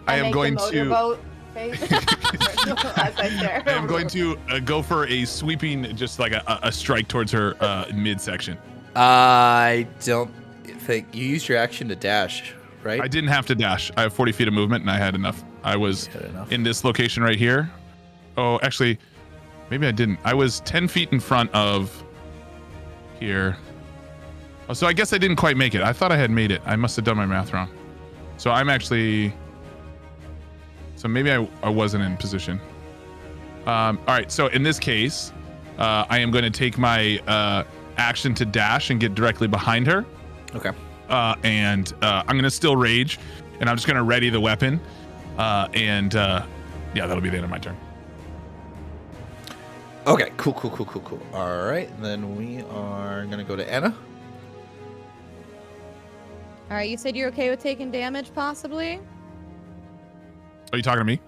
I am going to... Motorboat face as I stare. I am going to go for a sweeping, just like a strike towards her midsection. I don't think you used your action to dash, right? I didn't have to dash. I have 40 feet of movement, and I had enough. I was in this location right here. Oh, actually, maybe I didn't. I was 10 feet in front of here. Oh, so I guess I didn't quite make it. I thought I had made it. I must have done my math wrong. So I'm actually... So maybe I wasn't in position. All right, so in this case, I am going to take my action to dash and get directly behind her. Okay. And I'm going to still rage, and I'm just going to ready the weapon. Yeah, that'll be the end of my turn. Okay, cool. All right, then we are going to go to Anna. All right, you said you're okay with taking damage, possibly? Are you talking to me?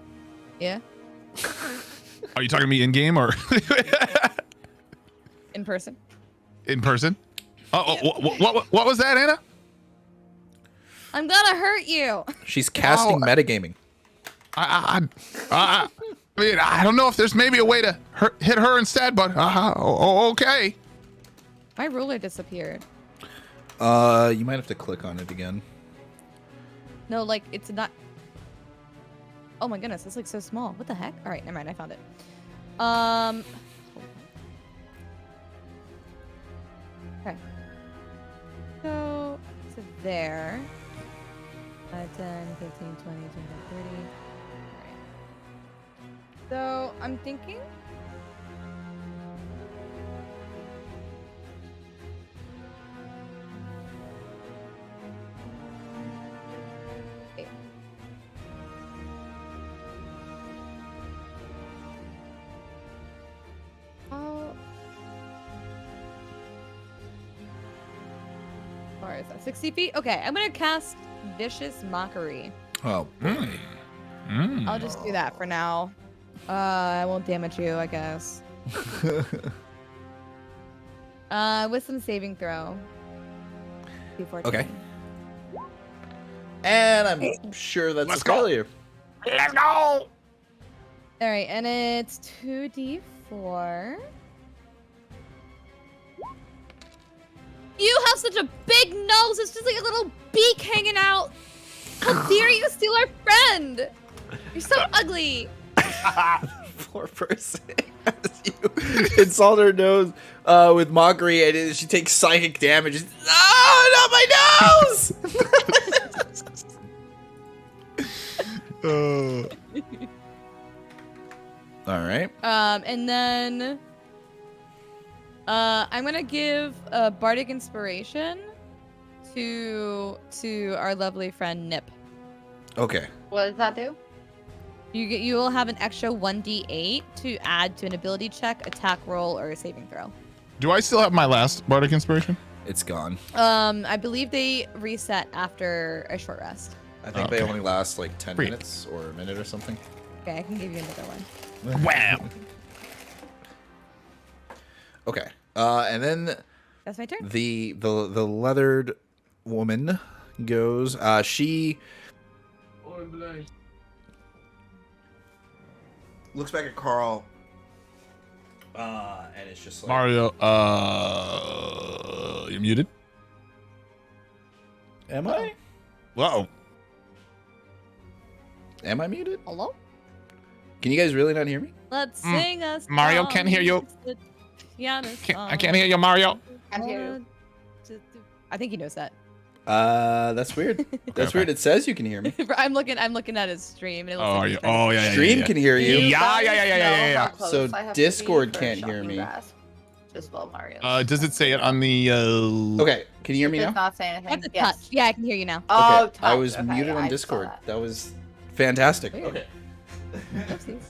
Yeah. Are you talking to me in game or In person. in person? What was that, Anna? I'm gonna hurt you. She's casting metagaming. I mean, I don't know if there's maybe a way to hit her instead, but okay. My ruler disappeared. You might have to click on it again. No, like, it's not... Oh my goodness, it's like so small. What the heck? All right, never mind, I found it. Okay. So, to there. 5, 10, 15, 20, 25, 30. All right. So, I'm thinking... Or is that 60 feet? Okay, I'm gonna cast Vicious Mockery. Oh boy. I'll just do that for now. I won't damage you, I guess. With some saving throw. D14. Okay. And I'm sure that's a failure. Let's go. All right, and it's 2d4. You have such a big nose. It's just like a little beak hanging out. How dare you steal our friend? You're so ugly. Poor person. You insult her nose with mockery, and she takes psychic damage. Oh, not my nose! All right. And then I'm gonna give a bardic inspiration to our lovely friend Nip. Okay. What does that do? You will have an extra 1d8 to add to an ability check, attack roll, or a saving throw. Do I still have my last bardic inspiration? It's gone. I believe they reset after a short rest. I think they only last like 10 Great. minutes or a minute or something. Okay, I can give you another one. Wow. Okay. And then That's my turn. the leathered woman goes. She looks back at Carl, and it's just like, Mario, you're muted. Am I? Whoa. Am I muted? Hello? Can you guys really not hear me? Let's sing us. Mario, can't hear you. I can't hear you, Mario. Can't hear you. I think he knows that. That's weird. That's weird. It says you can hear me. I'm looking at his stream. And it looks Oh, like are he's you? trying to- Oh, yeah, yeah, Stream yeah. can hear you. Yeah. So Discord can't hear me. Just while Mario. Does it say it on the? Okay, can you hear me It's now? not saying anything. That's a Yes. touch. Yeah, I can hear you now. Oh, Okay, I touch. was Okay, muted yeah, on I saw Discord. that. That was fantastic. Weird. Okay. Oopsies.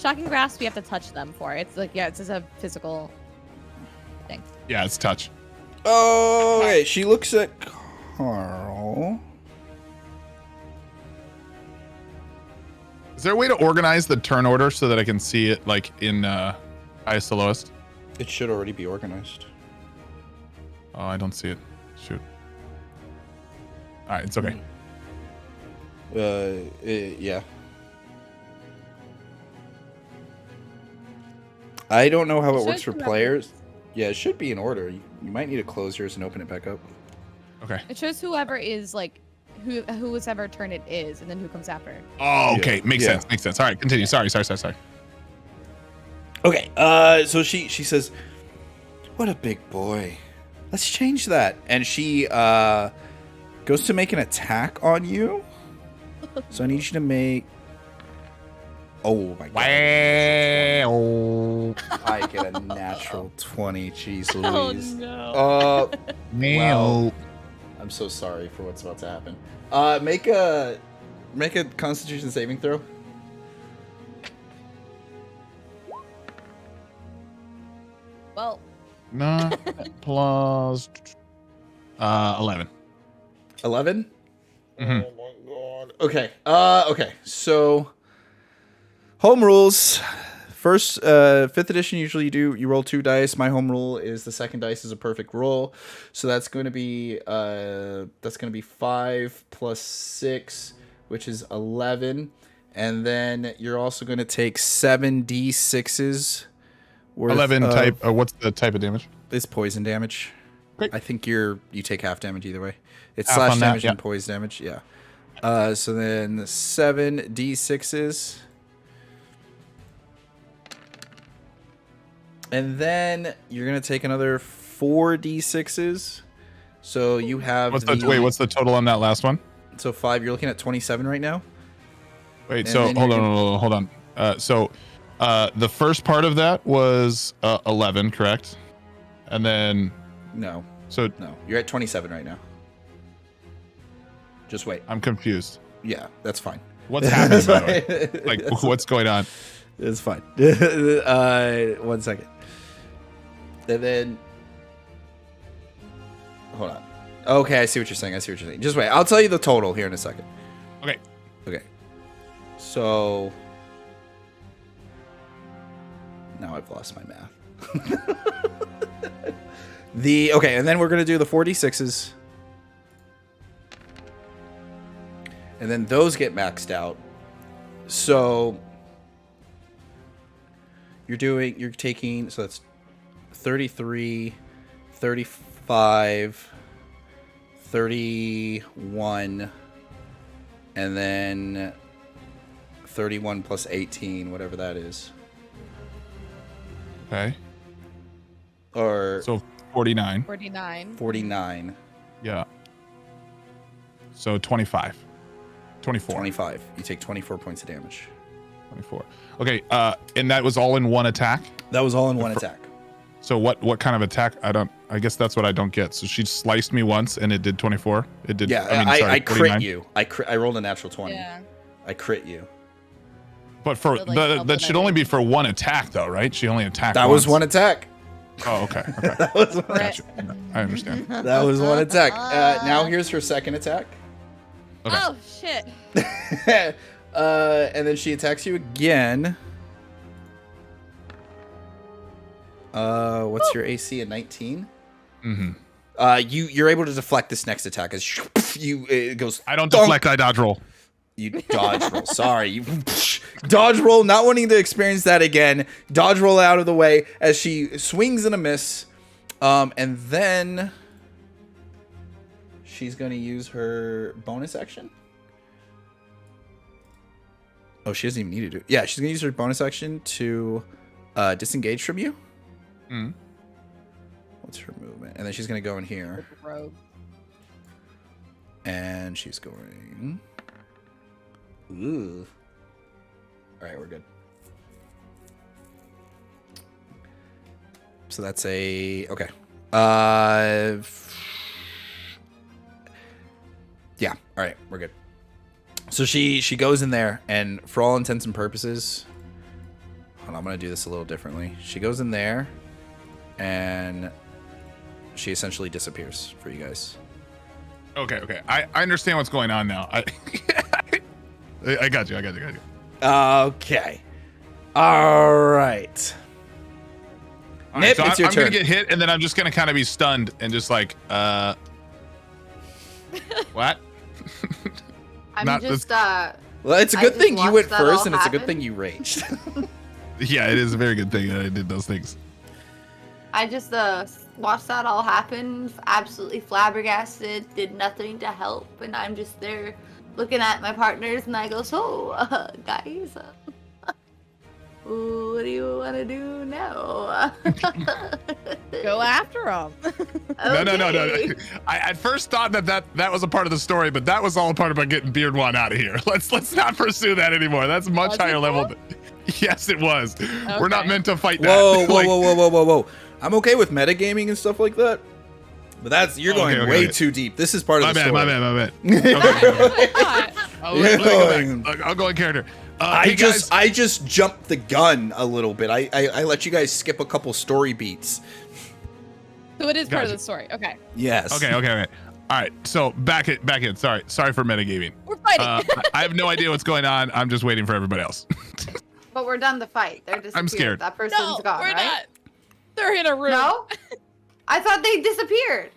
Shocking grasp, we have to touch them for. It's like, yeah, it's just a physical thing. Yeah, it's touch. Oh, okay. She looks at Carl. Is there a way to organize the turn order so that I can see it like in highest to lowest? It should already be organized. Oh, I don't see it. Shoot. All right, it's okay. Yeah. I don't know how it Should works for come up players. Yeah, it should be in order. You might need to close yours and open it back up. Okay. It shows whoever is like, who's ever turn it is, and then who comes after. Oh, okay. Yeah. Makes Yeah. sense. Makes sense. All right, continue. Sorry. Okay. So she says, "What a big boy. Let's change that." And she goes to make an attack on you. So I need you to make. Oh my god! Wow. I get a natural 20. Jeez Oh Louise. no. Well, I'm so sorry for what's about to happen. Make a Constitution saving throw. Well, Not plus 11. 11. Mhm. Oh my god. Okay. Okay. So, home rules. First, 5th edition. Usually, you roll 2 dice. My home rule is the second dice is a perfect roll, so that's going to be 5 plus 6, which is 11, and then you're also going to take 7d6s. Worth 11 of, type. What's the type of damage? It's poison damage. Great. I think you take half damage either way. It's Half slash on that, damage and yeah. poison damage. Yeah. So then 7d6s. And then you're gonna take another 4d6s. So you have What's the total on that last one? So 5. You're looking at 27 right now. Wait, And so then hold you're on. The first part of that was 11, correct? And then No, so you're at 27 right now. Just wait. I'm confused. Yeah, that's fine. What's happening? By the way? Like, what's going on? It's fine. 1 second. And then, hold on. Okay, I see what you're saying. Just wait. I'll tell you the total here in a second. Okay. Okay. So now I've lost my math. Okay, and then we're gonna do the 4d6s, and then those get maxed out. So you're taking, so that's 33, 35, 31, and then 31 plus 18, whatever that is. Okay. Or So 49. 49. 49. Yeah. So 25. 24. 25. You take 24 points of damage. 24. Okay. And that was all in one attack. That was all in one attack. So what kind of attack? I guess that's what I don't get. So she sliced me once and it did 24. It did. Yeah, I crit 49. you. I rolled a natural 20. Yeah. I crit you. But for So, like, that should only be for one attack though, right? She only attacked That once. was one attack. Oh, okay. Okay. That was one, Gotcha. I understand. that was one attack. Now here's her second attack. Okay. Oh shit. And then she attacks you again. What's your AC? A 19? Mm-hmm. You're able to deflect this next attack as it goes. I don't thunk. deflect, I dodge roll. You dodge roll. Sorry, you dodge roll. Not wanting to experience that again. Dodge roll out of the way as she swings and a miss, and then she's going to use her bonus action. Oh, she doesn't even need to do it. Yeah, she's going to use her bonus action to disengage from you. Mm. What's her movement? And then she's gonna go in here. Rogue. And she's going. Ooh. All right, we're good. So that's a okay. Yeah. All right, we're good. So she goes in there, and for all intents and purposes, hold on, I'm gonna do this a little differently. She goes in there, and she essentially disappears for you guys. Okay. I understand what's going on now. I got you. Okay. All right. All Nip, right, so it's your I'm turn. gonna get hit, and then I'm just gonna kind of be stunned and just like, what? I'm Not just Well, it's a I good just thing you went watched that first, all and it's a good happen. thing you raged. Yeah, it is a very good thing that I did those things. I just watched that all happen, absolutely flabbergasted, did nothing to help, and I'm just there looking at my partners, and I go, so, guys, what do you want to do now? Go after him. No. I at first thought that was a part of the story, but that was all a part about getting Beard One out of here. Let's not pursue that anymore. That's much Was higher it level. though? Yes, it was. We're not Okay. meant to fight that. Whoa, Like, whoa. I'm okay with metagaming and stuff like that. But you're going Okay. way too deep. This is part of My the bad, story. my bad. Okay. Let me go back. I'll go in character. I Hey, guys. just jumped the gun a little bit. I let you guys skip a couple story beats. So it is part of Gotcha. the story. Okay. Yes. Okay. All right. So back in. Sorry for metagaming. We're fighting. I have no idea what's going on. I'm just waiting for everybody else. But we're done the fight. They're disappeared. scared. That person's no, gone, we're right? not. They're in a room. No? I thought they disappeared.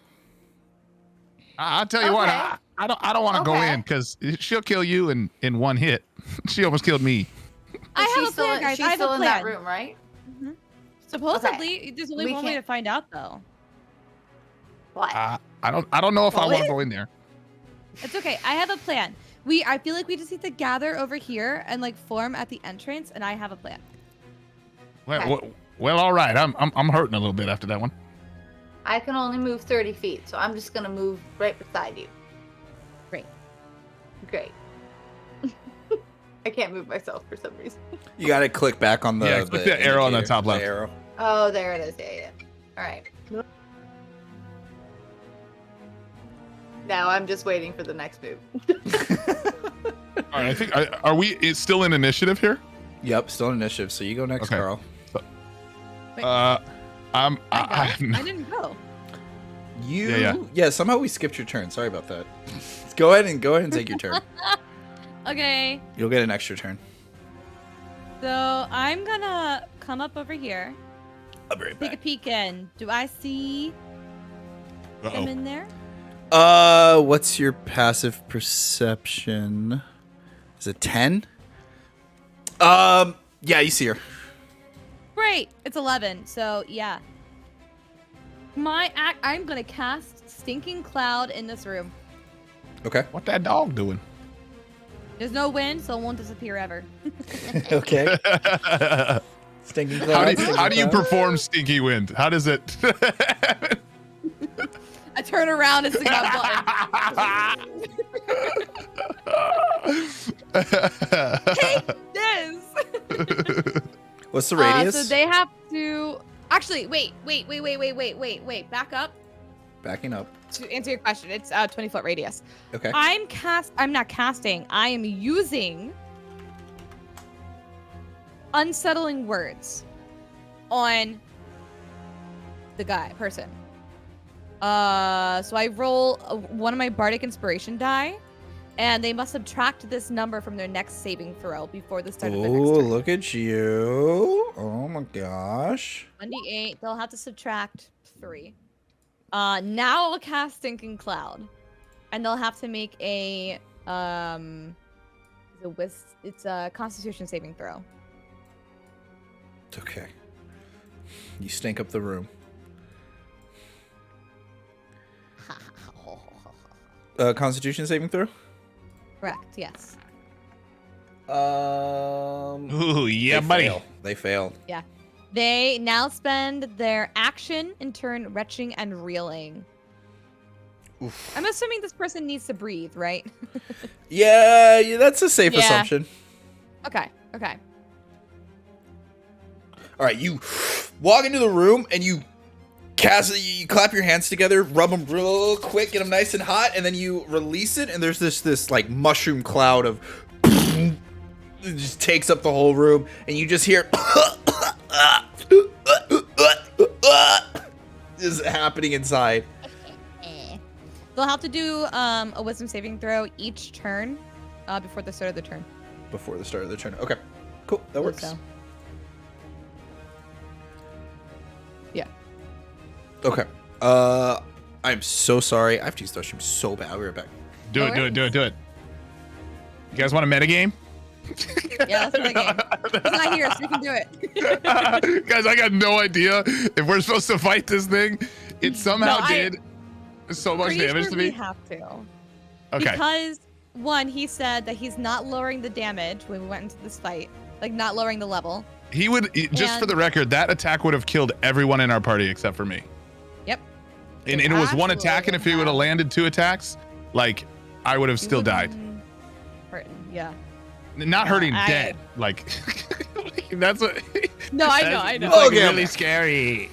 I'll tell you what. Okay. I don't want to go Okay. in because she'll kill you in one hit. She almost killed me. I have she's a plan, guys. She's I have still a in plan. that room, right? Supposedly, there's only We one way to can't- find out, though. What? I don't know if I Well, want to go in there. It's okay. I have a plan. I feel like we just need to gather over here and like form at the entrance, and I have a plan. Well, all right. I'm hurting a little bit after that one. I can only move 30 feet, so I'm just gonna move right beside you. Great. I can't move myself for some reason. You got to click back on the Yeah, click the arrow on the indicator, top left. The arrow. Oh, there it is. Yeah. All right. Now I'm just waiting for the next move. All right. I think are we? It's still in initiative here. Yep, still initiative. So you go next, Okay. Carl. Wait, I I didn't go. Yeah. Somehow we skipped your turn. Sorry about that. Go ahead and take your turn. Okay. You'll get an extra turn. So I'm gonna come up over here, I'll be right take a back. peek in. Do I see him in there? What's your passive perception? Is it 10? Yeah, you see her. Great. It's 11. So yeah. I'm gonna cast Stinking Cloud in this room. Okay. What that dog doing? There's no wind, so it won't disappear ever. Okay. Stinking cloud. How do you perform Stinky Wind? How does it? I turn around and sing that button. Take this. What's the radius? So they have to. Actually, wait. Back up. Backing up. To answer your question, it's 20-foot radius. Okay. I'm not casting. I am using unsettling words on the person. So I roll one of my bardic inspiration die, and they must subtract this number from their next saving throw before the start of the next Oh, turn. look at you. Oh my gosh. 1d8. They'll have to subtract 3. Now I'll cast Stinking Cloud, and they'll have to make it's a Constitution saving throw. It's okay. You stink up the room. Constitution saving throw? Correct. Yes. Ooh, yeah, They buddy. fail. They fail. Yeah. They now spend their action in turn retching and reeling. Oof. I'm assuming this person needs to breathe, right? Yeah, that's a safe Yeah. assumption. Okay. All right, you walk into the room and you cast it. You clap your hands together, rub them real quick, get them nice and hot, and then you release it. And there's this like mushroom cloud of it just takes up the whole room, and you just hear is happening inside. They'll have to do a wisdom saving throw each turn before the start of the turn. Before the start of the turn. Okay, cool. That works. So. Yeah. Okay. I'm so sorry. I have to use the restroom so bad. I'll be right back. Do it. You guys want a metagame? Yeah, that's the game. He's not here, so we can do it. Guys, I got no idea if we're supposed to fight this thing. It somehow did so much damage to me. We have to. Okay. Because one, he said that he's not lowering the damage when we went into this fight, like not lowering the level. He would just for the record, that attack would have killed everyone in our party except for me. Yep. And it was one attack, and if he would have landed 2 attacks, like I would have still died. Hurting, yeah. Not hurting, dead. Like that's what. No, I know. It's like Okay. really scary.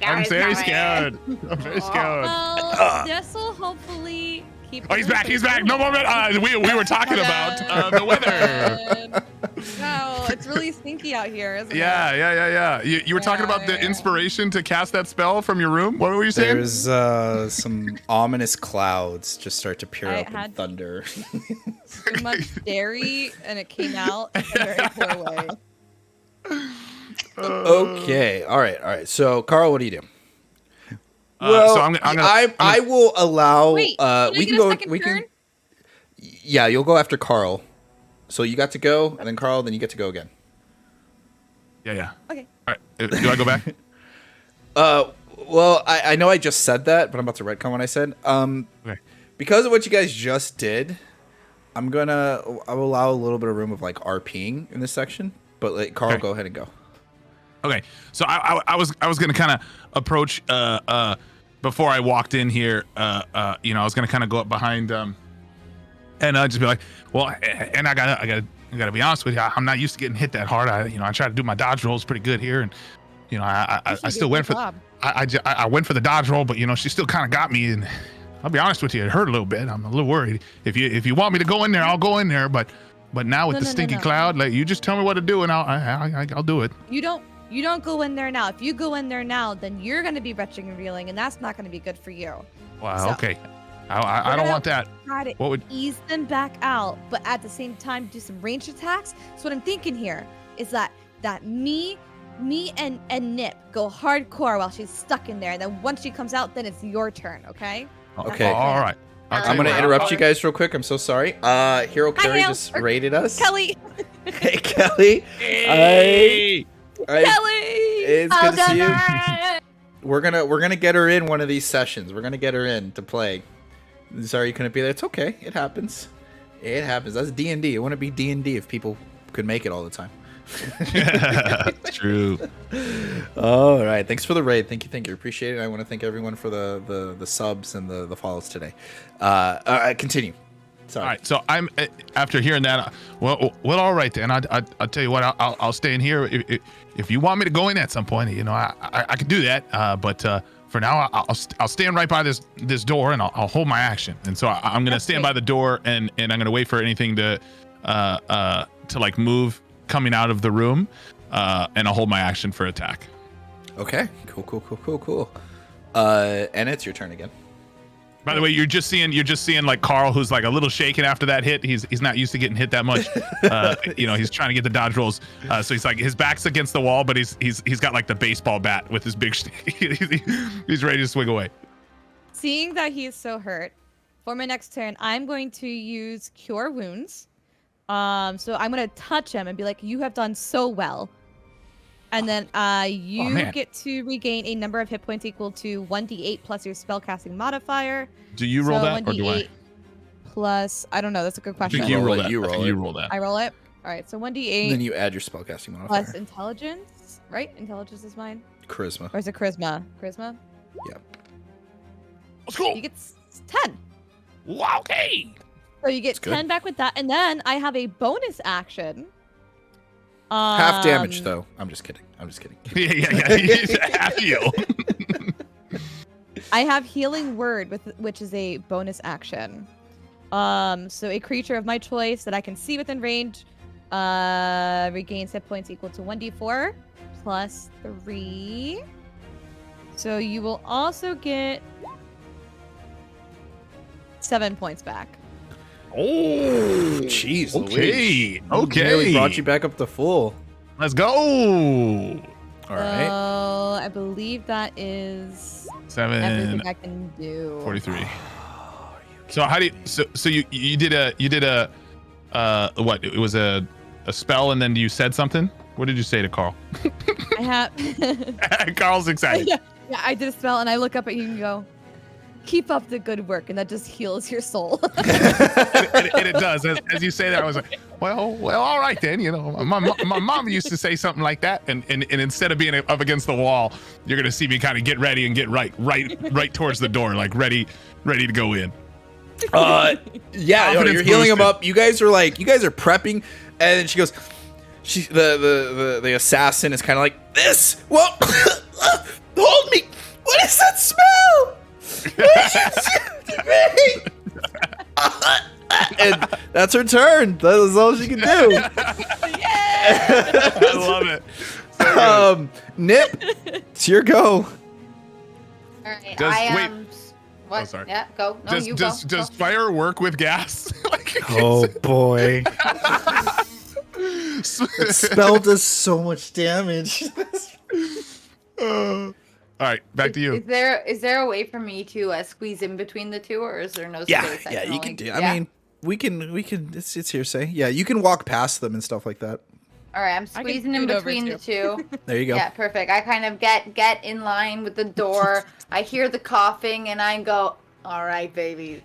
I'm very scared. I'm very scared. Well, this will hopefully keep. Oh, he's back. He's back. No more. We were talking about the weather. No, it's really stinky out here, isn't it? Yeah. You were talking about the inspiration to cast that spell from your room. What were you saying? There's some ominous clouds just start to peer up in thunder. Too much dairy, and it came out in a very poor way. Okay. All right. So, Carl, what do you do? So I will allow. Wait, we can go. We can. Yeah, you'll go after Carl. So you got to go, and then Carl, then you get to go again. Yeah. Okay. All right. Do I go back? Well, I know I just said that, but I'm about to retcon what I said. Okay. Because of what you guys just did, I will allow a little bit of room of like RPing in this section. But like Carl, go ahead and go. Okay, so I was gonna kind of approach before I walked in here. I was gonna kind of go up behind and just be like, well, and I gotta be honest with you, I'm not used to getting hit that hard. I try to do my dodge rolls pretty good here, and I still went for I went for the dodge roll, but she still kind of got me, and I'll be honest with you, it hurt a little bit. I'm a little worried. If you want me to go in there, I'll go in there, but now with the stinky cloud, like you just tell me what to do, and I'll do it. You don't go in there now. If you go in there now, then you're going to be retching and reeling, and that's not going to be good for you. Wow. So, okay. I don't want that. Try to ease them back out, but at the same time do some ranged attacks. So what I'm thinking here is that me and Nip go hardcore while she's stuck in there, and then once she comes out, then it's your turn. Okay. Okay. All right. I'm going to interrupt you guys real quick. I'm so sorry. Hero Carrie just raided us. Kelly. Hey, Kelly. Hey. Kelly. It's good to see you. We're gonna get her in one of these sessions. We're gonna get her in to play. Sorry you couldn't be there. It's okay. It happens. That's D&D. It wouldn't be D&D if people could make it all the time. It's true. All right. Thanks for the raid. Thank you. Appreciate it. I want to thank everyone for the subs and the follows today. Continue. Sorry. All right. So I'm after hearing that. Well, all right then. I'll tell you what. I'll stay in here. If you want me to go in at some point, I could do that. But for now, I'll stand right by this door and I'll hold my action. And so I'm gonna stand by the door and I'm gonna wait for anything to like move coming out of the room, and I'll hold my action for attack. Okay. Cool. And it's your turn again. By the way, you're just seeing like Carl, who's like a little shaken after that hit. He's not used to getting hit that much. He's trying to get the dodge rolls. So he's like, his back's against the wall, but he's got like the baseball bat with his big he's ready to swing away. Seeing that he is so hurt, for my next turn, I'm going to use Cure Wounds. So I'm going to touch him and be like, you have done so well. And then you get to regain a number of hit points equal to 1d8 plus your spellcasting modifier. Do you roll that or do I? Plus, I don't know. That's a good question. I think you roll that. You roll that. I roll it? All right, so And 1d8 then you add your spellcasting plus modifier. intelligence, right? Intelligence is mine. Charisma. Or is it charisma? Charisma? Yeah. Let's go. You get 10. Wow, okay. So you get That's good. 10 back with that. And then I have a bonus action. Half damage, though. I'm just kidding. Yeah. Half heal. I have healing word, which is a bonus action. So a creature of my choice that I can see within range regains hit points equal to 1d4 plus 3. So you will also get 7 points back. Oh, Jeez. okay. Louise. Nearly brought you back up to full. Let's go. All right. I believe that is 7, everything I can do. 43. So how do you? So you did a what? It was a spell, and then you said something. What did you say to Carl? I have. Carl's excited. Yeah, I did a spell, and I look up at you and go, "Keep up the good work," and that just heals your soul. and it does. As you say that, I was like, well, all right then. You know, my mom used to say something like that, and instead of being up against the wall, you're gonna see me kind of get ready and get right towards the door, like ready to go in. Yeah, Confidence you're healing him boosted. up. You guys are prepping, and then she goes, the assassin is kind of like this. Well, hold me. What is that smell? What did you do to me? And that's her turn. That is all she can do. I love it. So Nip, it's your go. All right. Does- I am. wait. What? Oh, sorry. Yeah, go. No, you does go. fire work with gas? Oh boy, that spell does so much damage. All right, back to you. Is there a way for me to squeeze in between the two, or is there no Yeah, space? yeah, you only- can do. yeah? I mean, we can. It's hearsay. Yeah, you can walk past them and stuff like that. All right, I'm I can squeezing in scoot over between the two. There you go. Yeah, perfect. I kind of get in line with the door. I hear the coughing, and I go, "All right, babies."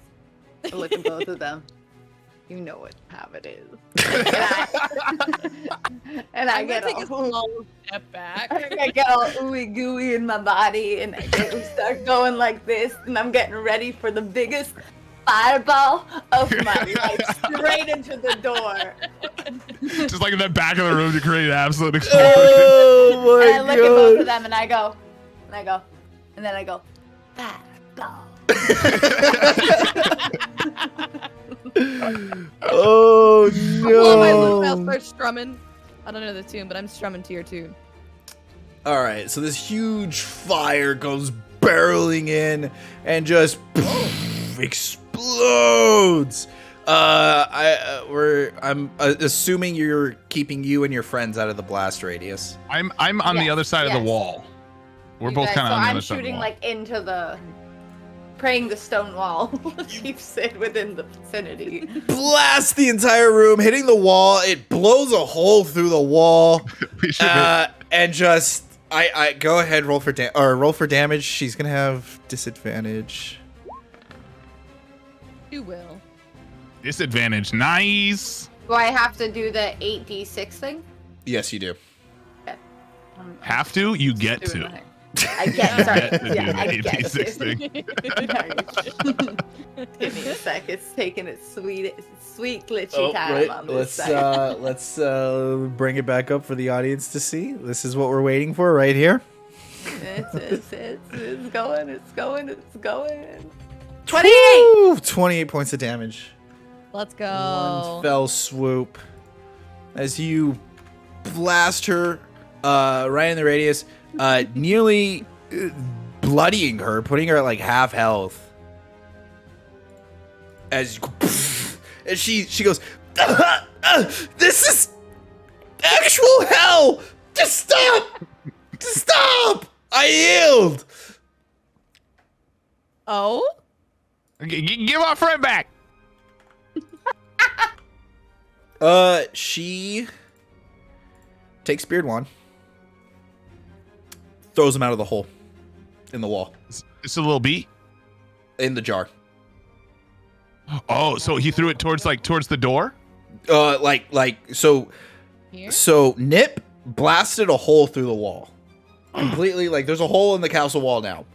I look at both of them. You know what habit is. And I I'm get gonna take a all, small step back. I get all ooey gooey in my body, and we start going like this, and I'm getting ready for the biggest fireball of my life, straight into the door. Just like in the back of the room to create an absolute explosion. Oh And I my look at both of god! them, and I go, and then I go, fireball. Oh Pull my lute, I'll no! start strumming. I don't know the tune, but I'm strumming to your tune. All right, so this huge fire goes barreling in and just explodes. I'm assuming you're keeping you and your friends out of the blast radius. I'm on the Yes, other side of the yes. wall. We're You both guys- kind of so on the I'm other side of the shooting wall. like into the, praying the stone wall keeps it within the vicinity. Blast the entire room, hitting the wall. It blows a hole through the wall, We should make- and just I go ahead, roll for damage. She's gonna have disadvantage. You will. disadvantage. Nice. Do I have to do the 8d6 thing? Yes, you do. Have to? You get Doing to. my thing. I get, sorry. Get to do Yeah, the I get 86 to. thing. Give me a sec. It's taking its sweet glitchy Oh, time right. on this side. Let's bring it back up for the audience to see. This is what we're waiting for right here. It's going. 28! Ooh, 28 points of damage. Let's One go. fell swoop. As you blast her right in the radius, nearly bloodying her, putting her at like half health. As you, and she goes, this is actual hell! Just stop! Stop! I yield! Oh? Give our friend back. She takes Beard Wand, throws him out of the hole in the wall, It's a little bee. in the jar. Oh, so he threw it towards the door? Here? So Nip blasted a hole through the wall. Completely, like, there's a hole in the castle wall now.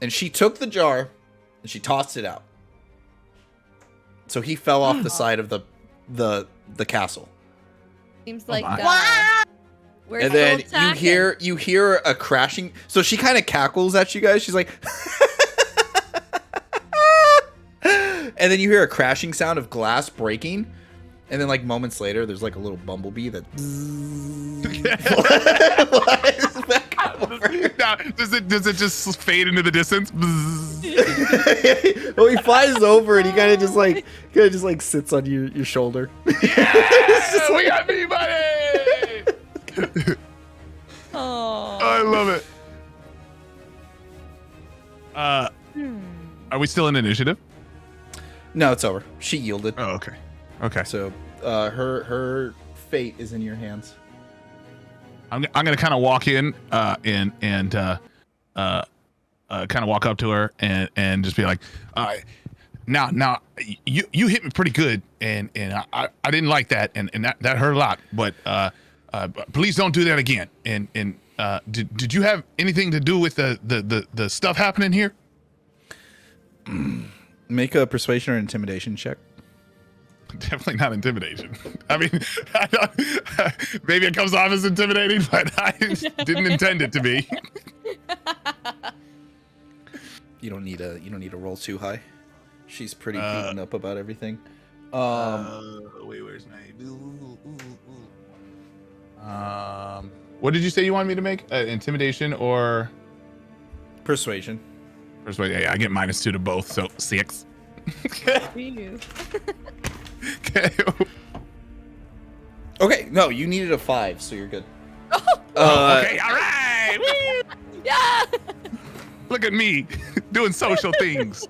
And she took the jar and she tossed it out. So he fell off the side of the castle. Seems like Wow. we're And still then attacking. you hear a crashing. So she kind of cackles at you guys. She's like and then you hear a crashing sound of glass breaking. And then, like, moments later, there's, like, a little bumblebee that flies back over. Now, does it just fade into the distance? Well, he flies over and he kind of just like sits on your shoulder. Yeah, we got me, buddy. Oh. I love it. Are we still in initiative? No, it's over. She yielded. Oh, okay. Okay. So her fate is in your hands. I'm gonna kind of walk in and kind of walk up to her and just be like, now you hit me pretty good and I didn't like that and that hurt a lot, but please don't do that again. And did you have anything to do with the stuff happening here? Make a persuasion or intimidation check. Definitely not intimidation. I mean, maybe it comes off as intimidating, but I didn't intend it to be. You don't need to roll too high. She's pretty beaten up about everything. Wait, where's my? What did you say you wanted me to make? Intimidation or Persuasion. persuasion? Yeah, I get -2 to both, so 6. Ew. Okay. Okay, no, you needed a 5, so you're good. Okay, all right. Woo! Yeah. Look at me doing social things.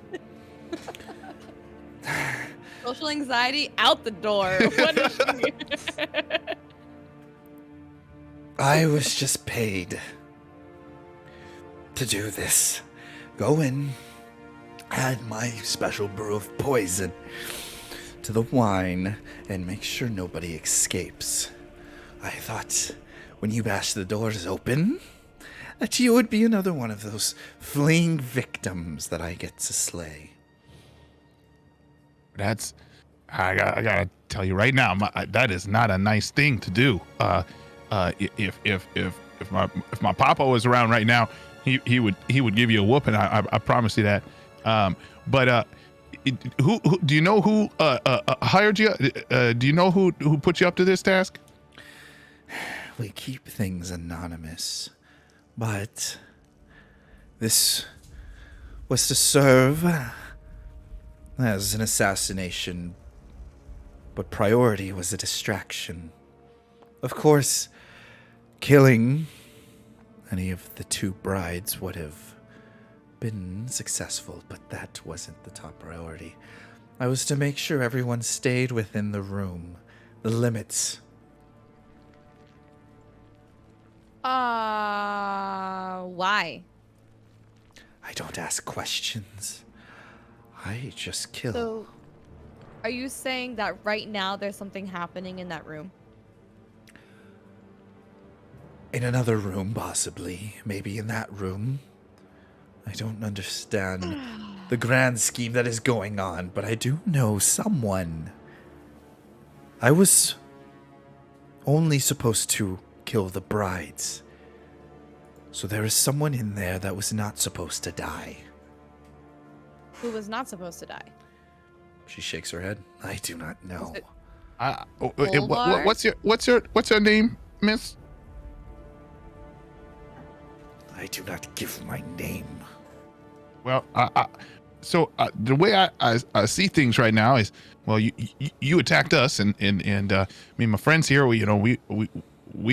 Social anxiety out the door. What is she? I was just paid to do this. Go in, add my special brew of poison to the wine, and make sure nobody escapes. I thought when you bashed the doors open that you would be another one of those fleeing victims that I get to slay. I gotta tell you right now, that is not a nice thing to do. If my papa was around right now, he would give you a whooping. I promise you that. But who do you know who hired you? Do you know who put you up to this task? We keep things anonymous, but this was to serve as an assassination, but priority was a distraction. Of course, killing any of the 2 brides would have been successful, but that wasn't the top priority. I was to make sure everyone stayed within the room, the limits. Why? I don't ask questions. I just kill. So, are you saying that right now there's something happening in that room? In another room, possibly. Maybe in that room. I don't understand the grand scheme that is going on, but I do know someone. I was only supposed to kill the brides. So there is someone in there that was not supposed to die. Who was not supposed to die? She shakes her head. I do not know. Bulbar? What's your name, miss? I do not give my name. Well, so the way I see things right now is, well, you attacked us, and me and my friends here, we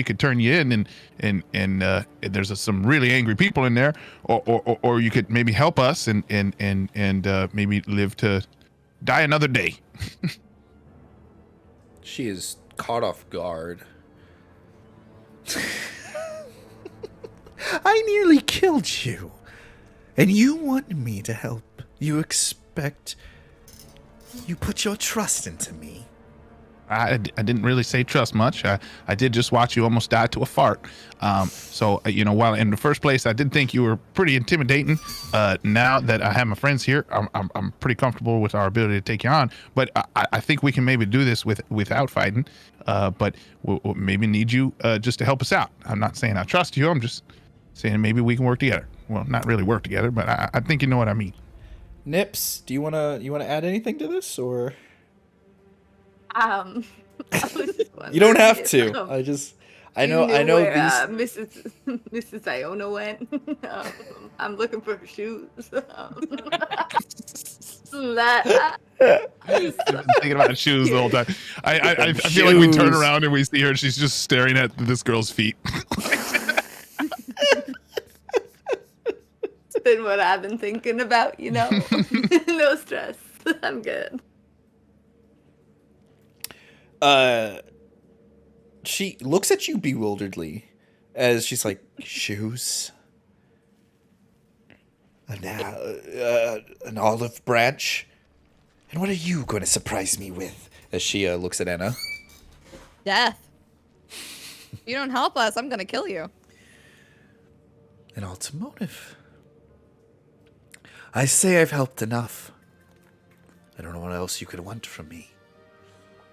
could turn you in, and there's some really angry people in there, or you could maybe help us and maybe live to die another day. She is caught off guard. I nearly killed you. And you want me to help. You put your trust into me. I didn't really say trust much. I did just watch you almost die to a fart. So while in the first place I did think you were pretty intimidating, now that I have my friends here, I'm pretty comfortable with our ability to take you on. But I think we can maybe do this without fighting. But we'll maybe need you just to help us out. I'm not saying I trust you. I'm just saying maybe we can work together. Well, not really work together, but I think you know what I mean. Nips, do you wanna add anything to this, or I was just you don't have wondering to? if, I you know knew where, these. Mrs. Iona went. I'm looking for her shoes. That- I've been thinking about shoes the whole time. I feel like we turn Shoes. around and we see her. She's just staring at this girl's feet. It's been what I've been thinking about, No stress. I'm good. She looks at you bewilderedly as she's like, shoes? An olive branch? And what are you going to surprise me with? As she looks at Anna. Death. If you don't help us, I'm gonna kill you. An automotive. I say I've helped enough. I don't know what else you could want from me.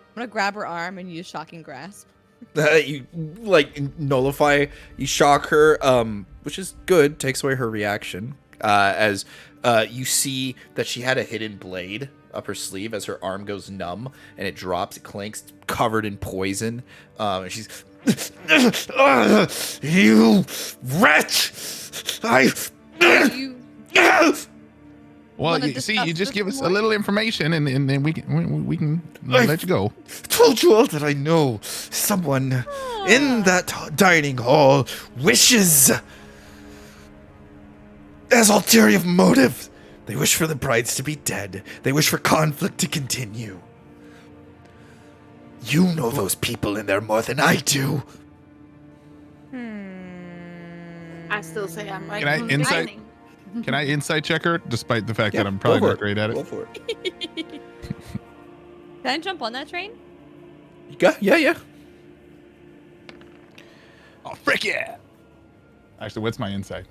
I'm gonna grab her arm and use shocking grasp. You nullify, you shock her, which is good, takes away her reaction. As you see that she had a hidden blade up her sleeve as her arm goes numb and it drops, it clanks, covered in poison. And she's, you wretch! You Well, wanna you discuss just this give us a more? little information, and then we can let you go. Told you all that I know. Someone in that dining hall wishes. Has ulterior motive. They wish for the brides to be dead. They wish for conflict to continue. You know those people in there more than I do. I still say I'm right. Can I from the insight- beginning. Can I insight check her, despite the fact Yeah, that I'm go probably for not it. great at Go it? for it. Can I jump on that train? Yeah. Oh, frick yeah! Actually, what's my insight?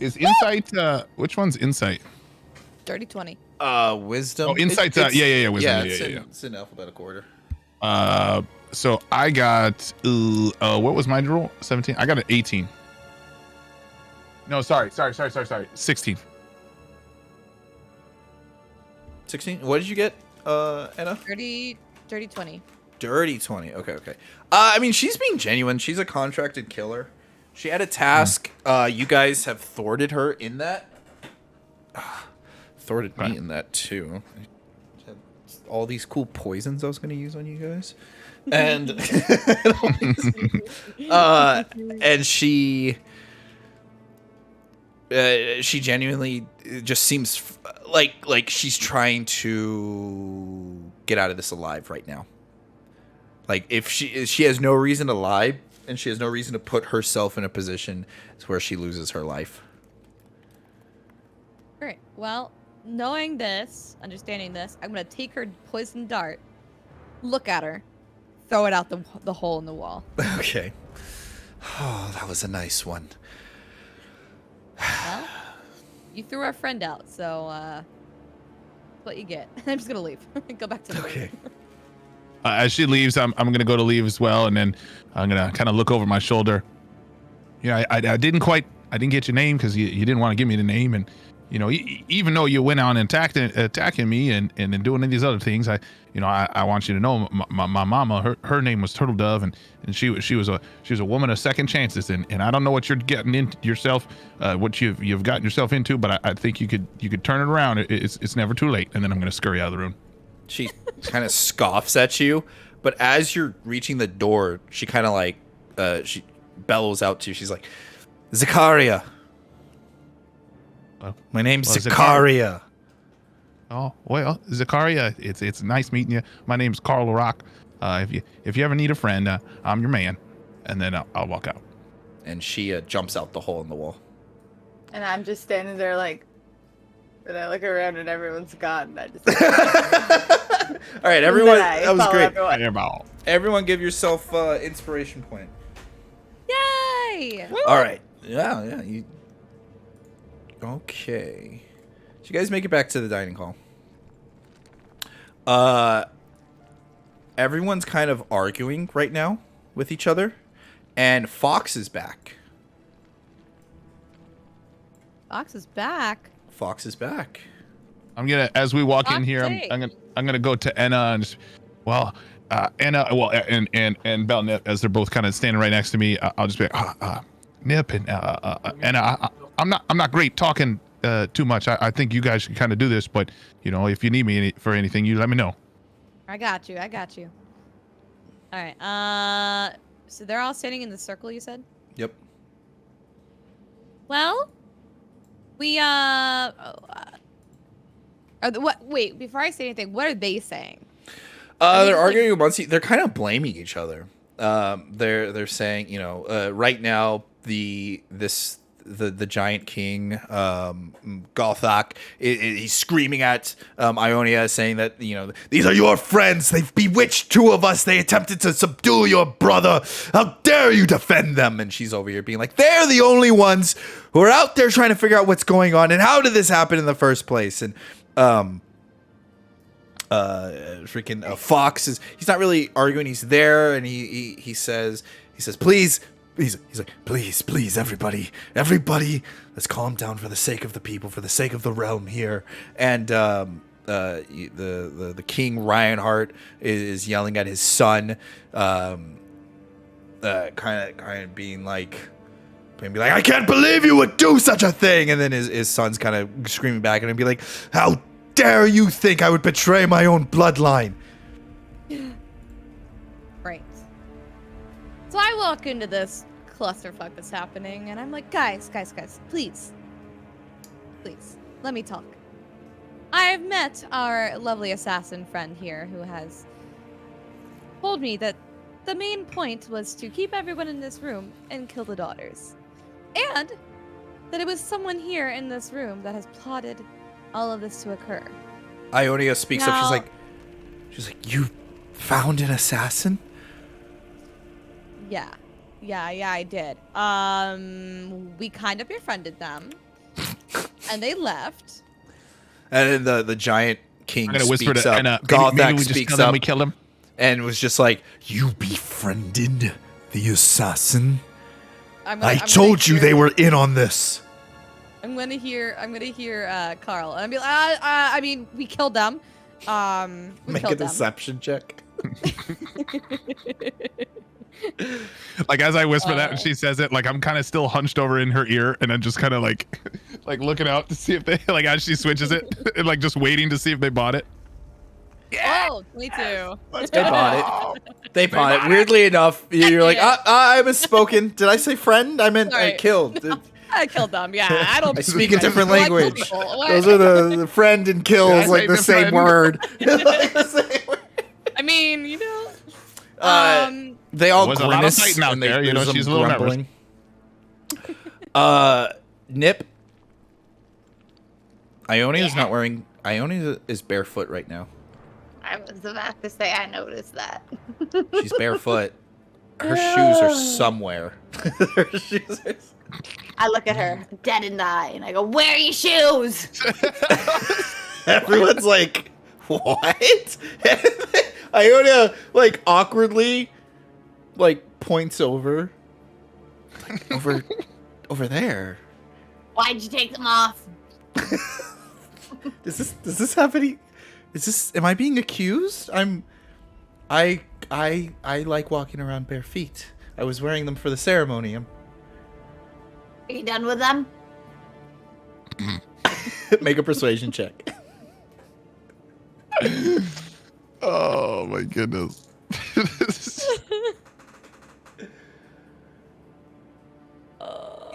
Is insight? Which one's insight? Dirty 20. Wisdom. Oh, insight's wisdom. Yeah, Yeah, it's in alphabetical order. So I got what was my roll? 17. I got an 18. No, sorry. 16. 16. What did you get, Anna? Dirty 20. Dirty 20. Okay. I mean, she's being genuine. She's a contracted killer. She had a task. You guys have thwarted her in that. Thwarted me in that too. I had all these cool poisons I was going to use on you guys. And and she genuinely just seems like she's trying to get out of this alive right now. Like, if she has no reason to lie, and she has no reason to put herself in a position where she loses her life. Great. Well, knowing this, understanding this, I'm gonna take her poison dart, look at her, throw it out the hole in the wall. Okay. Oh, that was a nice one. Well, you threw our friend out, so that's what you get. I'm just gonna leave. Go back to the Okay. room. As she leaves, I'm gonna go to leave as well, and then I'm gonna kind of look over my shoulder. I didn't get your name because you didn't want to give me the name, and even though you went on and attacking me and then doing these other things, I want you to know my mama, her name was Turtle Dove, and she was a woman of second chances, and I don't know what you're getting into yourself, what you've gotten yourself into, but I think you could turn it around. It's never too late. And then I'm gonna scurry out of the room. She kind of scoffs at you, but as you're reaching the door, she kind of she bellows out to you. She's like, Zakaria. My name's Zakaria. Oh, well, Zakaria, it's nice meeting you. My name's Carl Rock. If you ever need a friend, I'm your man. And then I'll walk out. And she jumps out the hole in the wall. And I'm just standing there like, and I look around and everyone's gone. And I just All right, everyone. Nice. That was Follow great. everyone. Fireball. Everyone, give yourself inspiration point. Yay! All right. Yeah. You. Okay. So you guys make it back to the dining hall. Everyone's kind of arguing right now with each other, and Fox is back. Fox is back. Fox is back. I'm gonna, as we walk in here, Foxy. I'm gonna go to Enna and just, Enna, and Bell Nip, as they're both kind of standing right next to me. I'll just be like, Nip and Enna. I'm not great talking too much. I think you guys can kind of do this, but you know, if you need me for anything, you let me know. I got you. All right. So they're all standing in the circle, you said? Yep. Well, we wait, before I say anything, what are they saying? They're arguing amongst. They're kind of blaming each other. They're saying, you know, right now the giant king, Gothak, he's screaming at Ionia, saying that, you know, these are your friends. They've bewitched two of us. They attempted to subdue your brother. How dare you defend them? And she's over here being like, they're the only ones who are out there trying to figure out what's going on and how did this happen in the first place. And Fox he's not really arguing. He's there, and he says, please. He's like, please, everybody, let's calm down for the sake of the people, for the sake of the realm here. And the king Ryanheart is yelling at his son, kind of being like, I can't believe you would do such a thing. And then his son's kind of screaming back at him, be like, how dare you think I would betray my own bloodline? Right. So I walk into this clusterfuck that's happening, and I'm like, guys, please, let me talk. I've met our lovely assassin friend here who has told me that the main point was to keep everyone in this room and kill the daughters. And that it was someone here in this room that has plotted all of this to occur. Ionia speaks up. She's like, you found an assassin? Yeah, I did. We kind of befriended them, and they left. And then the giant king I'm gonna whisper speaks to up. Enna. Gothak Maybe we just speaks tell them up we killed him. and was just like, you befriended the assassin? I told you they were in on this. I'm gonna hear Carl, and I'll be like, I mean, we killed them. We Make killed a them. deception check. Like, as I whisper that and she says it, like I'm kind of still hunched over in her ear, and I'm just kind of like looking out to see if they, like, as she switches it, and like just waiting to see if they bought it. Oh, 22. They bought it. They bought it. Weirdly enough, you're like, I misspoken. Did I say friend? I meant I Sorry. killed. I killed them. Yeah, I don't. I speak a different Like, language. what? Those are the friend and kills, Yeah, like the same friend. word. Like the same word. I mean, you know. They all Was a lot of grimace fighting out and there, you know, there's she's a some little nervous. grumbling. Nip. Ionia is barefoot right now. I was about to say I noticed that. She's barefoot. Her shoes are somewhere. Her shoes are... I look at her, dead and die, and I go, "Where are your shoes?" Everyone's like, what? Ionia, like, awkwardly, like, points over. Like, over there. Why'd you take them off? Does this have any... am I being accused? I like walking around bare feet. I was wearing them for the ceremony. Are you done with them? Make a persuasion check. Oh my goodness.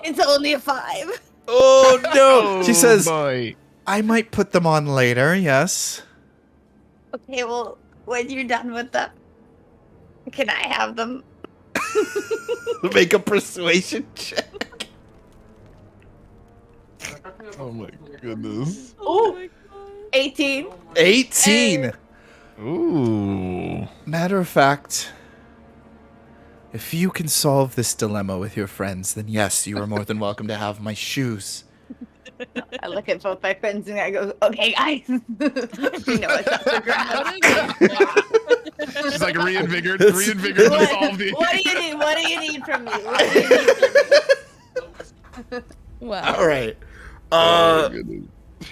It's only a 5. Oh no! She says, boy. I might put them on later, yes. Okay, well, when you're done with them, can I have them? Make a persuasion check. Oh my goodness. Oh my god. 18. 18. Ooh. Matter of fact, if you can solve this dilemma with your friends, then yes, you are more than welcome to have my shoes. I look at both my friends and I go, okay, guys. You know what's up for grabs. She's like reinvigorated to solve the. What do you need? What do you need from me? What do you need from me? Wow. All right.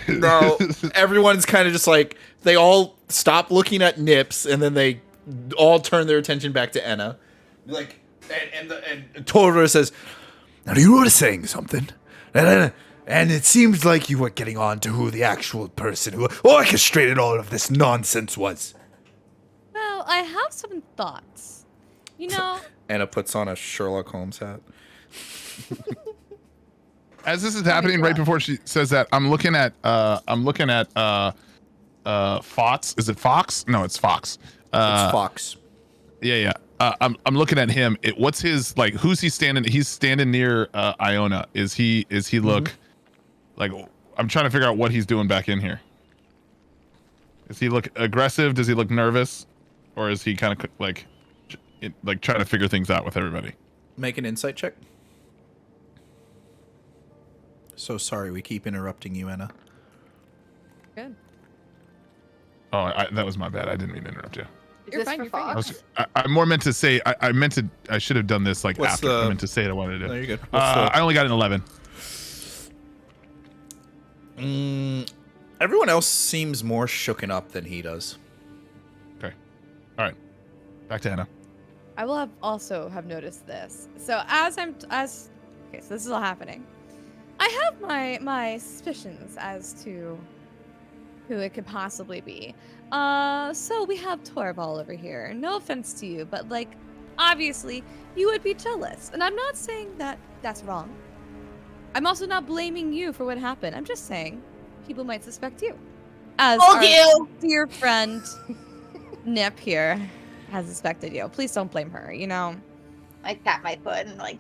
No, everyone's kind of just like, they all stop looking at Nips, and then they all turn their attention back to Enna. Like, and Torva says, "Now you were saying something, and it seems like you were getting on to who the actual person who orchestrated all of this nonsense was." Well, I have some thoughts. You know. Enna puts on a Sherlock Holmes hat. As this is happening, right before she says that, I'm looking at Fox. Is it Fox? No, it's Fox. It's Fox. Yeah. I'm looking at him. What's his, like, who's he standing? He's standing near Iona. Is he look like, I'm trying to figure out what he's doing back in here. Does he look aggressive? Does he look nervous? Or is he kind of like trying to figure things out with everybody? Make an insight check. So sorry, we keep interrupting you, Enna. Good. Oh, that was my bad. I didn't mean to interrupt you. You're fine. You're fine. I more meant to say. I should have done this like What's after. I meant to say it. I wanted to. No, you're good. I only got an 11. Everyone else seems more shooken up than he does. Okay. All right. Back to Anna. I will have noticed this. So okay, so this is all happening. I have my suspicions as to who it could possibly be. So we have Torval over here. No offense to you, but like, obviously, you would be jealous. And I'm not saying that that's wrong. I'm also not blaming you for what happened. I'm just saying people might suspect you. As our dear friend Nip here has suspected you. Please don't blame her, you know? I tap my foot and like...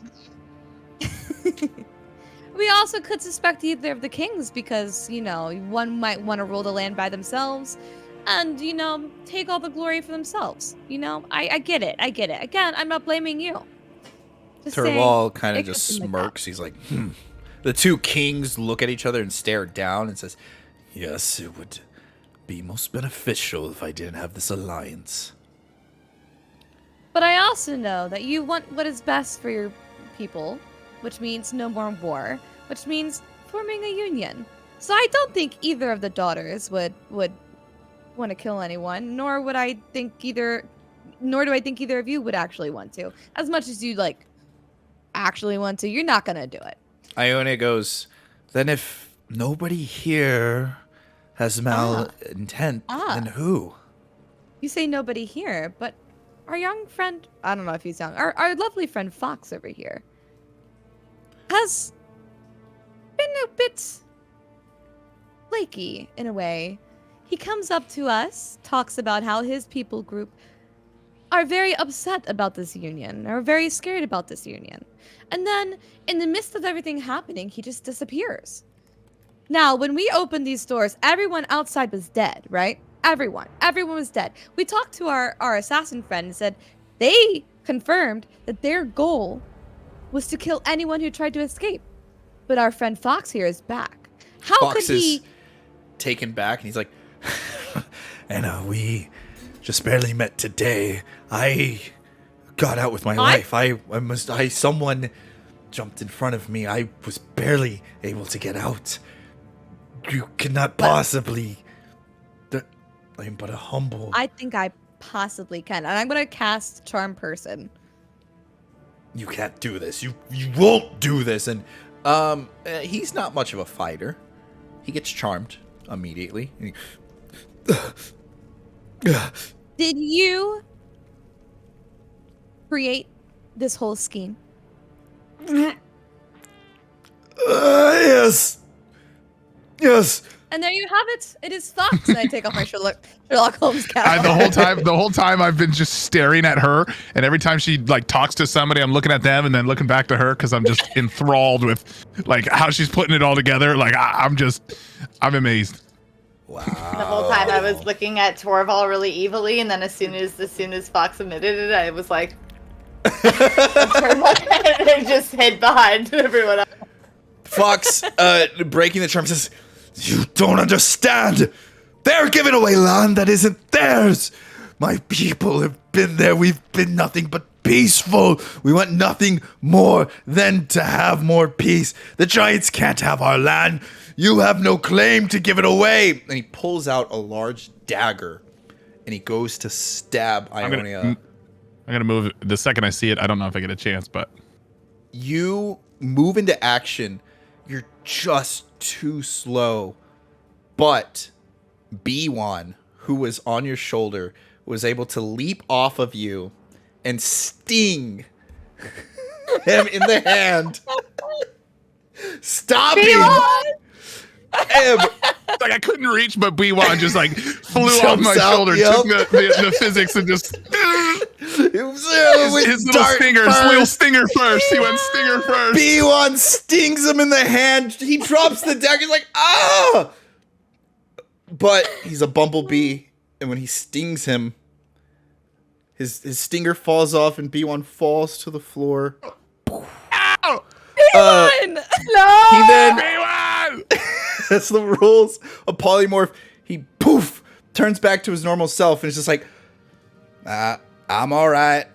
We also could suspect either of the kings because, you know, one might want to rule the land by themselves and, you know, take all the glory for themselves. You know, I get it. Again, I'm not blaming you. Turval kind of just smirks. He's like, The two kings look at each other and stare down and says, "Yes, it would be most beneficial if I didn't have this alliance." But I also know that you want what is best for your people, which means no more war, which means forming a union. So I don't think either of the daughters would want to kill anyone, nor do I think either of you would actually want to. As much as you like actually want to, you're not gonna do it. Ione goes, "Then if nobody here has malintent, then who?" You say nobody here, but our young friend, I don't know if he's young, our lovely friend Fox over here has been a bit flaky in a way. He comes up to us, talks about how his people group are very upset about this union, are very scared about this union. And then, in the midst of everything happening, he just disappears. Now, when we opened these doors, everyone outside was dead, right? Everyone was dead. We talked to our assassin friend and said they confirmed that their goal was to kill anyone who tried to escape. But our friend Fox here is back. How Fox could he... is taken back, and he's like, "Anna, we just barely met today. I got out with my life. Someone jumped in front of me. I was barely able to get out. You cannot possibly... I am but a humble..." I think I possibly can. And I'm going to cast Charm Person. "You can't do this. You won't do this." And he's not much of a fighter. He gets charmed immediately. Did you create this whole scheme? Yes. And there you have it. It is Fox. And I take off my Sherlock Holmes cap. The whole time I've been just staring at her, and every time she like talks to somebody, I'm looking at them and then looking back to her because I'm just enthralled with like how she's putting it all together. Like I'm amazed. Wow. The whole time I was looking at Torval really evilly, and then as soon as Fox admitted it, I was like, I turned my head and just hid behind everyone else. Fox, breaking the charm, says, "You don't understand. They're giving away land that isn't theirs. My people have been there. We've been nothing but peaceful. We want nothing more than to have more peace. The giants can't have our land. You have no claim to give it away." And he pulls out a large dagger, and he goes to stab Ionia. I'm gonna move the second I see it. I don't know if I get a chance, but You move into action. You're just too slow. But B1, who was on your shoulder, was able to leap off of you and sting him in the hand. Stop him! like I couldn't reach, but B1 just like flew off Jumps my out, shoulder, yep. took the physics, and just his little stinger first. He went stinger first. B1 stings him in the hand. He drops the dagger. He's like, ah! But he's a bumblebee, and when he stings him, his stinger falls off, and B1 falls to the floor. Ow! B1! No! He then, B1! that's the rules of polymorph. He poof turns back to his normal self, and it's just like, I'm all right.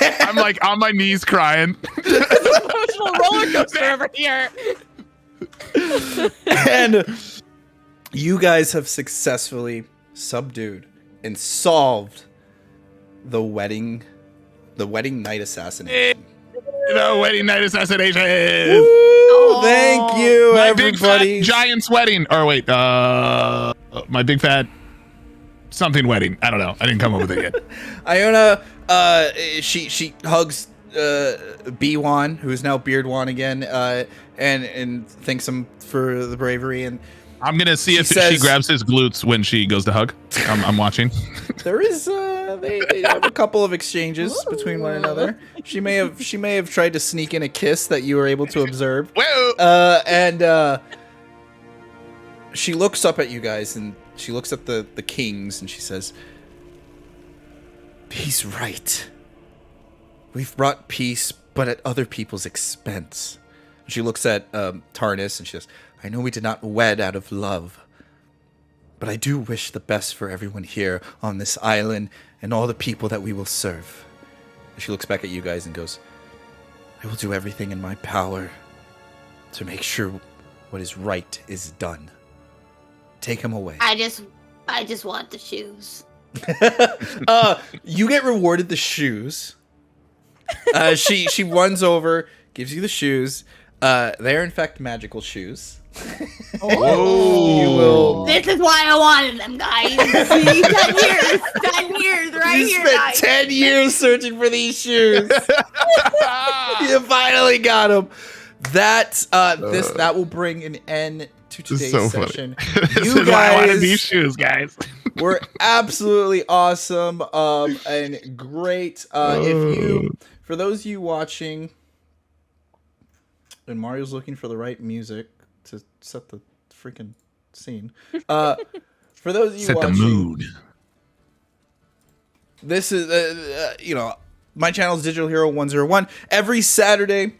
I'm like on my knees crying. Emotional roller coaster over here. And you guys have successfully subdued and solved the wedding night assassination. Wedding night assassination. Woo, thank you, My everybody. big fat giant's wedding. Or wait, my big fat something wedding. I don't know. I didn't come up with it yet. Iona, she hugs B1, who is now Beardwan again, and thanks him for the bravery. And I'm gonna see if she says- grabs his glutes when she goes to hug. I'm watching. there is they have a couple of exchanges between one another. She may have tried to sneak in a kiss that you were able to observe. Whoa! And she looks up at you guys, and she looks at the kings, and she says, "He's right. We've brought peace, but at other people's expense." And she looks at Tarnis, and she says, "I know we did not wed out of love, but I do wish the best for everyone here on this island and all the people that we will serve." And she looks back at you guys and goes, "I will do everything in my power to make sure what is right is done. Take him away." I just want the shoes. You get rewarded the shoes. She runs over, gives you the shoes. They're in fact magical shoes. Whoa! You will. This is why I wanted them, guys. See, 10 years, right You here, spent guys. 10 years searching for these shoes. You finally got them. That will bring an end to today's so funny. session. This You is why I wanted guys these shoes, guys. were absolutely awesome and great. For those of you watching, and Mario's looking for the right music to set the freaking scene. For those of you Set the watching, mood. this is my channel is Digital Hero 101. Every Saturday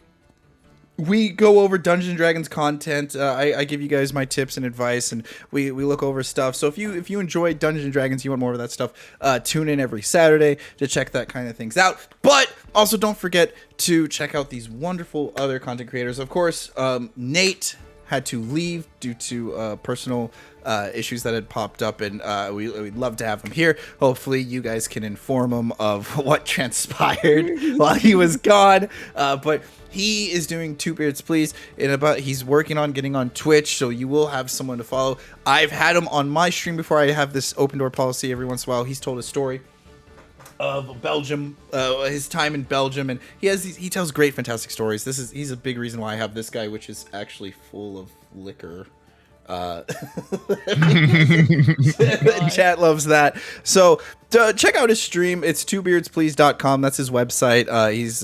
we go over Dungeons and Dragons content. I give you guys my tips and advice, and we look over stuff. So if you enjoy Dungeons and Dragons, you want more of that stuff, tune in every Saturday to check that kind of things out. But also don't forget to check out these wonderful other content creators. Of course, Nate had to leave due to personal issues that had popped up, and we'd love to have him here. Hopefully you guys can inform him of what transpired while he was gone. But he is doing Two Beards Please, he's working on getting on Twitch, so you will have someone to follow. I've had him on my stream before. I have this open door policy every once in a while. He's told a story of Belgium, his time in Belgium, and he tells great, fantastic stories. He's a big reason why I have this guy, which is actually full of liquor. Chat loves that. So check out his stream. It's twobeardsplease.com. That's his website. He's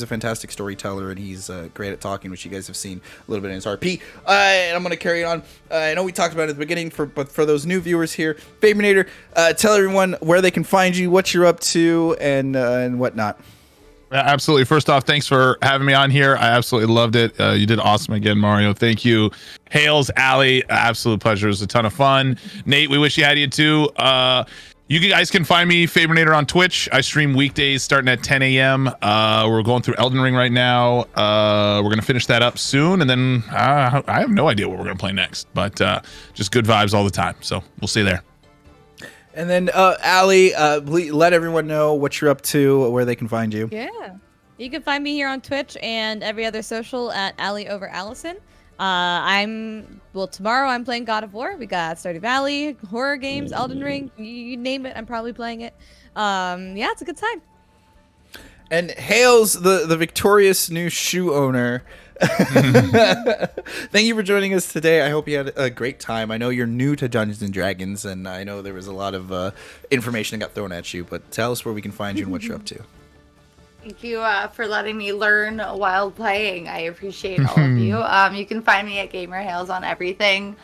a fantastic storyteller, and he's great at talking, which you guys have seen a little bit in his RP. And I'm going to carry on. I know we talked about it at the beginning, but for those new viewers here, Favorinator, tell everyone where they can find you, what you're up to, and whatnot. Absolutely. First off, thanks for having me on here. I absolutely loved it. You did awesome again, Mario. Thank you. Hales, Allie, absolute pleasure. It was a ton of fun. Nate, we wish you had you too. You guys can find me, Favorinator, on Twitch. I stream weekdays starting at 10 a.m. We're going through Elden Ring right now. We're going to finish that up soon. And then I have no idea what we're going to play next. But just good vibes all the time. So we'll see you there. And then, Allie, let everyone know what you're up to, where they can find you. Yeah. You can find me here on Twitch and every other social at Allie over Allison. Tomorrow I'm playing God of War. We got Stardew Valley, horror games, Elden Ring, you name it, I'm probably playing it. Yeah, it's a good time. And Hales, the victorious new shoe owner. Thank you for joining us today. I hope you had a great time. I know you're new to Dungeons and Dragons, and I know there was a lot of information that got thrown at you, but tell us where we can find you and what you're up to. Thank you for letting me learn while playing. I appreciate all of you. You can find me at GamerHales on everything.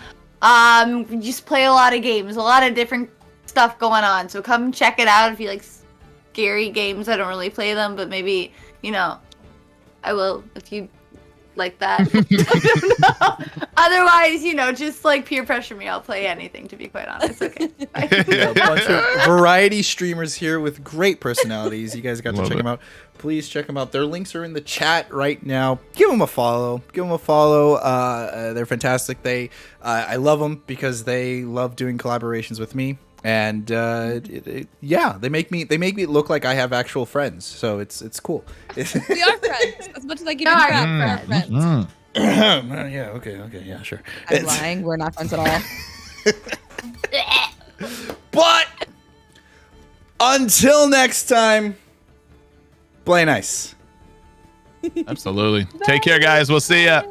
We just play a lot of games, a lot of different stuff going on. So come check it out if you like scary games. I don't really play them, but maybe, I will if you like that. I don't know. Otherwise, just like peer pressure me. I'll play anything, to be quite honest. Okay. A bunch of variety streamers here with great personalities. You guys got to check them out. Please check them out. Their links are in the chat right now. Give them a follow. They're fantastic. I love them because they love doing collaborations with me. And they make me look like I have actual friends. So it's cool. We are friends. As much as I give you crap for our friends. Yeah, okay, yeah, sure. I'm lying. We're not friends at all. But until next time, play nice. Absolutely. Take care, guys. We'll see ya.